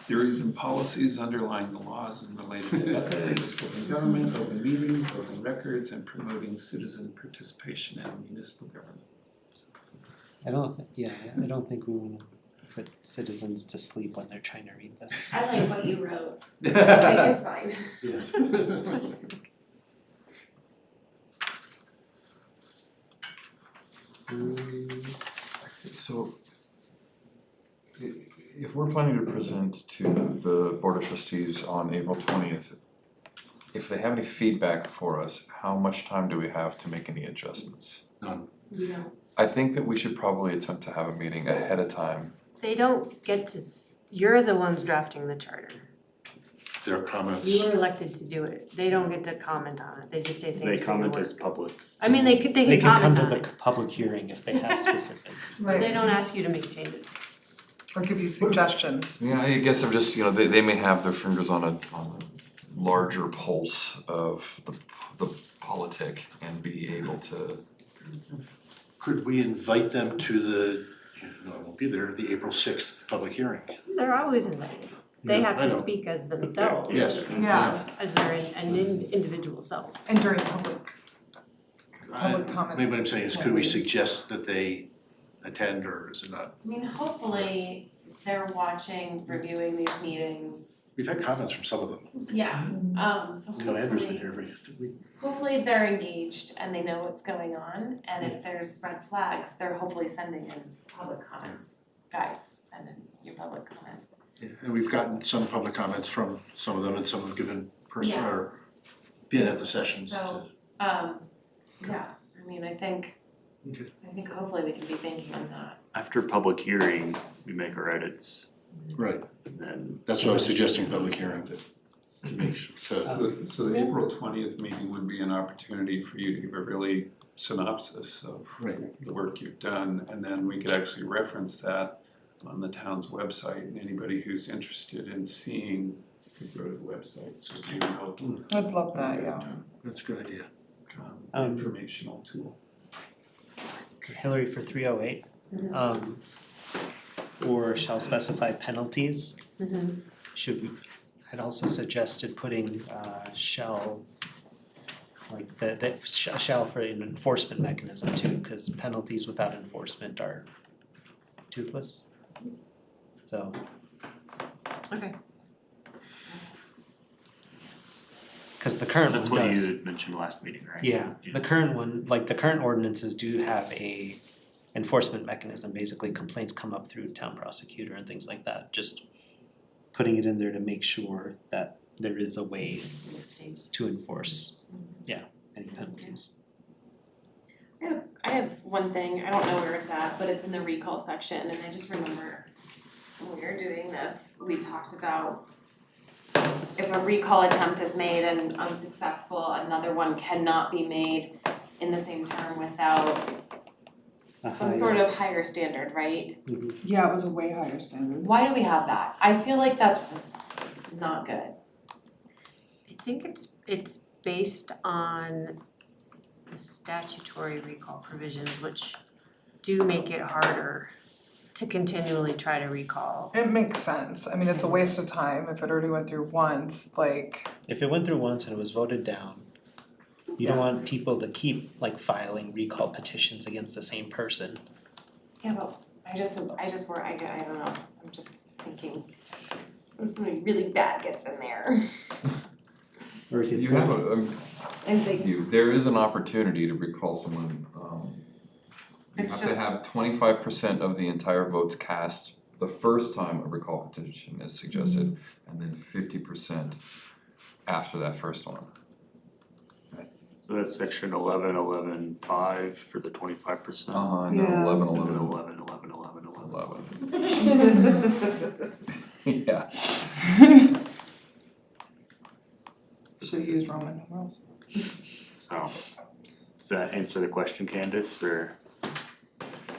Theories and policies underlying the laws and related to ethics, open government, open meetings, open records, and promoting citizen participation in municipal government. I don't think we wanna put citizens to sleep when they're trying to read this. I like what you wrote. I think it's fine. Yes. So if we're planning to present to the Board of Trustees on April 20th, if they have any feedback for us, how much time do we have to make any adjustments? None. I think that we should probably attempt to have a meeting ahead of time. They don't get to, you're the ones drafting the charter. Their comments. You were elected to do it. They don't get to comment on it. They just say They thanks for your comment work. as public. I mean, they can They can come comment to on the it, public hearing if they have specifics. but they don't ask you to make changes. Or give you suggestions. Yeah, I guess I'm just, they may have their fingers on a larger pulse of the politic and be able to. Could we invite them to the, no, I won't be there, the April 6th public hearing? They're always invited. They Yeah, have I to know. speak as themselves. Yes. Yeah. As their individual selves. And during public comment. Maybe what I'm saying is, could we suggest that they attend, or is it not? I mean, hopefully they're watching, reviewing these meetings. We've had comments from some of them. Yeah, so You know, Andrew's been hopefully, here hopefully they're engaged and they know what's going on. And if there's red flags, they're hopefully sending in public comments. Guys, send in your public comments. Yeah, and we've gotten some public comments from some of them, and some have given personal, Yeah. or been at the sessions to. So, yeah, I mean, I think hopefully we can be thinking on that. After public hearing, we make our edits, Right, and then that's what I was suggesting, public hearing, to make sure, So the April 20th meeting would be an opportunity for you to give a really synopsis of Right. the work you've done, and then we could actually reference that on the town's website, and anybody who's interested in seeing could go to the website, so it'd be a real I'd love that, yeah. that's a good idea. informational tool. Hillary, for 308, or shall specify penalties. Should we, I'd also suggested putting shall, like the shall for an enforcement mechanism too, because penalties without enforcement are toothless. So. Okay. Cause the current one that's does. what you mentioned last meeting, right? Yeah, the current one, like the current ordinances do have a enforcement mechanism, basically complaints come up through town prosecutor and things like that, just putting it in there to make sure that there is a way It stays. to enforce, any penalties. I have one thing, I don't know where it's at, but it's in the recall section, and I just remember when we were doing this, we talked about if a recall attempt is made and unsuccessful, another one cannot be made in the same term without some sort of higher standard, right? Yeah, it was a way higher standard. Why do we have that? I feel like that's not good. I think it's based on statutory recall provisions, which do make it harder to continually try to recall. It makes sense, I mean, it's a waste of time if it already went through once, like, If it went through once and it was voted down, you don't want people to keep like filing recall petitions against the same person. Yeah, but I just worry, I don't know, I'm just thinking, if something really bad gets in there. Or it gets You have voted. there is an opportunity to recall someone, you It's have to just- have 25% of the entire votes cast the first time a recall petition is suggested, and then 50% after that first one. So that's section 11.11.5 for the 25%. And then Yeah. 11. Yeah. should've used Roman numerals. So, does that answer the question, Candace, or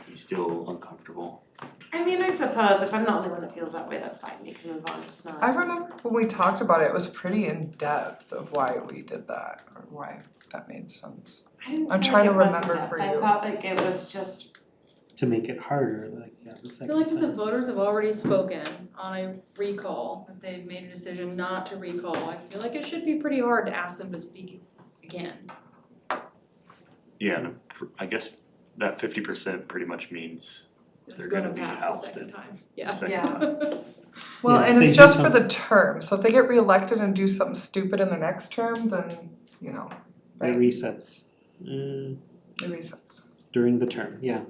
you still uncomfortable? I mean, I suppose if I'm the only one that feels that way, that's fine, we can move on, it's not. I remember when we talked about it, it was pretty in-depth of why we did that, or why that made sense. I didn't I'm feel trying like to it was remember in-depth. for I you. thought like it was just, To make it harder, like, yeah, the I second feel like if the time. voters have already spoken on a recall, if they've made a decision not to recall, I feel like it should be pretty hard to ask them to speak again. Yeah, and I guess that 50% pretty much means It's they're gonna gonna be pass the ousted second time, the yeah. second Yeah. time. Well, Yeah, and if they it's do just for some- the term, so if they get reelected and do something stupid in their next term, then, you know, It right, resets it resets. during the term, yeah.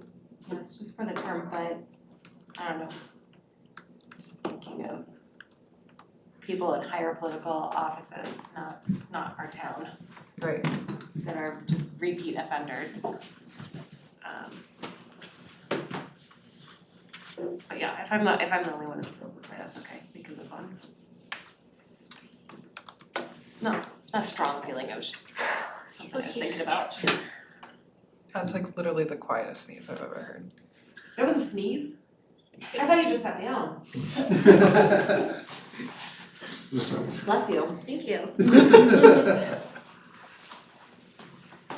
yeah, it's just for the term, but I don't know. Just thinking of people in higher political offices, not our town, Right, that are just repeat offenders. But yeah, if I'm the only one who feels this way, that's okay, we can move on. It's not a strong feeling, it was just something I was thinking about. that's like literally the quietest sneeze I've ever heard. It was a sneeze? I thought you just sat down. Bless you. Thank you.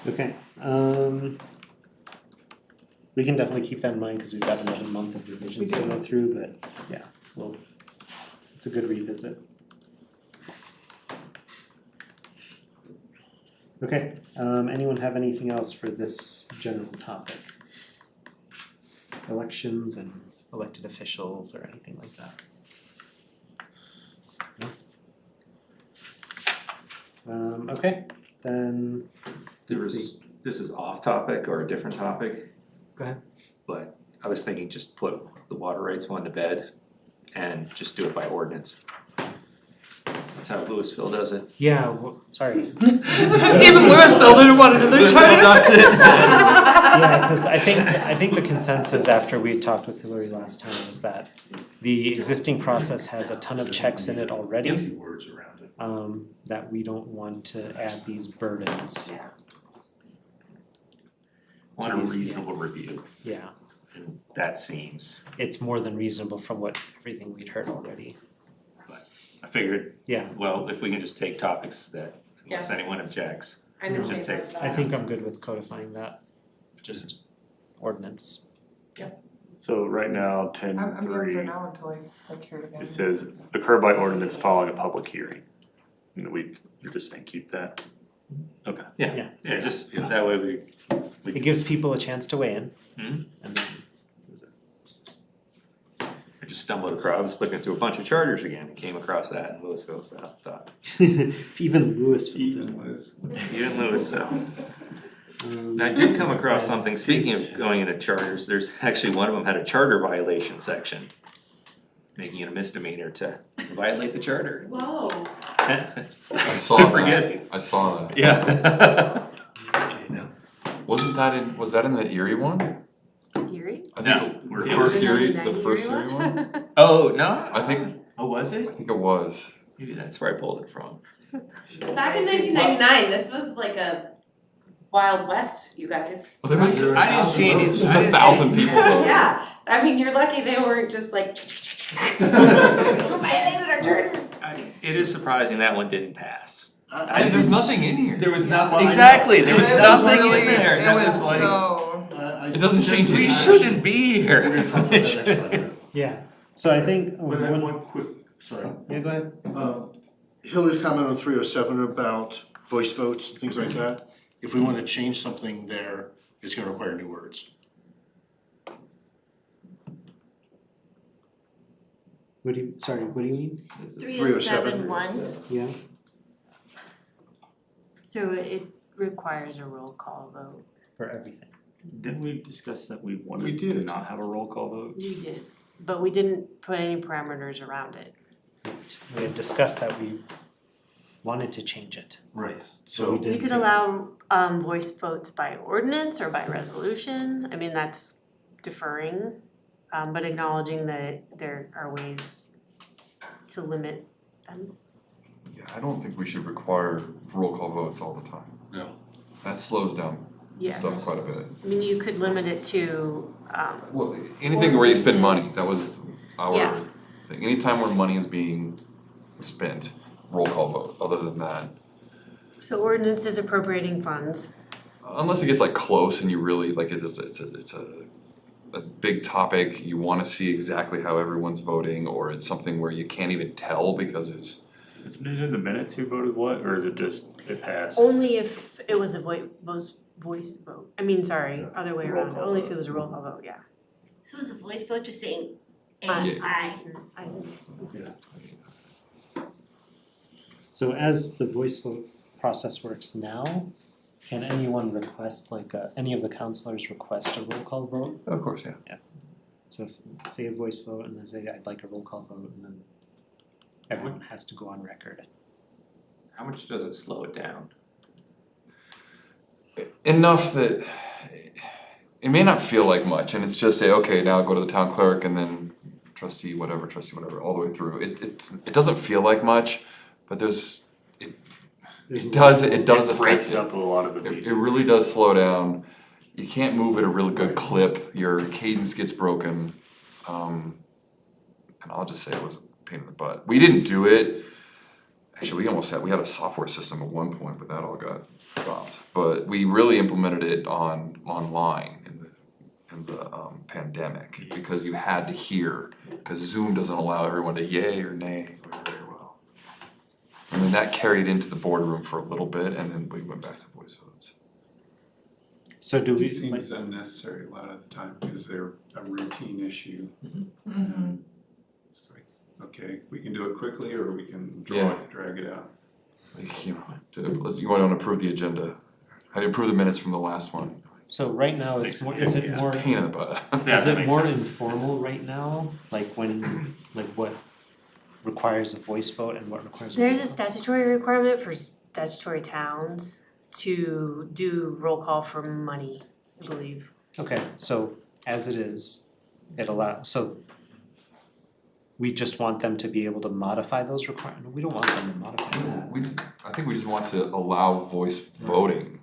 Okay, we can definitely keep that in mind, cause we've got another month of revisions to go through, but yeah, well, it's a good revisit. Okay, anyone have anything else for this general topic? Elections and elected officials or anything like that? No? Okay, then, let's see. This is off topic or a different topic. Go ahead. But I was thinking just put the water rights one to bed and just do it by ordinance. That's how Louisville does it. Yeah, sorry. Even Louisville didn't want to do their Louisville charter. does it. Yeah, cause I think the consensus after we talked with Hillary last time was that the existing process has a ton of checks in it already. A few words around it. That we don't want to add these burdens. Yeah. Want a reasonable review, Yeah, and that seems, it's more than reasonable from what everything we'd heard already. I figured, Yeah, well, if we can just take topics that, unless anyone objects, I know just they take- said I that. think I'm good with codifying that, just ordinance. So right now, I'm good for 10.3, now until I like hear it again. it says occur by ordinance following a public hearing. And you're just saying keep that? Okay. yeah, just that way we It gives people a chance to weigh in. Mhm. And then, I just stumbled across, I was looking through a bunch of charters again and came across that in Louisville, so I thought, even Louisville. even Louisville. And I did come across something, speaking of going into charters, there's actually one of them had a charter violation section. Making it a misdemeanor to violate the charter. Whoa. I saw that, Forgetting. I saw that. Yeah. Okay, now, Was that in the Erie one? Erie? I No, think we're- the first The Erie, 99 the first Erie Erie one? Oh, no? I think, Oh, was I it? think it was. Maybe that's where I pulled it from. Back in 1999, this was like a Wild West, you guys. Well, there was, I didn't see any. There's 1,000 people voted. Yeah, I mean, you're lucky they weren't just like violated our charter. It is surprising that one didn't pass. There's nothing in here. There was nothing. Well, I Exactly, there was It was nothing really- in there. That It was like, so. It doesn't change we anything. shouldn't be We're gonna here. come to that next time. Yeah, so I think, But I have one quick, sorry. yeah, go ahead. Hillary's comment on 307 about voice votes and things like that. If we want to change something there, it's gonna require new words. What do you mean? 307-1. Yeah, So it requires a roll call vote. for everything. Didn't we discuss that we We wanted to did. not have a roll call vote? We did, but we didn't put any parameters around it. We had discussed that we wanted to change it. Right. So So we did. We could say- allow voice votes by ordinance or by resolution. I mean, that's deferring, but acknowledging that there are ways to limit them. Yeah, I don't think we should require roll call votes all the time. No. That slows down Yeah, stuff quite a bit. I mean, you could limit it to Well, anything where you spend money, Ordinances. that was our Yeah. thing. Anytime where money is being spent, roll call vote. Other than that, so ordinances appropriating funds. unless it gets like close and you really like it's a big topic, you wanna see exactly how everyone's voting, or it's something where you can't even tell because it's Isn't it in the minutes who voted what, or is it just, it passed? Only if it was a voice vote. I mean, sorry, other way Roll around. call Only vote. if it was a roll call vote, yeah. So is a voice vote just saying Aye. aye? So as the voice vote process works now, can anyone request, like, any of the counselors request a roll call vote? of course, yeah. So if, say a voice vote and then say, I'd like a roll call vote, and then everyone has to go on record. How much does it slow it down? Enough that it may not feel like much, and it's just say, okay, now go to the town clerk and then trustee whatever, all the way through. It doesn't feel like much, but it does affect Breaks it. up a lot of the It meeting. really does slow down. You can't move at a really good clip, your cadence gets broken. And I'll just say it was a pain in the butt. We didn't do it. Actually, we had a software system at one point, but that all got dropped. But we really implemented it online in the pandemic, because you had to hear, because Zoom doesn't allow everyone to yay or nay very well. And then that carried into the boardroom for a little bit, and then we went back to voice votes. So do we, It seems unnecessary a lot of the time because they're a routine issue. It's like, okay, we can do it quickly or we can drag it out. Like, you want to approve the agenda. How do you approve the minutes from the last one? so right now it's more, is it more, Pain in the butt. Yeah, is that it makes more sense. informal right now? Like when, like what requires a voice vote and what requires a roll There's a call? statutory requirement for statutory towns to do roll call for money, I believe. Okay, so as it is, it allows, so we just want them to be able to modify those requirements, we don't want them to modify that. I think we just want to allow voice voting.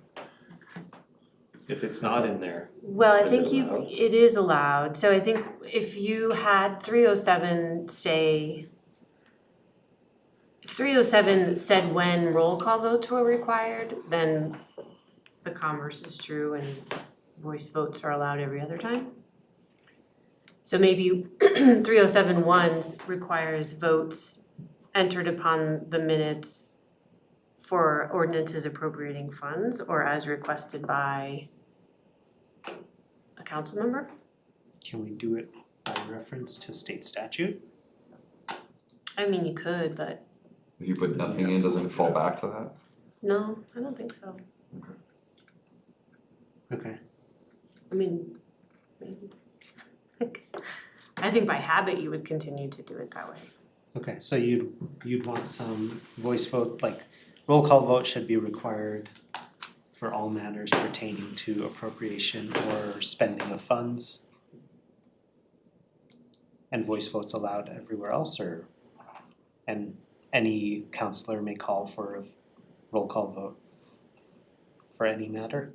If it's not in there, Well, I Is it think allowed? it is allowed, so I think if you had 307 say, if 307 said when roll call votes were required, then the converse is true and voice votes are allowed every other time. So maybe 307-1 requires votes entered upon the minutes for ordinances appropriating funds or as requested by a council member? Can we do it by reference to state statute? I mean, you could, but If you put nothing in, doesn't it fall back to that? no, I don't think so. Okay, I mean, maybe. I think by habit you would continue to do it that way. okay, so you'd want some voice vote, like roll call vote should be required for all matters pertaining to appropriation or spending of funds. And voice votes allowed everywhere else, or, and any counselor may call for a roll call vote for any matter?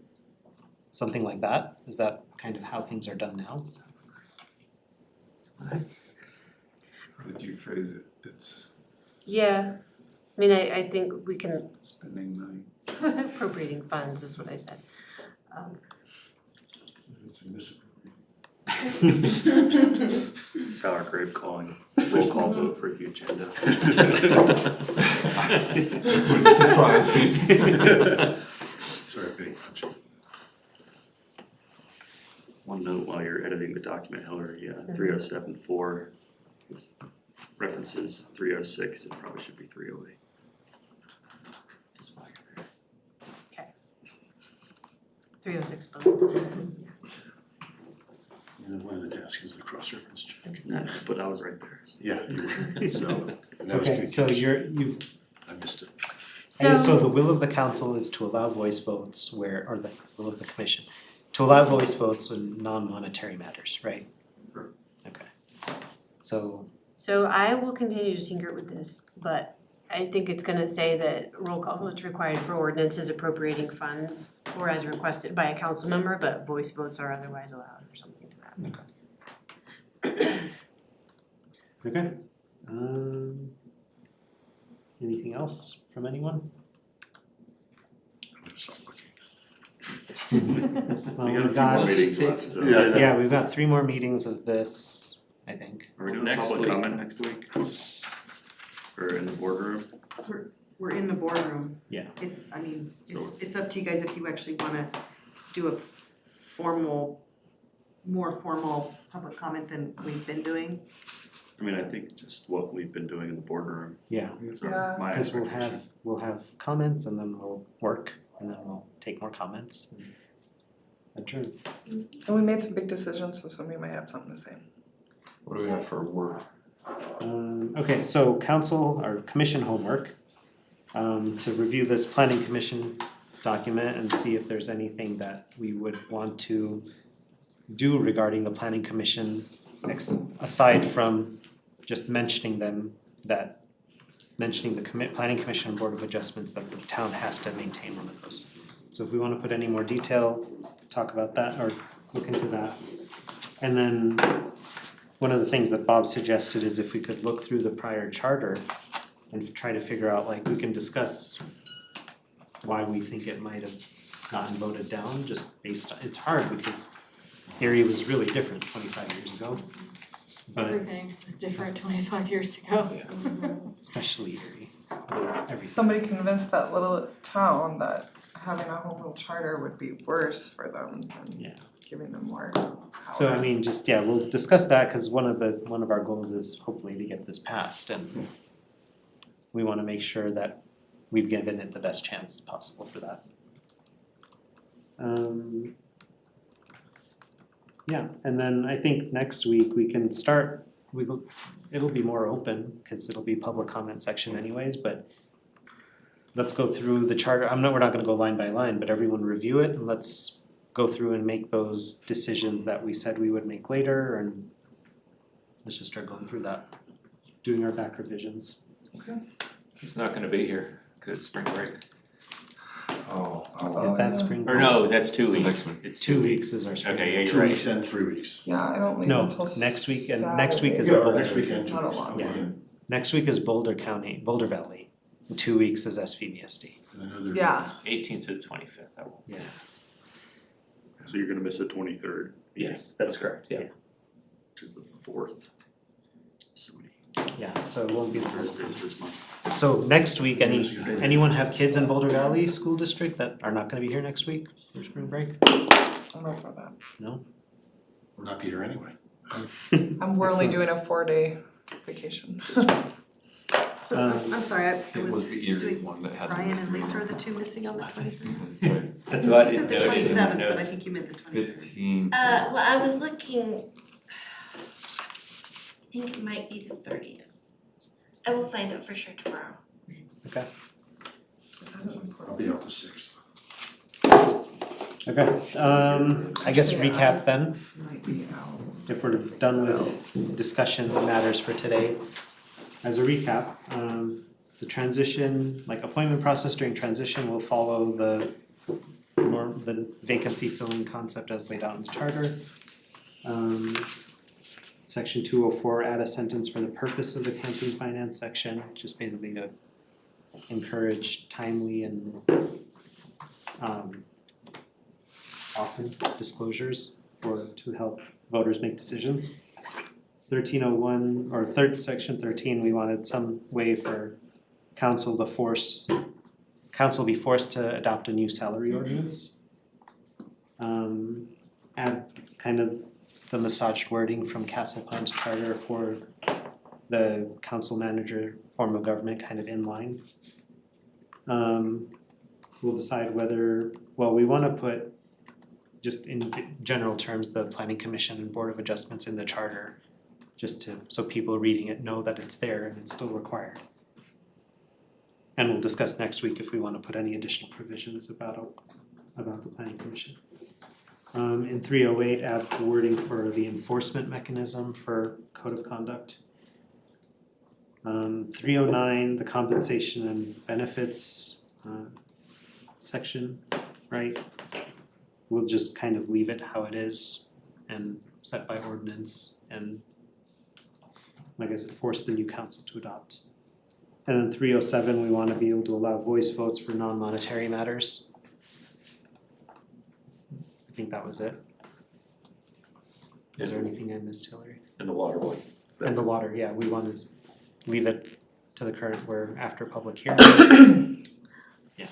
Something like that, is that kind of how things are done now? How did you phrase it? It's, Yeah, I mean, I think we can, Spending money. appropriating funds is what I said. Sour grape calling, roll call vote for the agenda. Wouldn't surprise me. Sorry, big punch. One note while you're editing the document, Hillary, 3074 references 306, it probably should be 308. Just flag it there. 306 billion. And then one of the tasks is the cross-reference check. No, but I was right there. So. Yeah, you were, so, and that was Okay, good. so you've I missed it. so the will of the council is to allow voice votes or the will of the commission, to allow voice votes in non-monetary matters, right? Sure. Okay. So, I will continue to tinker with this, but I think it's gonna say that roll call votes required for ordinances appropriating funds or as requested by a council member, but voice votes are otherwise allowed or something to that. okay. Anything else from anyone? I'm gonna stop looking. Well, We got a we've few more got, meetings left, so. Yeah, I know. yeah, we've got 3 more meetings of this, I think. Are we doing Next public week. comment next week? Or in the boardroom? We're in the boardroom. Yeah. It's up to you guys if you actually wanna do a more formal public comment than we've been doing. I mean, I think just what we've been doing in the boardroom. Yeah. So Yeah. my Because expectation. we'll have comments and then we'll work and then we'll take more comments and adjourn. And we made some big decisions, so somebody might have something to say. What do we have for work? Okay, so council or commission homework, to review this planning commission document and see if there's anything that we would want to do regarding the planning commission, aside from just mentioning them, mentioning the planning commission and board of adjustments, that the town has to maintain one of those. So if we wanna put any more detail, talk about that or look into that. And then one of the things that Bob suggested is if we could look through the prior charter and try to figure out, like, we can discuss why we think it might have gotten voted down, just based on, it's hard because Erie was really different 25 years ago. But Everything was different 25 years ago. especially Erie, everything. Somebody convinced that little town that having a home rule charter would be worse for them than Yeah. giving them more power. So I mean, just, yeah, we'll discuss that, cause one of our goals is hopefully to get this passed, and we wanna make sure that we've given it the best chance possible for that. Yeah, and then I think next week we can start, it'll be more open, cause it'll be public comment section anyways, but let's go through the charter, we're not gonna go line by line, but everyone review it, and let's go through and make those decisions that we said we would make later, and let's just start going through that, doing our back revisions. Who's not gonna be here, cause it's spring break. Oh, Is that spring Or break? no, that's 2 It's the weeks. next week. It's 2 weeks is our spring Okay, yeah, break. you're 2 right. weeks and 3 weeks. Yeah, I don't leave No, until next week is Saturday. Boulder. Next weekend, It's not a long Yeah. weekend. Next week is Boulder County, Boulder Valley, and 2 weeks is SVBSD. And I know they're- Yeah, 18th to the 25th, I will. Yeah. So you're gonna miss the 23rd, Yes, that's correct, yeah. which is the 4th. So many Yeah, so it won't be the first. Thursdays this month. So next week, anyone have kids in Boulder Valley School District that are not gonna be here next week for spring break? I'm not for that. We're not Peter anyway. We're only Excellent. doing a 4-day vacation. So, I'm sorry, it was the Erie doing one that had. Brian and Lisa are the two missing on the 23rd? Sorry, That's what I You said didn't the notice in my 27th, but I notes. think you meant the 23rd. 15. Well, I was looking, I think it might be the 30th. I will find out for sure tomorrow. Okay, I'll be out the 6th. okay, I guess recap then, Might be out. if we're done with discussion matters for today. As a recap, the transition, like appointment process during transition will follow the vacancy filling concept as laid out in the charter. Section 204, add a sentence for the purpose of the campaign finance section, just basically to encourage timely and often disclosures to help voters make decisions. 1301 or section 13, we wanted some way for council be forced to adopt a new salary ordinance. Add kind of the massaged wording from Castle Plan's charter for the council manager form of government kind of in line. We'll decide whether, we wanna put just in general terms, the planning commission and board of adjustments in the charter, so people reading it know that it's there and it's still required. And we'll discuss next week if we wanna put any additional provisions about the planning commission. In 308, add the wording for the enforcement mechanism for code of conduct. 309, the compensation and benefits section, right? We'll just kind of leave it how it is and set by ordinance and, like I said, force the new council to adopt. And then 307, we want to be able to allow voice votes for non-monetary matters. I think that was it. Is there anything I missed, Hillary? And the water board. And the water, yeah, we want to leave it to the current where after public hearing. Yeah.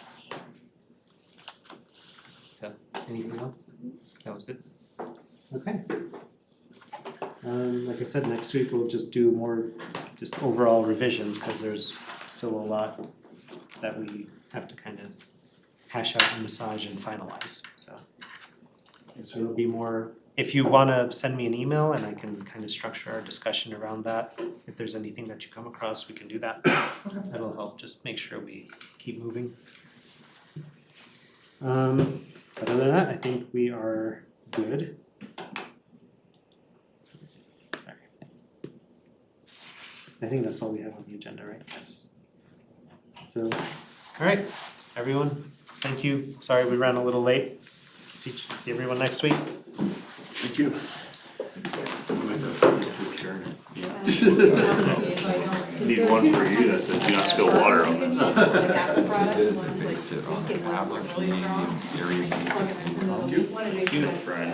So, anything else? That was it? Okay. Like I said, next week we'll just do more just overall revisions, cause there's still a lot that we have to kind of hash out and massage and finalize, so. So it'll be more, if you wanna send me an email and I can kind of structure our discussion around that, if there's anything that you come across, we can do that. That'll help just make sure we keep moving. Other than that, I think we are good. Sorry. I think that's all we have on the agenda, right? Yes. So, alright, everyone, thank you. Sorry we ran a little late. See everyone next week. Thank you. Need one for you that says do not spill water on this. They sit on average, median, area. Units, Brian.